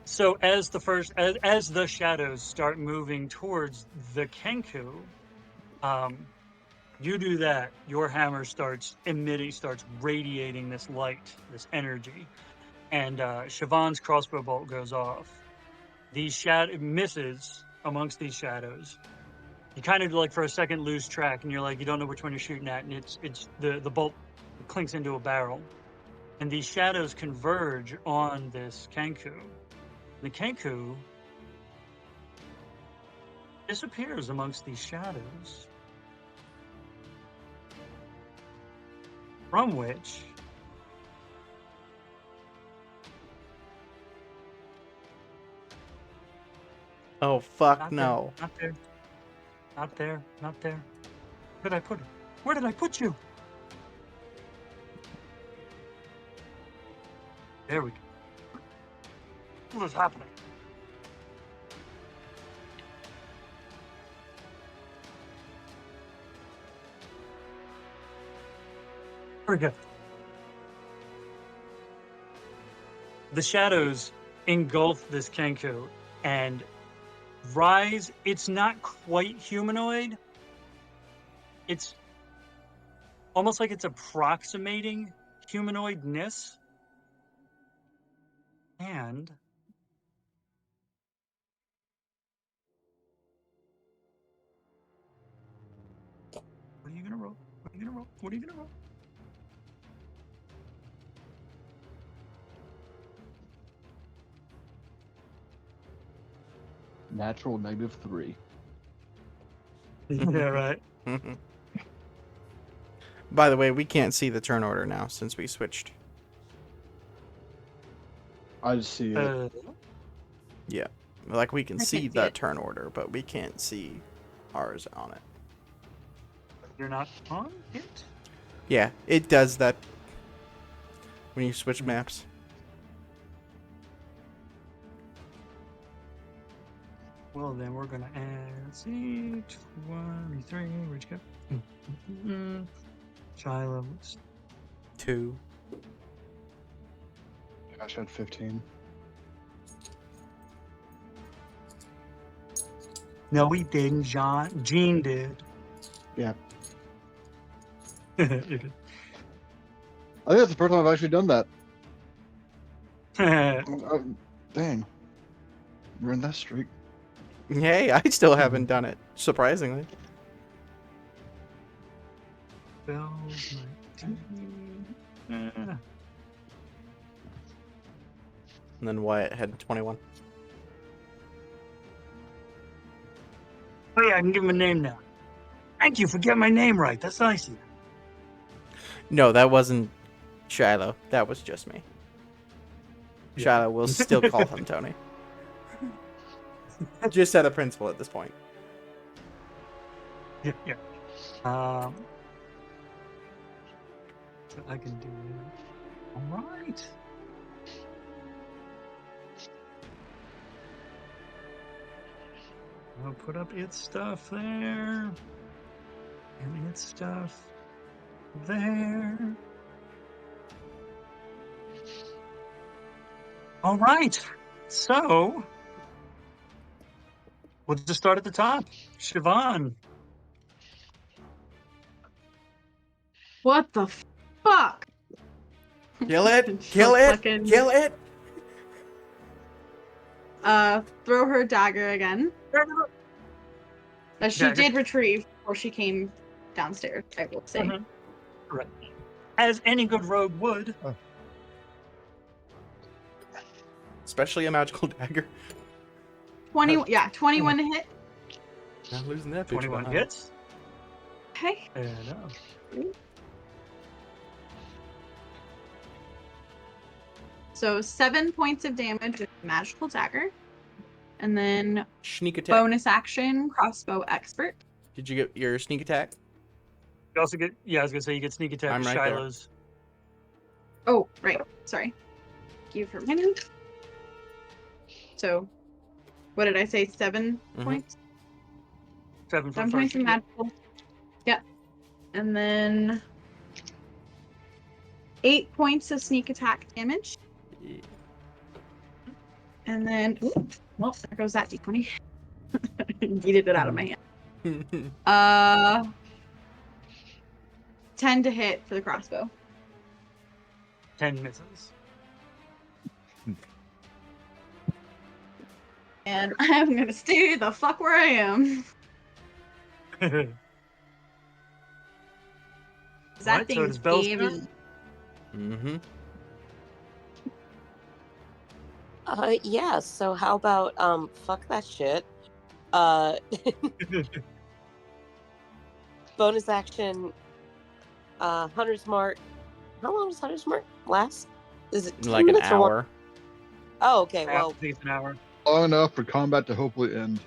Speaker 1: So as the shadows start moving towards the Kenku, you do that. Your hammer starts radiating this light, this energy, and Siobhan's crossbow bolt goes off. It misses amongst these shadows. You kind of like for a second lose track, and you're like you don't know which one you're shooting at, and it's the bolt clinks into a barrel, and these shadows converge on this Kenku. The Kenku disappears amongst these shadows, from which
Speaker 3: Oh, fuck
Speaker 1: not
Speaker 3: no.
Speaker 1: there, not there, not there, not there. Where did I put it? Where did I put you? There we go. What is happening? Very good. The shadows engulf this Kenku and rise. It's not quite humanoid. It's almost like it's approximating humanoidness. And what are you gonna roll? What are you gonna roll? What are you gonna roll?
Speaker 4: Natural -3.
Speaker 1: Yeah, right.
Speaker 3: By the way, we can't see the turn order now since we switched.
Speaker 4: I just see it.
Speaker 3: Yeah. Like, we can
Speaker 5: I
Speaker 3: see
Speaker 5: can't see
Speaker 3: the
Speaker 5: it.
Speaker 3: turn order, but we can't see ours on it.
Speaker 1: You're not on it?
Speaker 3: Yeah, it does that when you switch maps.
Speaker 1: Well, then we're gonna add, let's see, 23, where'd you go? Shiloh.
Speaker 3: 2.
Speaker 4: Josh had 15.
Speaker 1: No, we didn't, Gene did.
Speaker 4: Yeah.
Speaker 1: You're
Speaker 4: I think that's the first time I've actually done that.
Speaker 1: good.
Speaker 4: Dang. Ruined that streak.
Speaker 3: Hey, I still haven't done it, surprisingly.
Speaker 1: 12, 19.
Speaker 3: And then Wyatt had 21.
Speaker 1: Oh yeah, I can give him a name now. Thank you for getting my name right. That's nice of you.
Speaker 3: No, that wasn't Shiloh. That was just me.
Speaker 1: Yeah.
Speaker 3: Shiloh will still call him Tony. Just out of principle at this point.
Speaker 1: Yeah, yeah. So I can do it. All right. I'll put up its stuff there. And its stuff there. All right. So we'll just start at the top. Siobhan.
Speaker 5: What the fuck?
Speaker 3: Kill it! Kill
Speaker 5: So
Speaker 3: it!
Speaker 5: fucking-
Speaker 3: Kill it!
Speaker 5: Throw her dagger again. That she
Speaker 1: Dagger.
Speaker 5: did retrieve before she came downstairs, I will say.
Speaker 1: Mhm. Right. As any good rogue would.
Speaker 3: Especially a magical dagger.
Speaker 5: 21 to hit.
Speaker 3: Not losing that bitch
Speaker 1: 21
Speaker 3: behind.
Speaker 1: hits.
Speaker 5: Okay.
Speaker 1: And
Speaker 5: So 7 points of damage with magical dagger. And then
Speaker 3: Sneak attack.
Speaker 5: bonus action, crossbow expert.
Speaker 3: Did you get your sneak attack?
Speaker 1: you also get, I was going to say you get sneak attack
Speaker 3: I'm
Speaker 1: with
Speaker 3: right there.
Speaker 1: Shiloh's.
Speaker 5: Oh, right. Sorry. Thank you for reminding me. So, what did I say? 7
Speaker 3: Mhm.
Speaker 5: points?
Speaker 1: 7 from
Speaker 5: 7 points of
Speaker 1: first.
Speaker 5: magical. Yep. And then 8 points of sneak attack damage.
Speaker 3: Yeah.
Speaker 5: And then, well, there goes that d20. Yeeted it out of my hand. 10 to hit for the crossbow.
Speaker 1: 10 misses.
Speaker 5: And I'm gonna stay the fuck where I am.
Speaker 1: Right,
Speaker 5: That
Speaker 1: so it
Speaker 5: thing's
Speaker 1: is Belle's
Speaker 5: heavy.
Speaker 1: turn.
Speaker 3: Mm-hmm.
Speaker 2: Yeah, so how about fuck that shit. Uh bonus action, Hunter's Mark. How long does Hunter's Mark last? Is it 10
Speaker 3: Like an
Speaker 2: minutes or one?
Speaker 3: hour.
Speaker 2: Oh, okay,
Speaker 1: I
Speaker 2: well,
Speaker 1: think it's an hour.
Speaker 4: Long enough for combat to hopefully end.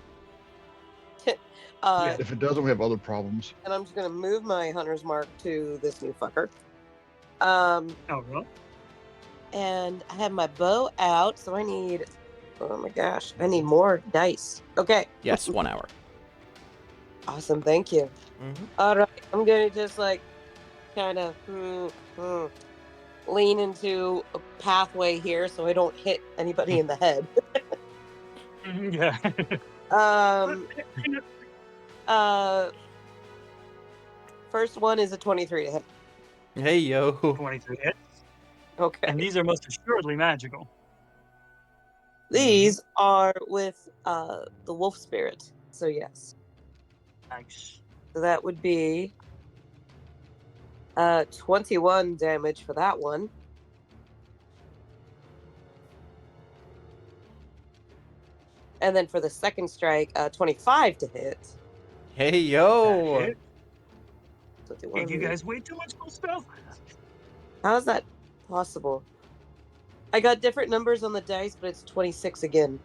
Speaker 1: Yeah.
Speaker 4: If it doesn't, we have other problems.
Speaker 2: and I'm just gonna move my Hunter's Mark to this new fucker.
Speaker 1: Oh, well.
Speaker 2: And I have my bow out, so I need, oh my gosh, I need more dice. Okay,
Speaker 3: Yes, 1 hour.
Speaker 2: awesome, thank you.
Speaker 3: Mm-hmm.
Speaker 2: All right, I'm gonna just like kind of lean into a pathway here so I don't hit anybody in the head.
Speaker 1: Yeah.
Speaker 2: First one is a 23 to hit.
Speaker 3: Hey, yo.
Speaker 1: 23 hits.
Speaker 2: Okay.
Speaker 1: And these are most assuredly magical.
Speaker 2: These are with the wolf spirit. So yes.
Speaker 1: Nice.
Speaker 2: So that would be 21 damage for that one. And then for the second strike, 25 to hit.
Speaker 3: Hey,
Speaker 1: That
Speaker 3: yo.
Speaker 1: hit.
Speaker 2: 21.
Speaker 1: You guys way too much cool stuff.
Speaker 2: How is that possible? I got different numbers on the dice, but it's 26 again.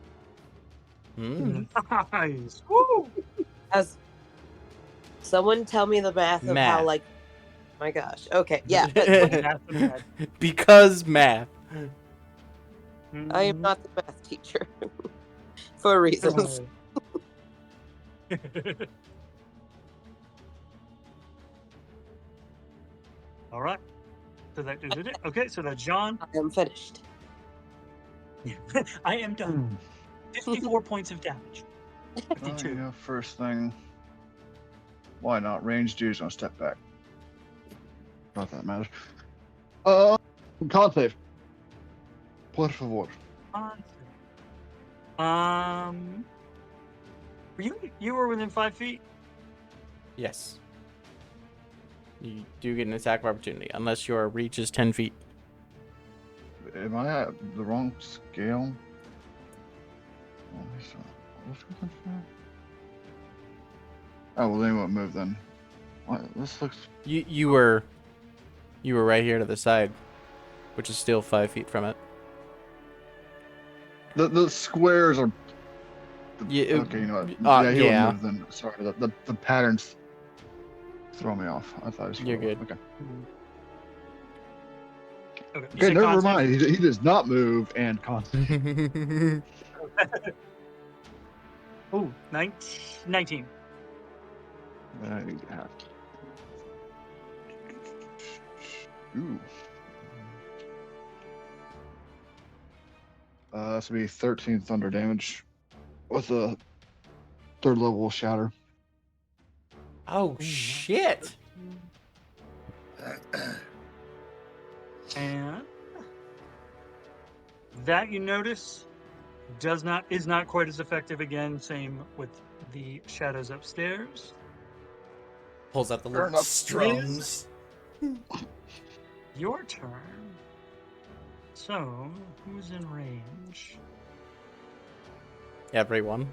Speaker 3: Mm.
Speaker 1: Nice. Woo!
Speaker 2: As someone tell me the math of how,
Speaker 3: Math.
Speaker 2: like, my gosh. Okay, yeah.
Speaker 1: Math and math.
Speaker 3: Because math.
Speaker 2: I am not the math teacher for reasons.
Speaker 1: All right. So that did it. Okay, so that's John.
Speaker 2: I am finished.
Speaker 1: I am done. 54 points of damage.
Speaker 4: Oh,
Speaker 1: 52.
Speaker 4: yeah, first thing. Why not? Ranged dude's gonna step back. Not that matters. Con save. Por favor.
Speaker 1: You were within 5 feet.
Speaker 3: Yes. You do get an attack of opportunity, unless your reach is 10 feet.
Speaker 4: Am I at the wrong scale? Oh, well, then what move then? What? This looks.
Speaker 3: You were right here to the side, which is still 5 feet from it.
Speaker 4: The squares are.
Speaker 3: Yeah,
Speaker 4: Okay, you know what? He
Speaker 3: yeah.
Speaker 4: would move then. Sorry, the patterns throw me off. I thought it was.
Speaker 3: You're good.
Speaker 4: Okay.
Speaker 1: Okay, you
Speaker 4: Okay,
Speaker 1: said
Speaker 4: never
Speaker 1: contact?
Speaker 4: mind. He does not move and contact.
Speaker 1: Ooh, 19.
Speaker 4: Ooh. This will be 13 thunder damage with a 3rd level shatter.
Speaker 3: Oh shit!
Speaker 1: And that you notice is not quite as effective again. Same with the shadows upstairs.
Speaker 3: Pulls out the
Speaker 4: Fair
Speaker 3: little
Speaker 4: enough.
Speaker 3: strums.
Speaker 1: Your turn. So, who's in range?
Speaker 3: Everyone.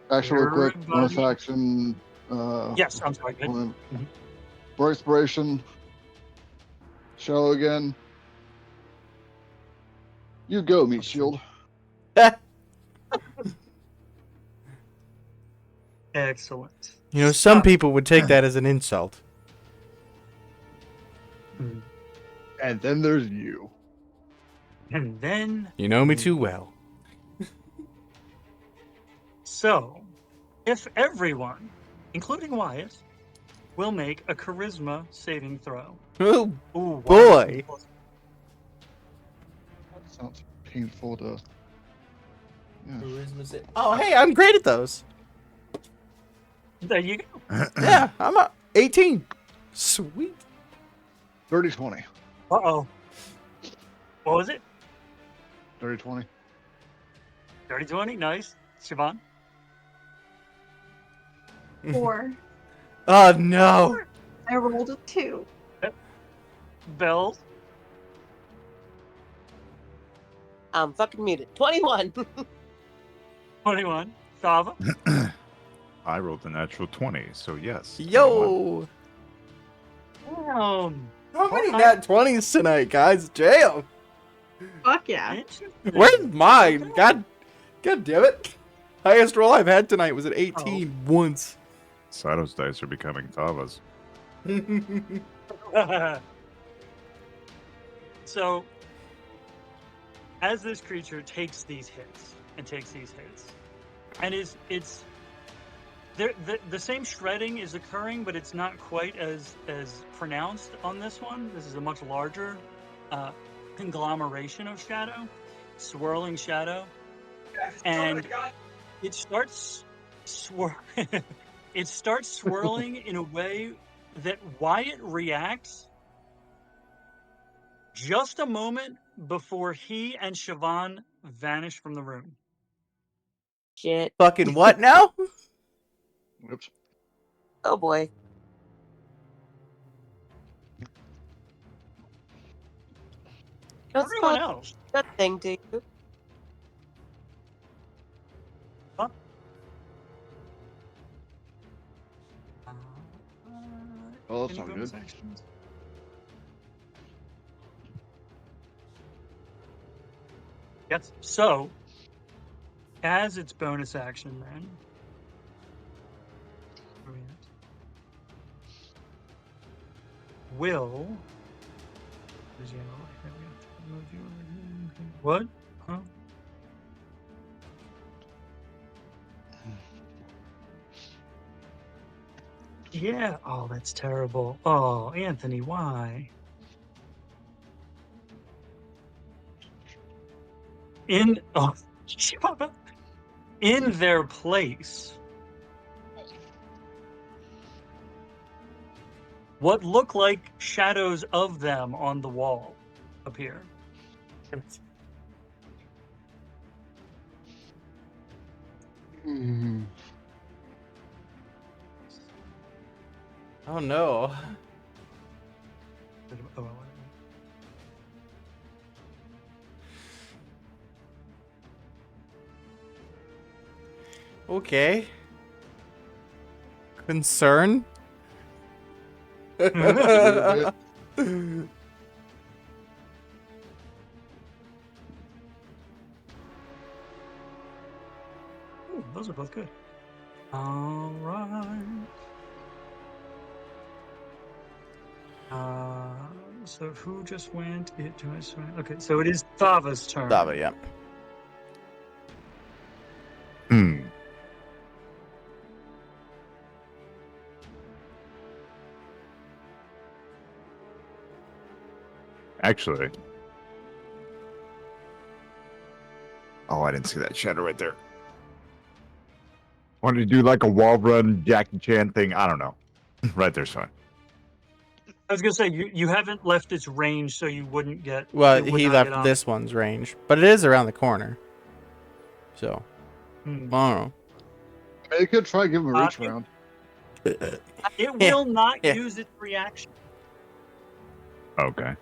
Speaker 4: Actually, real quick, bonus
Speaker 1: Everybody-
Speaker 4: action.
Speaker 1: Yes, I'm sorry. Good.
Speaker 4: one- For inspiration. Shallow again. You go, Meat Shield.
Speaker 1: Excellent.
Speaker 3: You know, some people would take that as an insult.
Speaker 4: And then there's you.
Speaker 1: And then,
Speaker 3: You know me too well.
Speaker 1: so, if everyone, including Wyatt, will make a charisma saving throw.
Speaker 3: Oh
Speaker 1: Ooh,
Speaker 3: boy.
Speaker 1: Wyatt.
Speaker 4: That sounds painful to. Yeah.
Speaker 3: Oh, hey, I'm great at those.
Speaker 1: There you go.
Speaker 3: Yeah, I'm 18. Sweet.
Speaker 4: 30-20.
Speaker 1: Uh-oh. What was it?
Speaker 4: 30-20.
Speaker 1: 30-20. Nice. Siobhan?
Speaker 5: 4.
Speaker 3: Oh no.
Speaker 5: I rolled a 2.
Speaker 1: Bells?
Speaker 2: I'm fucking muted. 21.
Speaker 1: 21. Sava?
Speaker 6: I rolled a natural 20, so yes. 21.
Speaker 3: Yo.
Speaker 1: Damn.
Speaker 3: How many
Speaker 1: Okay.
Speaker 3: nat 20s tonight, guys? Jail.
Speaker 5: Fuck yeah.
Speaker 1: Interesting.
Speaker 3: Where's mine? God damn it. Highest roll I've had tonight was at 18 once.
Speaker 6: Sato's dice are becoming Tava's.
Speaker 1: So, as this creature takes these hits, and it's the same shredding is occurring, but it's not quite as pronounced on this one. This is a much larger conglomeration of shadow, swirling shadow, and it starts it starts swirling in a way that Wyatt reacts just a moment before he and Siobhan vanish from the room.
Speaker 2: Shit.
Speaker 3: Fucking what now?
Speaker 4: Whoops.
Speaker 2: Oh boy. That's
Speaker 1: Everyone
Speaker 2: not
Speaker 1: else,
Speaker 2: a good thing, do you?
Speaker 4: Oh, that's
Speaker 1: any
Speaker 4: not
Speaker 1: bonus
Speaker 4: good.
Speaker 1: actions? Yes. So, as its bonus action, then. where are we at? Will. What? Huh? Yeah. Oh, that's terrible. Oh, Anthony, why? In in their place, what look like shadows of them on the wall appear.
Speaker 4: Mm.
Speaker 3: Oh no.
Speaker 1: Oh,
Speaker 3: Okay. Concern?
Speaker 4: little
Speaker 1: ooh, those are both good. All right. So who just went? It just went. Okay, so it is Thava's turn.
Speaker 3: Dava, yeah.
Speaker 6: Hmm. Actually. Oh, I didn't see that shadow right there. Wanted to do like a wall run Jackie Chan thing. I don't know. Right there's fine.
Speaker 1: I was gonna say you haven't left its range, so you wouldn't get.
Speaker 3: Well,
Speaker 1: it would
Speaker 3: he
Speaker 1: not
Speaker 3: left
Speaker 1: get on.
Speaker 3: this one's range, but it is around the corner. So,
Speaker 1: Hmm.
Speaker 3: I don't
Speaker 4: You could try give him a reach
Speaker 1: it-
Speaker 4: round.
Speaker 3: know.
Speaker 1: It
Speaker 3: Yeah,
Speaker 1: will not
Speaker 3: yeah.
Speaker 1: use its reaction.
Speaker 6: Okay.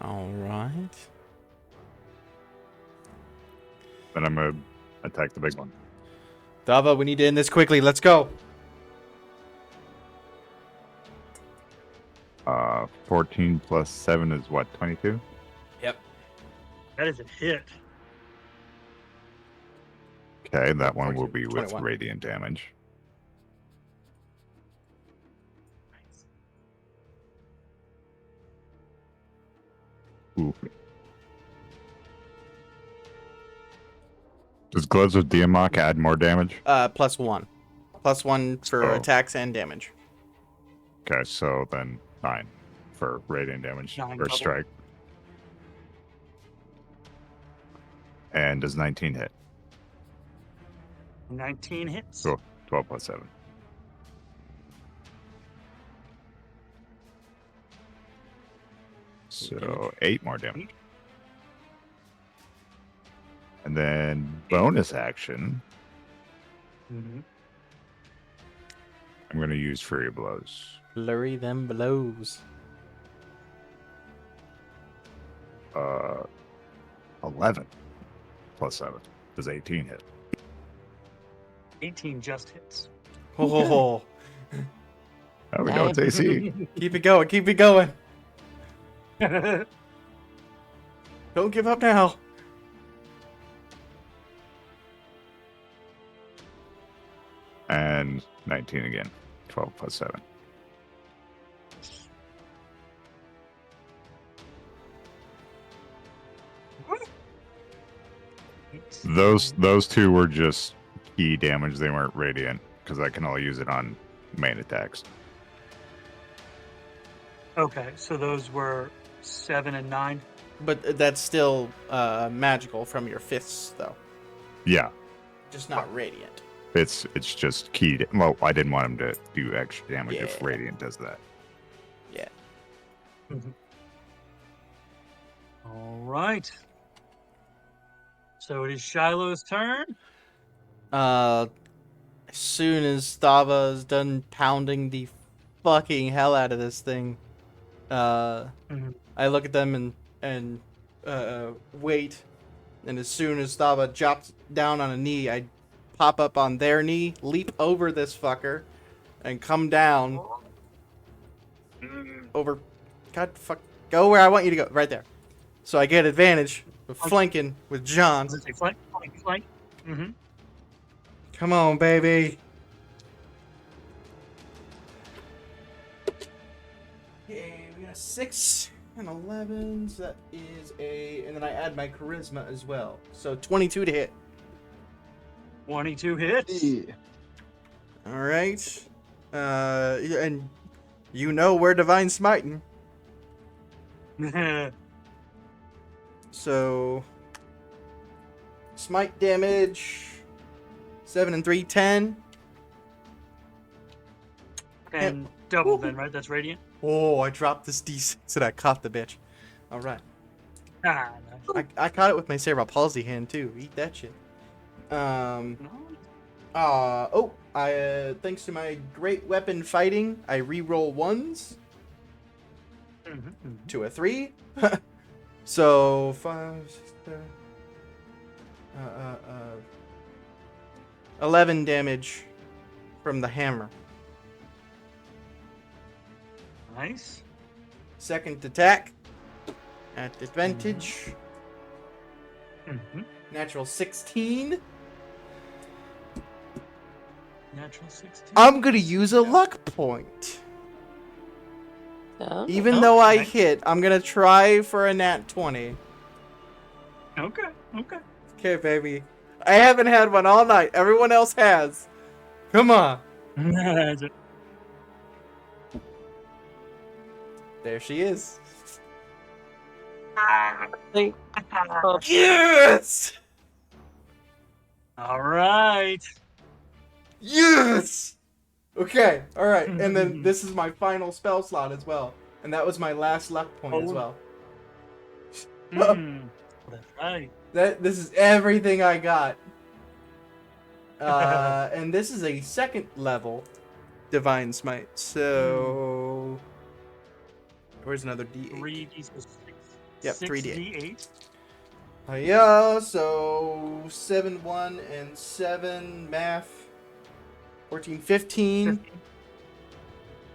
Speaker 3: All right.
Speaker 6: Then I'm gonna attack the big one.
Speaker 3: Dava, we need to end this quickly. Let's go.
Speaker 6: 14 plus 7 is what, 22?
Speaker 3: Yep.
Speaker 1: That is a hit.
Speaker 6: Okay, that one will
Speaker 3: 14,
Speaker 6: be with
Speaker 3: 21.
Speaker 6: radiant damage. Ooh. Does Gloves with Diamok add more damage?
Speaker 3: +1. +1 for
Speaker 6: So-
Speaker 3: attacks and damage.
Speaker 6: Okay, so then 9 for radiant damage
Speaker 1: 9
Speaker 6: or
Speaker 1: double.
Speaker 6: strike. And does 19 hit?
Speaker 1: 19 hits.
Speaker 6: Cool. 12 plus 7. So 8 more damage. And then bonus action,
Speaker 1: Mhm.
Speaker 6: I'm going to use Fury of Blows.
Speaker 3: Flurry them blows.
Speaker 6: 11 plus 7. Does 18 hit?
Speaker 1: 18 just hits.
Speaker 3: Oh,
Speaker 6: Oh, we know it's AC.
Speaker 3: keep it going. Keep it going. Don't give up now.
Speaker 6: And 19 again. 12 plus 7. Those two were just key damage. They weren't radiant because I can only use it on main attacks.
Speaker 1: Okay, so those were 7 and 9.
Speaker 3: But that's still magical from your fists, though.
Speaker 6: Yeah,
Speaker 3: Just not radiant.
Speaker 6: it's just key. Well, I didn't want him to do extra damage if
Speaker 3: Yeah.
Speaker 6: radiant does that.
Speaker 3: Yeah.
Speaker 1: All right. So it is Shiloh's turn.
Speaker 3: As soon as Thava is done pounding the fucking hell out of this thing,
Speaker 1: Mhm.
Speaker 3: I look at them and wait. And as soon as Thava drops down on a knee, I pop up on their knee, leap over this fucker, and come down over. God fuck. Go where I want you to go. Right there. So I get advantage with flanking with John.
Speaker 1: Does it say flank? Flank. Mm-hmm.
Speaker 3: Come on, baby. Okay, we got a 6 and 11. So that is and then I add my charisma as well. So 22 to hit.
Speaker 1: 22 hits.
Speaker 4: Yeah.
Speaker 3: All right. And you know we're divine smiting. So smite damage 7 and 3, 10.
Speaker 1: And double then, right? That's radiant.
Speaker 3: Oh, I dropped this D6 and I caught the bitch. All right.
Speaker 1: Ah, nice.
Speaker 3: I caught it with my cerebral palsy hand too. Eat that shit. Um.
Speaker 1: No.
Speaker 3: Thanks to my great weapon fighting, I re-roll ones to a 3. So 5, 6, 7, 11 damage from the hammer.
Speaker 1: Nice.
Speaker 3: Second attack at advantage.
Speaker 1: Mm-hmm.
Speaker 3: Natural 16.
Speaker 1: Natural 16.
Speaker 3: I'm gonna use a
Speaker 1: Yeah.
Speaker 3: luck point.
Speaker 2: Oh.
Speaker 3: Even though I
Speaker 1: Okay.
Speaker 3: hit, I'm gonna try for a nat 20.
Speaker 1: Okay. Okay.
Speaker 3: Okay, baby. I haven't had one all night. Everyone else has. Come on. There she is.
Speaker 2: Like, oh,
Speaker 3: Yes!
Speaker 1: All right.
Speaker 3: Yes! Okay, alright. And then this is my final spell slot as well. And that was my last luck point as
Speaker 1: Oh.
Speaker 3: well.
Speaker 1: Mm, that's right.
Speaker 3: This is everything I got. And this is a second level Divine Smite. So where's another D8?
Speaker 1: 3d6.
Speaker 3: Yep,
Speaker 1: 6
Speaker 3: 3d8.
Speaker 1: D8.
Speaker 3: Yeah, so 7, 1, and 7 math. 14, 15.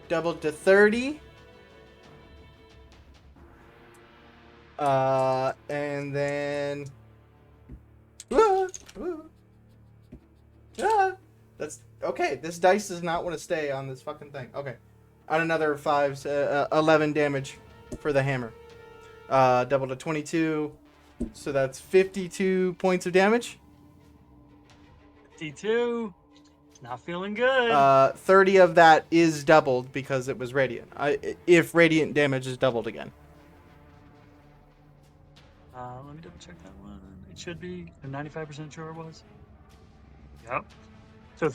Speaker 3: Doubled to 30. And then that's okay. This dice does not want to stay on this fucking thing. Okay, on another 5, 11 damage for the hammer. Double to 22, so that's 52 points of damage.
Speaker 1: D2. Not feeling good.
Speaker 3: 30 of that is doubled because it was radiant. If radiant damage is doubled again.
Speaker 1: Let me double check that one. It should be. I'm 95% sure it was. Yep. So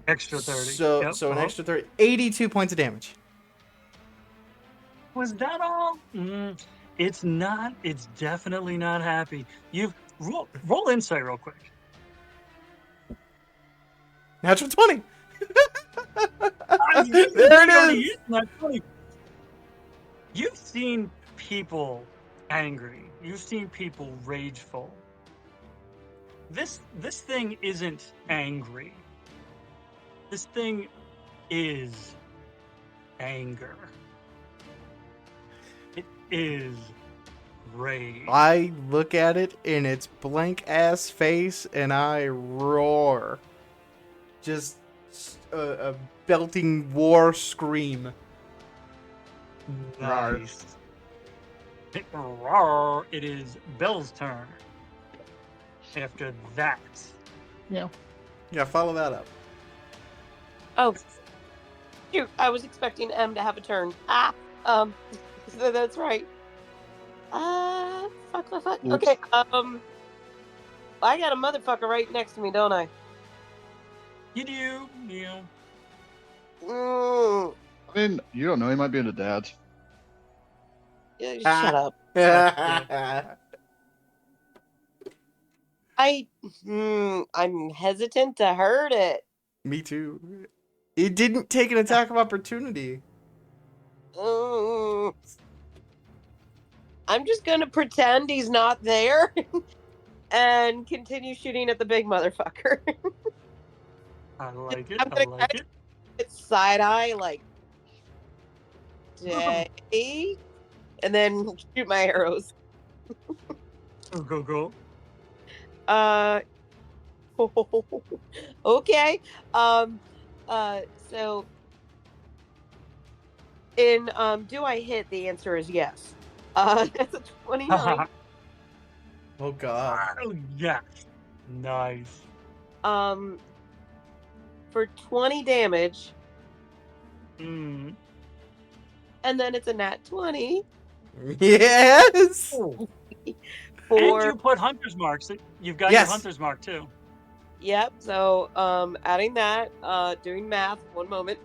Speaker 1: extra 30.
Speaker 3: So
Speaker 1: Yep.
Speaker 3: so an
Speaker 1: Oh.
Speaker 3: extra 30, 82 points of damage.
Speaker 1: Was that all? It's not. It's definitely not happy. You roll insight real quick.
Speaker 3: Natural 20.
Speaker 1: There
Speaker 3: There it is.
Speaker 1: Not funny. You've seen people angry. You've seen people rageful. This thing isn't angry. This thing is anger. It is rage.
Speaker 3: I look at it in its blank ass face and I roar. Just a belting war scream.
Speaker 1: Nice. Roar. It is Bell's turn. After that.
Speaker 4: Yeah.
Speaker 3: Yeah, follow that up.
Speaker 2: oh, shoot! I was expecting M to have a turn. So that's right. Fuck.
Speaker 4: Oops.
Speaker 2: Okay. I got a motherfucker right next to me, don't I?
Speaker 1: You do. Yeah.
Speaker 2: Mm,
Speaker 4: I mean, you don't know. He might be into dads.
Speaker 2: shut up. I'm hesitant to hurt it.
Speaker 3: Me too. It didn't take an attack of opportunity.
Speaker 2: Mm. I'm just gonna pretend he's not there and continue shooting at the big motherfucker.
Speaker 1: I like it.
Speaker 2: I'm
Speaker 1: I
Speaker 2: gonna
Speaker 1: like it.
Speaker 2: It's side eye like day, and then shoot my arrows.
Speaker 1: Go.
Speaker 2: Okay. So in do I hit? The answer is yes. That's a 29.
Speaker 3: Oh god.
Speaker 1: Oh, yes. Nice.
Speaker 2: For 20 damage,
Speaker 1: Mm.
Speaker 2: and then it's a nat 20
Speaker 3: Yes.
Speaker 1: And
Speaker 2: for
Speaker 1: you put hunter's marks. You've got
Speaker 3: Yes.
Speaker 1: your hunter's mark too.
Speaker 2: yep. So adding that, doing math. One moment.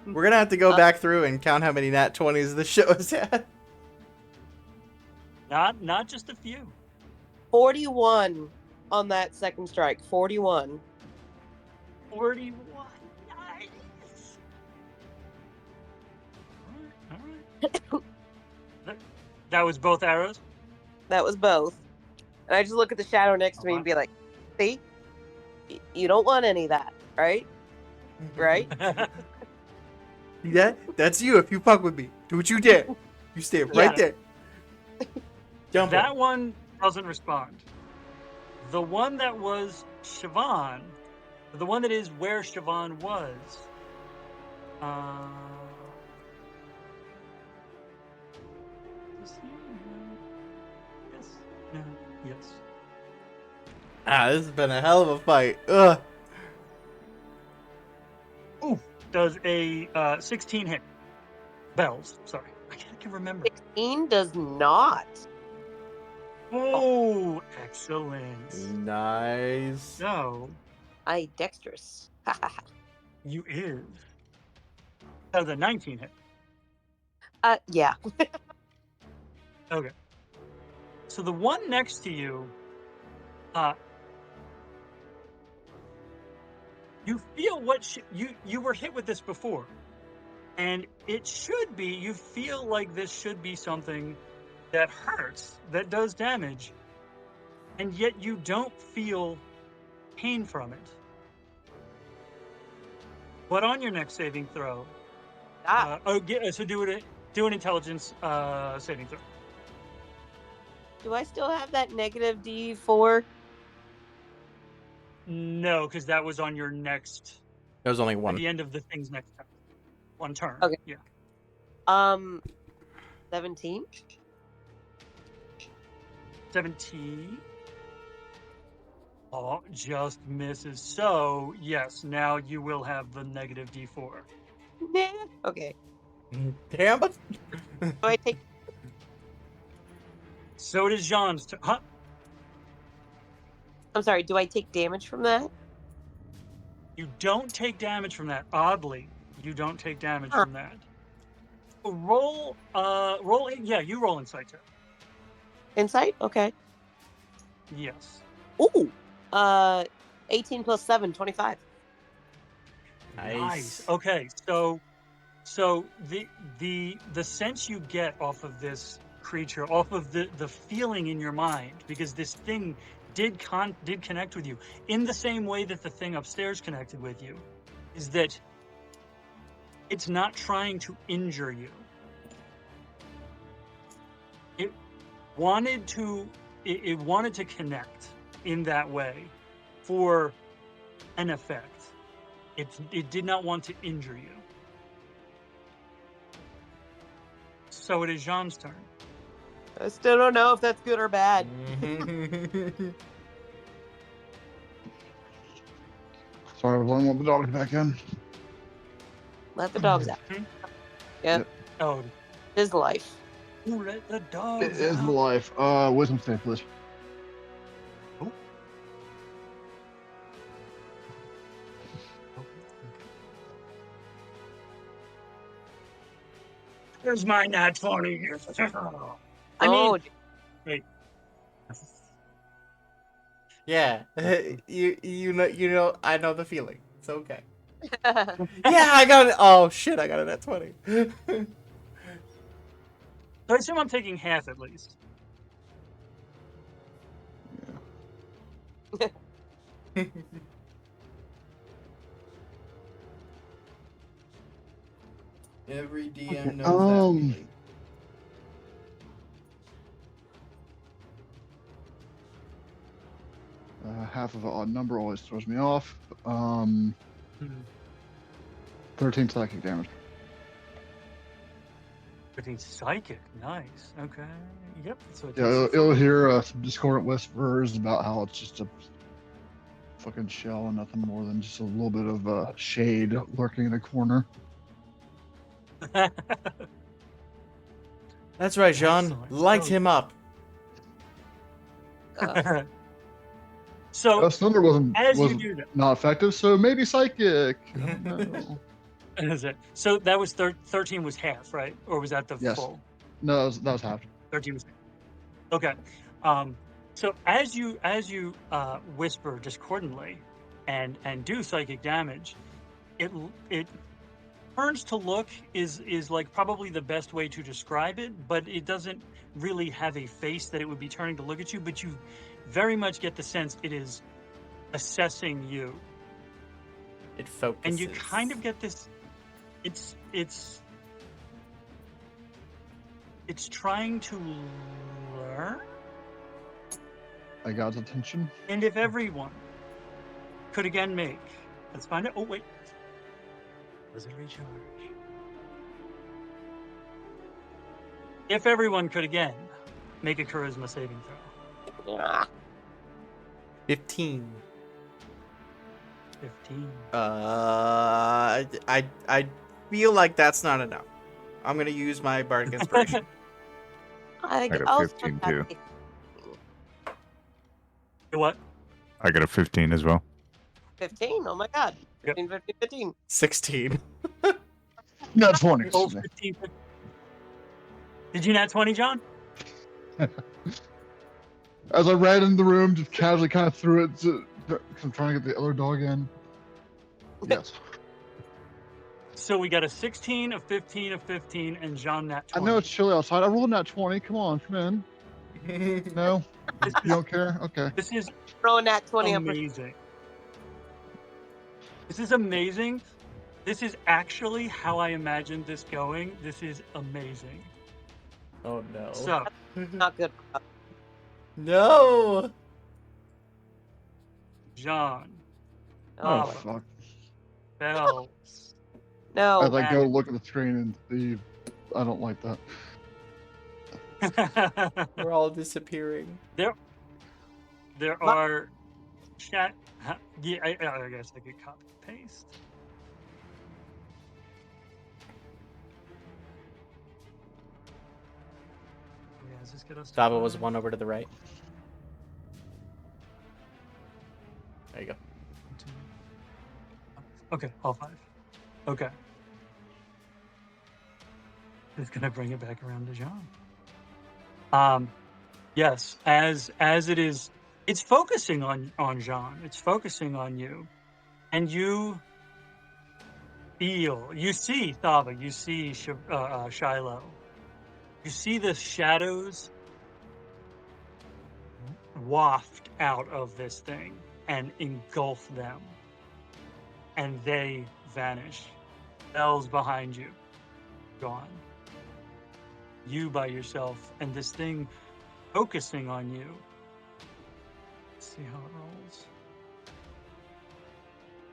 Speaker 3: We're gonna have to go back through and count how many nat 20s this show has had.
Speaker 1: Not just a few.
Speaker 2: 41 on that second strike. 41.
Speaker 1: 41. Nice. All right. That was both arrows?
Speaker 2: That was both. And I just look at the shadow next to me
Speaker 1: wow.
Speaker 2: and be like, see? You don't want any of that, right? Right?
Speaker 3: Yeah, that's you. If you fuck with me, do what you did. You stay right there. Jump
Speaker 1: That
Speaker 3: on.
Speaker 1: one doesn't respond. The one that was Siobhan, the one that is where Siobhan was, yes, no, yes.
Speaker 3: Ah, this has been a hell of a fight. Ugh.
Speaker 1: Does a 16 hit? Bells, sorry. I can remember.
Speaker 2: 16 does not.
Speaker 1: Oh, excellent.
Speaker 3: Nice.
Speaker 1: So,
Speaker 2: I dexterous.
Speaker 1: you is. Does a 19 hit?
Speaker 2: Yeah.
Speaker 1: Okay. So the one next to you, you feel what you were hit with this before, and it should be. You feel like this should be something that hurts, that does damage, and yet you don't feel pain from it. But on your next saving throw, so do an intelligence saving throw.
Speaker 2: Do I still have that negative D4?
Speaker 1: No, because that was on your next.
Speaker 3: There was only
Speaker 1: At
Speaker 3: one.
Speaker 1: the end of the thing's next turn. One turn.
Speaker 2: Okay.
Speaker 1: Yeah.
Speaker 2: 17.
Speaker 1: 17. Oh, just misses. So, yes, now you will have the negative D4.
Speaker 2: Nah. Okay.
Speaker 3: Damn it.
Speaker 2: Do I take?
Speaker 1: So does Jean's turn. Huh?
Speaker 2: I'm sorry. Do I take damage from that?
Speaker 1: You don't take damage from that. Oddly, you don't take damage
Speaker 2: Huh.
Speaker 1: from that. Roll, yeah, you roll insight check.
Speaker 2: Insight? Okay.
Speaker 1: Yes.
Speaker 2: Ooh. 18 plus 7, 25.
Speaker 3: Nice.
Speaker 1: Okay, so the sense you get off of this creature, off of the feeling in your mind, because this thing did connect with you in the same way that the thing upstairs connected with you, is that it's not trying to injure you. It wanted to connect in that way for an effect. It did not want to injure you. So it is Jean's turn.
Speaker 2: I still don't know if that's good or bad.
Speaker 4: Sorry, I was letting the dogs back in.
Speaker 2: Let the dogs out. Yep.
Speaker 1: Oh,
Speaker 2: It is life.
Speaker 1: who let the dogs
Speaker 4: It is
Speaker 1: out?
Speaker 4: life. Wisdom save, please.
Speaker 1: Here's my nat 20. I
Speaker 2: Oh,
Speaker 1: mean,
Speaker 3: Yeah. you know I know the feeling. It's okay. Yeah, I got it. Oh shit, I got it at 20.
Speaker 1: I assume I'm taking half at least.
Speaker 3: Every DM
Speaker 4: Okay,
Speaker 3: knows that feeling.
Speaker 4: Half of an odd number always throws me off.
Speaker 1: Hmm.
Speaker 4: 13 psychic damage.
Speaker 1: But he's psychic. Nice. Okay. Yep. So it
Speaker 4: Yeah,
Speaker 1: takes
Speaker 4: you'll hear some discordant whispers about how it's just a fucking shell and nothing more than just a little bit of shade lurking in the corner.
Speaker 3: That's right, Jean.
Speaker 1: Excellent.
Speaker 3: Light
Speaker 1: So-
Speaker 3: him up.
Speaker 1: So
Speaker 4: Thunder wasn't
Speaker 1: as you do that,
Speaker 4: not effective, so maybe psychic. I don't know.
Speaker 1: is it? So that was 13 was half, right? Or was that the
Speaker 4: Yes.
Speaker 1: full?
Speaker 4: No, that was half.
Speaker 1: 13 was half. Okay. So as you whisper discordantly, and do psychic damage, it turns to look is like probably the best way to describe it, but it doesn't really have a face that it would be turning to look at you. But you very much get the sense it is assessing you,
Speaker 3: It focuses.
Speaker 1: and you kind of get this. It's trying to learn.
Speaker 4: I got his attention.
Speaker 1: And if everyone could again make, let's find out. Oh wait, does it recharge? If everyone could again make a charisma saving throw.
Speaker 2: Ah,
Speaker 3: 15.
Speaker 1: 15.
Speaker 3: I feel like that's not enough. I'm gonna use my bardic inspiration.
Speaker 6: I got a
Speaker 2: I'll
Speaker 6: 15 too.
Speaker 1: What?
Speaker 6: I got a 15 as well.
Speaker 2: 15. Oh my god.
Speaker 1: Yep.
Speaker 2: 15, 15, 15.
Speaker 3: 16.
Speaker 4: No, 20.
Speaker 1: Oh,
Speaker 4: excuse me.
Speaker 1: 15. Did you nat 20, John?
Speaker 4: As I ran in the room, just casually kind of threw it because I'm trying to get the other dog in. Yes.
Speaker 1: So we got a 16, a 15, a 15, and John nat 20.
Speaker 4: I know it's chilly outside. I rolled that 20. Come on, come in. No? You don't care? Okay.
Speaker 1: This is
Speaker 2: Throwing that 20 up.
Speaker 1: amazing. This is amazing. This is actually how I imagined this going. This is amazing.
Speaker 3: Oh no.
Speaker 1: So,
Speaker 2: Not good.
Speaker 3: No.
Speaker 1: John,
Speaker 4: Oh,
Speaker 2: Oh,
Speaker 4: fuck.
Speaker 1: bells.
Speaker 2: no.
Speaker 4: I like go look at the screen and see. I don't like that.
Speaker 3: We're all disappearing.
Speaker 1: There are chat. Yeah, I guess I could copy and paste. Yeah, does this get us to
Speaker 3: Dava was
Speaker 1: 5?
Speaker 3: one over to the right. There you go.
Speaker 1: 2. Okay, all 5. Okay. It's gonna bring it back around to John. Yes, as it is, it's focusing on Jean. It's focusing on you, and you feel, you see Thava, you see Shiloh, you see the shadows waft out of this thing and engulf them, and they vanish. Bells behind you, gone. You by yourself, and this thing focusing on you. Let's see how it rolls.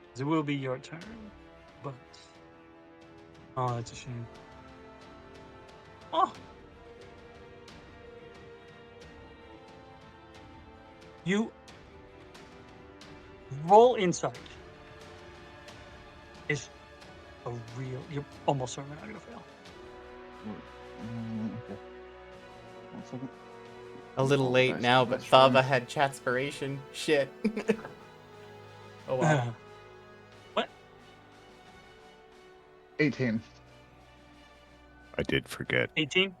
Speaker 1: 'Cause it will be your turn, but oh, that's a shame. Oh, you roll insight. Is a real. You're almost certainly not gonna fail.
Speaker 4: Okay. 1 second.
Speaker 3: A little late
Speaker 4: Nice,
Speaker 3: now, but
Speaker 4: nice
Speaker 3: Thava
Speaker 4: try.
Speaker 3: had chatspiration. Shit. Oh wow.
Speaker 1: What?
Speaker 4: 18.
Speaker 6: I did forget.
Speaker 1: 18.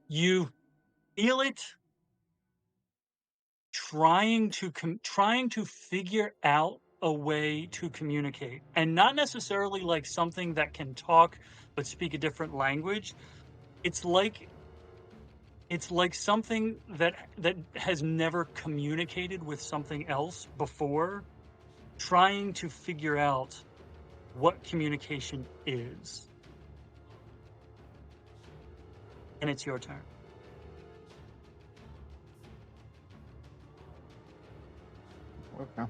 Speaker 1: You feel it trying to figure out a way to communicate, and not necessarily like something that can talk but speak a different language. It's like something that has never communicated with something else before, trying to figure out what communication is. And it's your turn.
Speaker 4: Okay.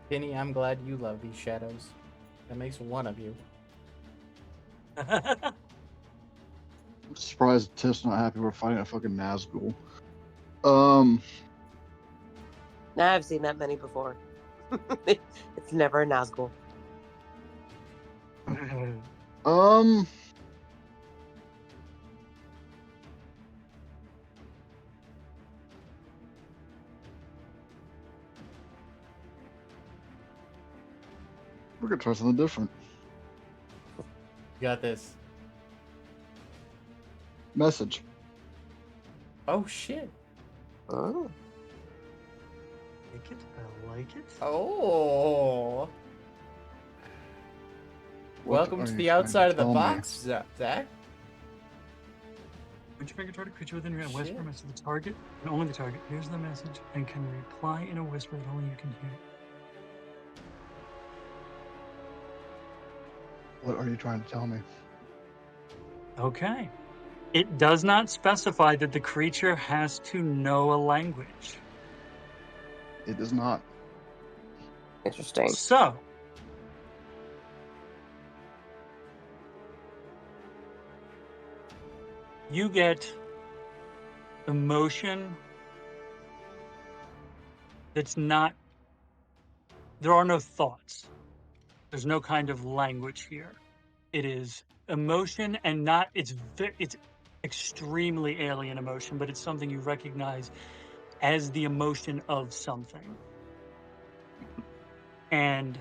Speaker 3: Penny, I'm glad you love these shadows. That makes one of you.
Speaker 4: I'm surprised Tiff's not happy we're fighting a fucking Nazgul.
Speaker 2: Nah, I've seen that many before. It's never a Nazgul.
Speaker 4: We're gonna try something different.
Speaker 3: You got this.
Speaker 4: Message.
Speaker 3: Oh shit.
Speaker 2: Oh.
Speaker 1: Like it? I like it.
Speaker 3: Oh.
Speaker 4: What
Speaker 3: Welcome
Speaker 4: are
Speaker 3: to
Speaker 4: you
Speaker 3: the
Speaker 4: trying
Speaker 3: outside of the
Speaker 4: tell me?
Speaker 3: box, Zach.
Speaker 1: When you make a target creature within your hand, whisper
Speaker 3: Shit.
Speaker 1: a message to the target, and only the target hears the message and can reply in a whisper that only you can hear.
Speaker 4: What are you trying to tell me?
Speaker 1: Okay. It does not specify that the creature has to know a language.
Speaker 4: It does not.
Speaker 2: Interesting.
Speaker 1: So, you get emotion that's not, there are no thoughts. There's no kind of language here. It is emotion and not, it's extremely alien emotion, but it's something you recognize as the emotion of something. And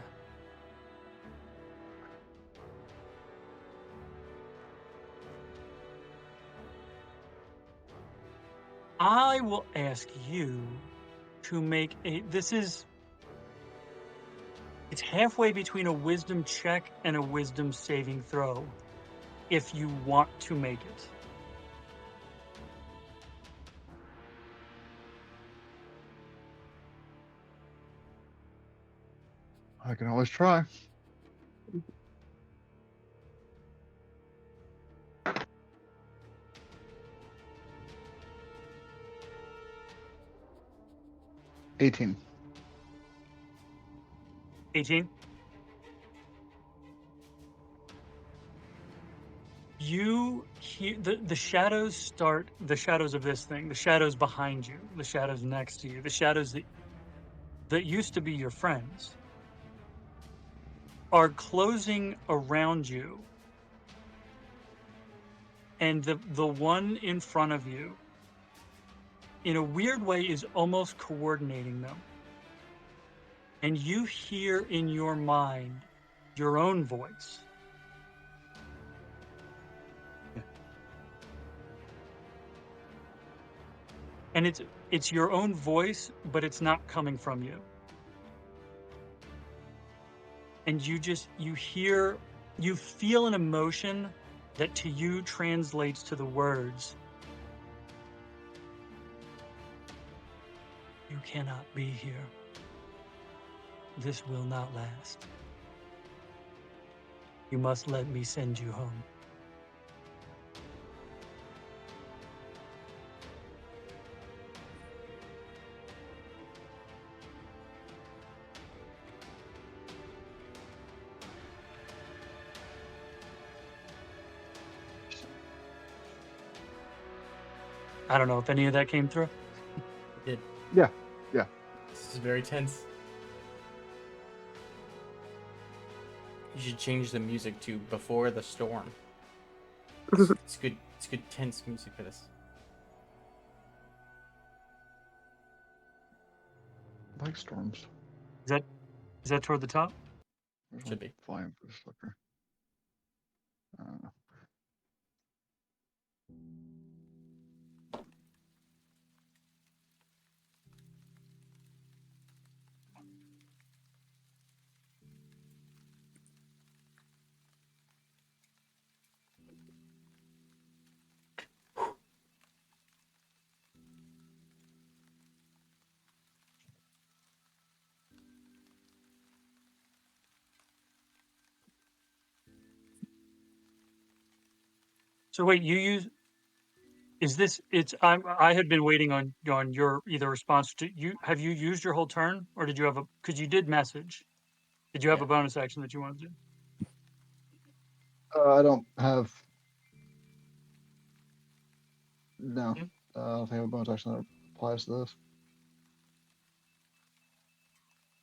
Speaker 1: I will ask you to make it's halfway between a wisdom check and a wisdom saving throw if you want to make it.
Speaker 4: I can always try. $18.
Speaker 1: 18. You hear the shadows start, the shadows of this thing, the shadows behind you, the shadows next to you, the shadows that used to be your friends are closing around you. And the one in front of you, in a weird way, is almost coordinating them. And you hear in your mind your own voice. And it's your own voice, but it's not coming from you. And you feel an emotion that to you translates to the words, "You cannot be here. This will not last. You must let me send you home." I don't know if any of that came through.
Speaker 3: It did.
Speaker 4: Yeah. Yeah.
Speaker 3: This is very tense. You should change the music to Before the Storm. It's good. It's good tense music for this.
Speaker 4: I like storms.
Speaker 1: Is that toward the top?
Speaker 4: There's
Speaker 3: Should
Speaker 4: one
Speaker 3: be.
Speaker 4: flying for the sucker.
Speaker 1: So wait, I had been waiting on your either response to you. Have you used your whole turn, or did you have because you did message? Did you have
Speaker 3: Yeah.
Speaker 1: a bonus action that you wanted to do?
Speaker 4: I don't have. No.
Speaker 1: Hmm?
Speaker 4: I don't think I have a bonus action that applies to this.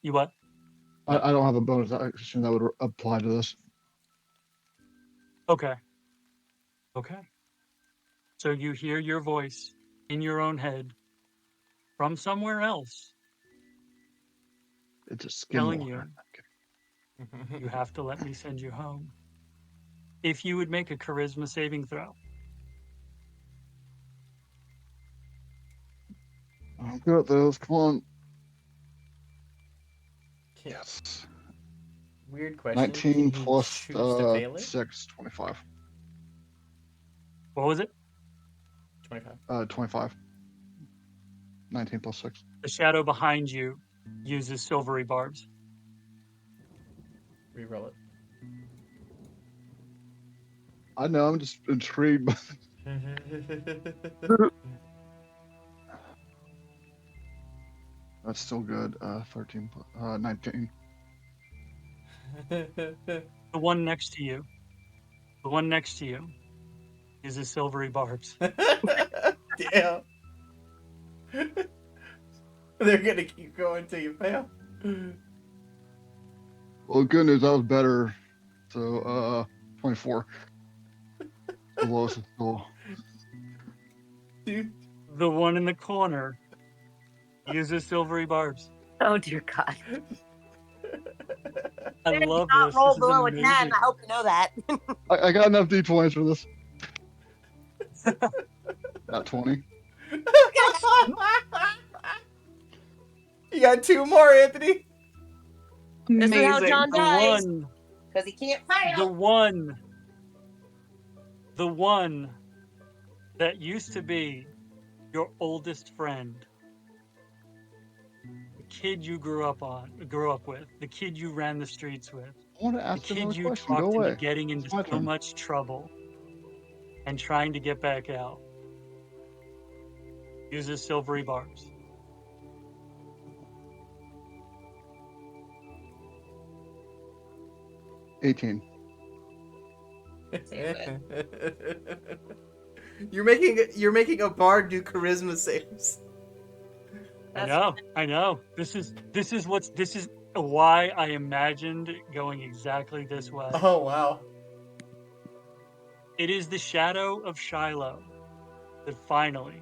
Speaker 1: You what?
Speaker 4: I don't have a bonus action that would apply to this.
Speaker 1: Okay. Okay. So you hear your voice in your own head from somewhere else
Speaker 4: It's a
Speaker 1: telling
Speaker 4: skinwalker.
Speaker 1: you,
Speaker 4: Okay.
Speaker 1: You have to let me send you home. If you would make a charisma saving throw.
Speaker 4: I'm good at those. Come on. Yes.
Speaker 3: Weird question.
Speaker 4: 19
Speaker 3: Can he
Speaker 4: plus
Speaker 3: choose to fail it?
Speaker 4: 6, 25.
Speaker 1: What was it?
Speaker 3: 25.
Speaker 4: 25. 19 plus 6.
Speaker 1: The shadow behind you uses silvery barbs.
Speaker 3: Reroll
Speaker 4: I know, I'm just intrigued.
Speaker 3: it.
Speaker 4: That's still good. 13, 19.
Speaker 1: The one next to you. The one next to you uses silvery barbs.
Speaker 3: Damn. They're gonna keep going till you fail.
Speaker 4: Well, good news, that was better. So, 24. The lowest goal.
Speaker 3: Dude.
Speaker 1: The one in the corner uses silvery barbs.
Speaker 2: Oh dear God.
Speaker 1: I
Speaker 2: Did
Speaker 1: love
Speaker 2: not
Speaker 1: this.
Speaker 2: roll
Speaker 1: This is
Speaker 2: below a 10.
Speaker 1: amazing.
Speaker 2: I hope you know that.
Speaker 4: I got enough D points for this. Got 20.
Speaker 3: You got 2 more, Anthony.
Speaker 2: This is how
Speaker 5: Amazing.
Speaker 2: John
Speaker 1: The
Speaker 2: dies.
Speaker 1: one,
Speaker 2: Because he can't
Speaker 1: the
Speaker 2: fail.
Speaker 1: one that used to be your oldest friend, the kid you grew up with, the kid you ran the streets with,
Speaker 4: I want to
Speaker 1: the
Speaker 4: ask
Speaker 1: kid
Speaker 4: another
Speaker 1: you
Speaker 4: question. Go
Speaker 1: talked into
Speaker 4: away.
Speaker 1: getting into
Speaker 4: It's my
Speaker 1: so
Speaker 4: turn.
Speaker 1: much trouble and trying to get back out, uses silvery barbs.
Speaker 4: $18.
Speaker 3: You're making a bard do charisma saves.
Speaker 1: I know. This is why I imagined it going exactly this way.
Speaker 3: Oh wow.
Speaker 1: It is the shadow of Shiloh that finally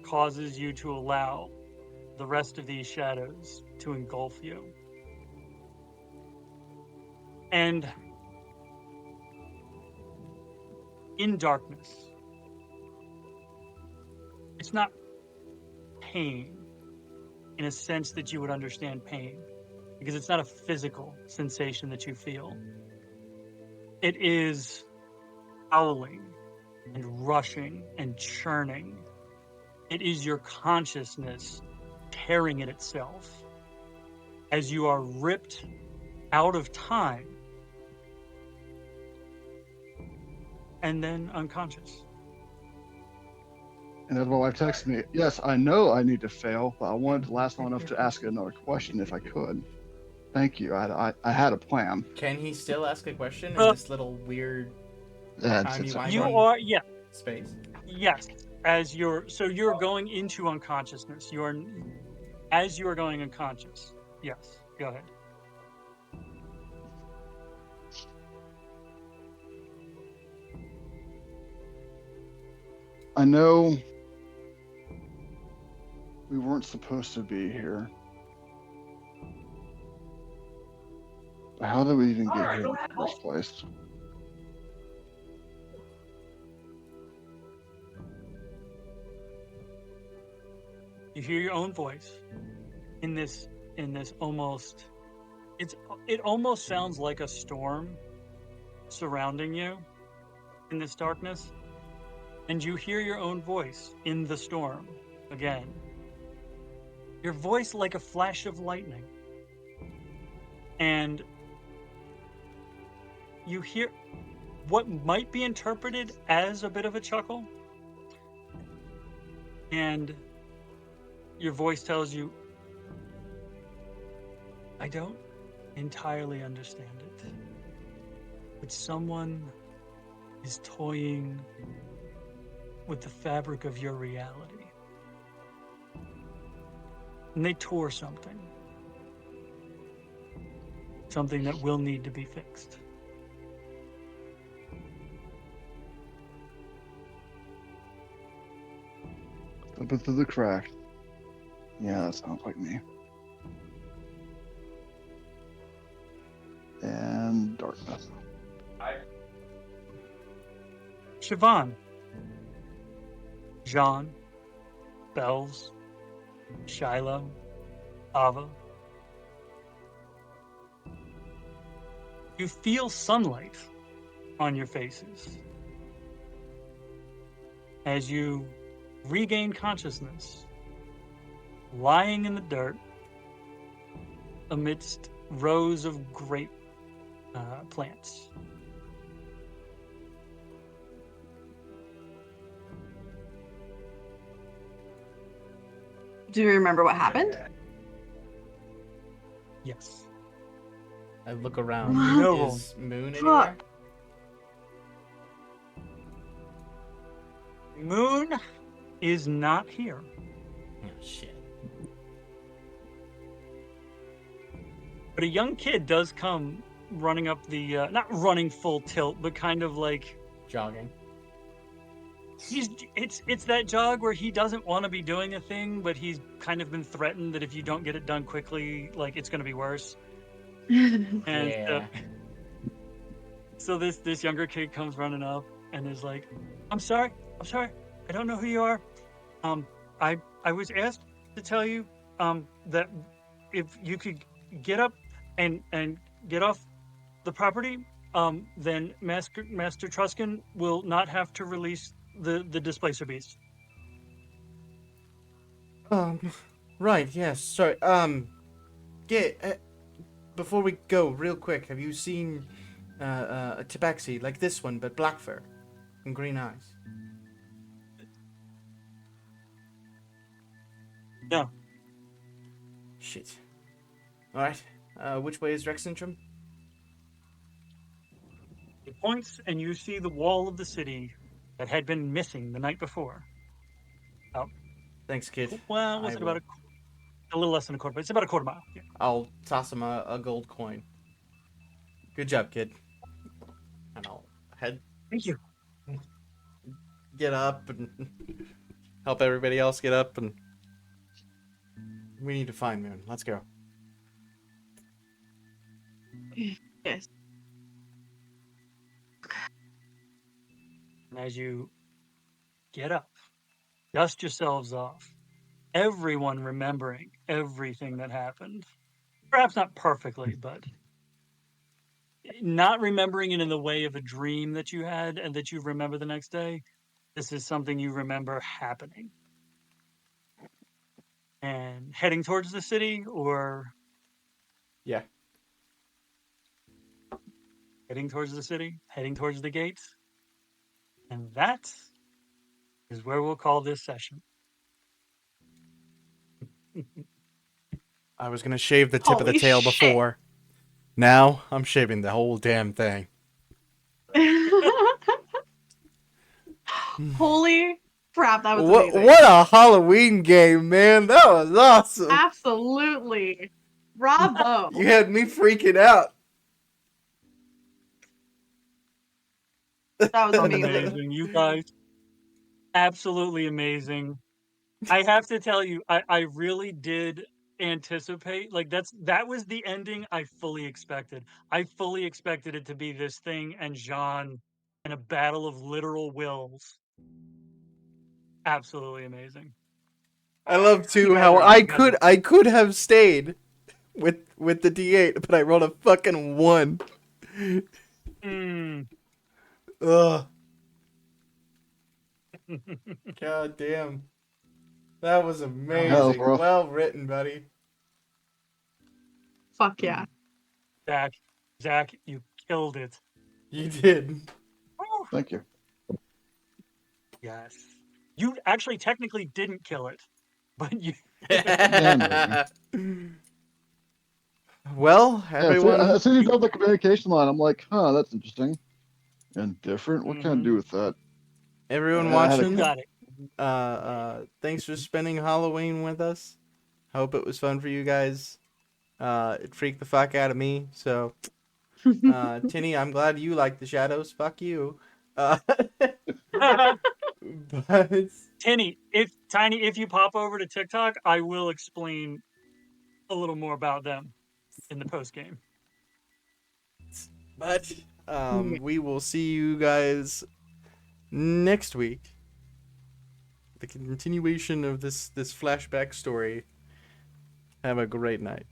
Speaker 1: causes you to allow the rest of these shadows to engulf you. And in darkness, it's not pain in a sense that you would understand pain, because it's not a physical sensation that you feel. It is howling and rushing and churning. It is your consciousness tearing at itself as you are ripped out of time and then unconscious.
Speaker 4: And as my wife texted me, yes, I know I need to fail, but I wanted to last long enough to ask another question if I could. Thank you. I had a plan.
Speaker 3: Can he still ask a question in this little weird
Speaker 4: It's
Speaker 1: You
Speaker 3: fun
Speaker 1: are,
Speaker 3: space?
Speaker 1: yes. As you're going into unconsciousness. As you are going unconscious. Yes. Go ahead.
Speaker 4: I know we weren't supposed to be here. But how did we even get here in the first place?
Speaker 1: You hear your own voice in this almost, it almost sounds like a storm surrounding you in this darkness, and you hear your own voice in the storm again. Your voice like a flash of lightning, and you hear what might be interpreted as a bit of a chuckle, and your voice tells you, I don't entirely understand it, but someone is toying with the fabric of your reality. And they tore something that will need to be fixed.
Speaker 4: Slipping through the crack. Yeah, that sounds like me. darkness.
Speaker 1: Siobhan, Jean, Bells, Shiloh, Ava. You feel sunlight on your faces as you regain consciousness, lying in the dirt amidst rows of grape plants.
Speaker 5: Do you remember what happened?
Speaker 1: Yes.
Speaker 3: I look around.
Speaker 1: No.
Speaker 3: Is Moon
Speaker 5: Fuck.
Speaker 3: anywhere?
Speaker 1: Moon is not here.
Speaker 3: Oh, shit.
Speaker 1: But a young kid does come running up the, not running full tilt, but kind of like
Speaker 3: Jogging.
Speaker 1: it's that jog where he doesn't want to be doing a thing, but he's kind of been threatened that if you don't get it done quickly, like it's going to be worse. And
Speaker 3: Yeah.
Speaker 1: so this younger kid comes running up and is like, I'm sorry, I don't know who you are. I was asked to tell you that if you could get up and get off the property, then Master Truscan will not have to release the displacer beast.
Speaker 3: Right, yes, sorry. Before we go, real quick, have you seen a tabaxi like this one, but black fur and green eyes?
Speaker 1: No.
Speaker 3: Shit. Alright, which way is Rexentrum?
Speaker 1: He points and you see the wall of the city that had been missing the night before.
Speaker 3: Thanks, kid.
Speaker 1: Well, was
Speaker 3: I
Speaker 1: it about a little less than a quarter, but it's about a quarter mile. Yeah.
Speaker 3: I'll toss him a gold coin. Good job, kid. And I'll
Speaker 1: Thank you.
Speaker 3: get up and help everybody else get up, and we need to find Moon. Let's go.
Speaker 5: Yes.
Speaker 1: And as you get up, dust yourselves off, everyone remembering everything that happened. Perhaps not perfectly, but not remembering it in the way of a dream that you had and that you remember the next day. This is something you remember happening. And heading towards the city, or
Speaker 3: Yeah.
Speaker 1: heading towards the city, heading towards the gates. And that is where we'll call this session.
Speaker 3: I was gonna shave the tip of the
Speaker 5: Holy
Speaker 3: tail
Speaker 5: shit.
Speaker 3: before. Now I'm shaving the whole damn thing.
Speaker 5: Holy crap, that was
Speaker 3: What
Speaker 5: amazing.
Speaker 3: what a Halloween game, man! That was awesome.
Speaker 5: Absolutely. Bravo.
Speaker 3: You had me freaking out.
Speaker 5: That was
Speaker 1: Amazing.
Speaker 5: amazing.
Speaker 1: You guys, absolutely amazing. I have to tell you, I really did anticipate, like that was the ending I fully expected. I fully expected it to be this thing and Jean in a battle of literal wills. Absolutely amazing.
Speaker 3: I love too
Speaker 1: You guys
Speaker 3: how
Speaker 1: are
Speaker 3: I could have stayed with the D8, but I rolled a fucking 1.
Speaker 1: Mm.
Speaker 3: Ugh. God damn. That was amazing.
Speaker 4: rough.
Speaker 3: Well written, buddy.
Speaker 5: Fuck yeah.
Speaker 1: Zach, you killed it.
Speaker 3: You did.
Speaker 1: Woo.
Speaker 4: Thank you.
Speaker 1: Yes. You actually technically didn't kill it, but you.
Speaker 3: Well,
Speaker 4: Yeah,
Speaker 3: everyone.
Speaker 4: as soon as you build the communication line, I'm like, huh, that's interesting. And different? What can I
Speaker 1: Mhm.
Speaker 4: do with that?
Speaker 3: Everyone
Speaker 4: I had a-
Speaker 1: You
Speaker 3: watching,
Speaker 1: got it.
Speaker 3: thanks for spending Halloween with us. Hope it was fun for you guys. It freaked the fuck out of me. So, Tinny, I'm glad you like the shadows. Fuck you. But
Speaker 1: Tiny, if you pop over to TikTok, I will explain a little more about them in the post game.
Speaker 3: But we will see you guys next week. The continuation of this flashback story. Have a great night.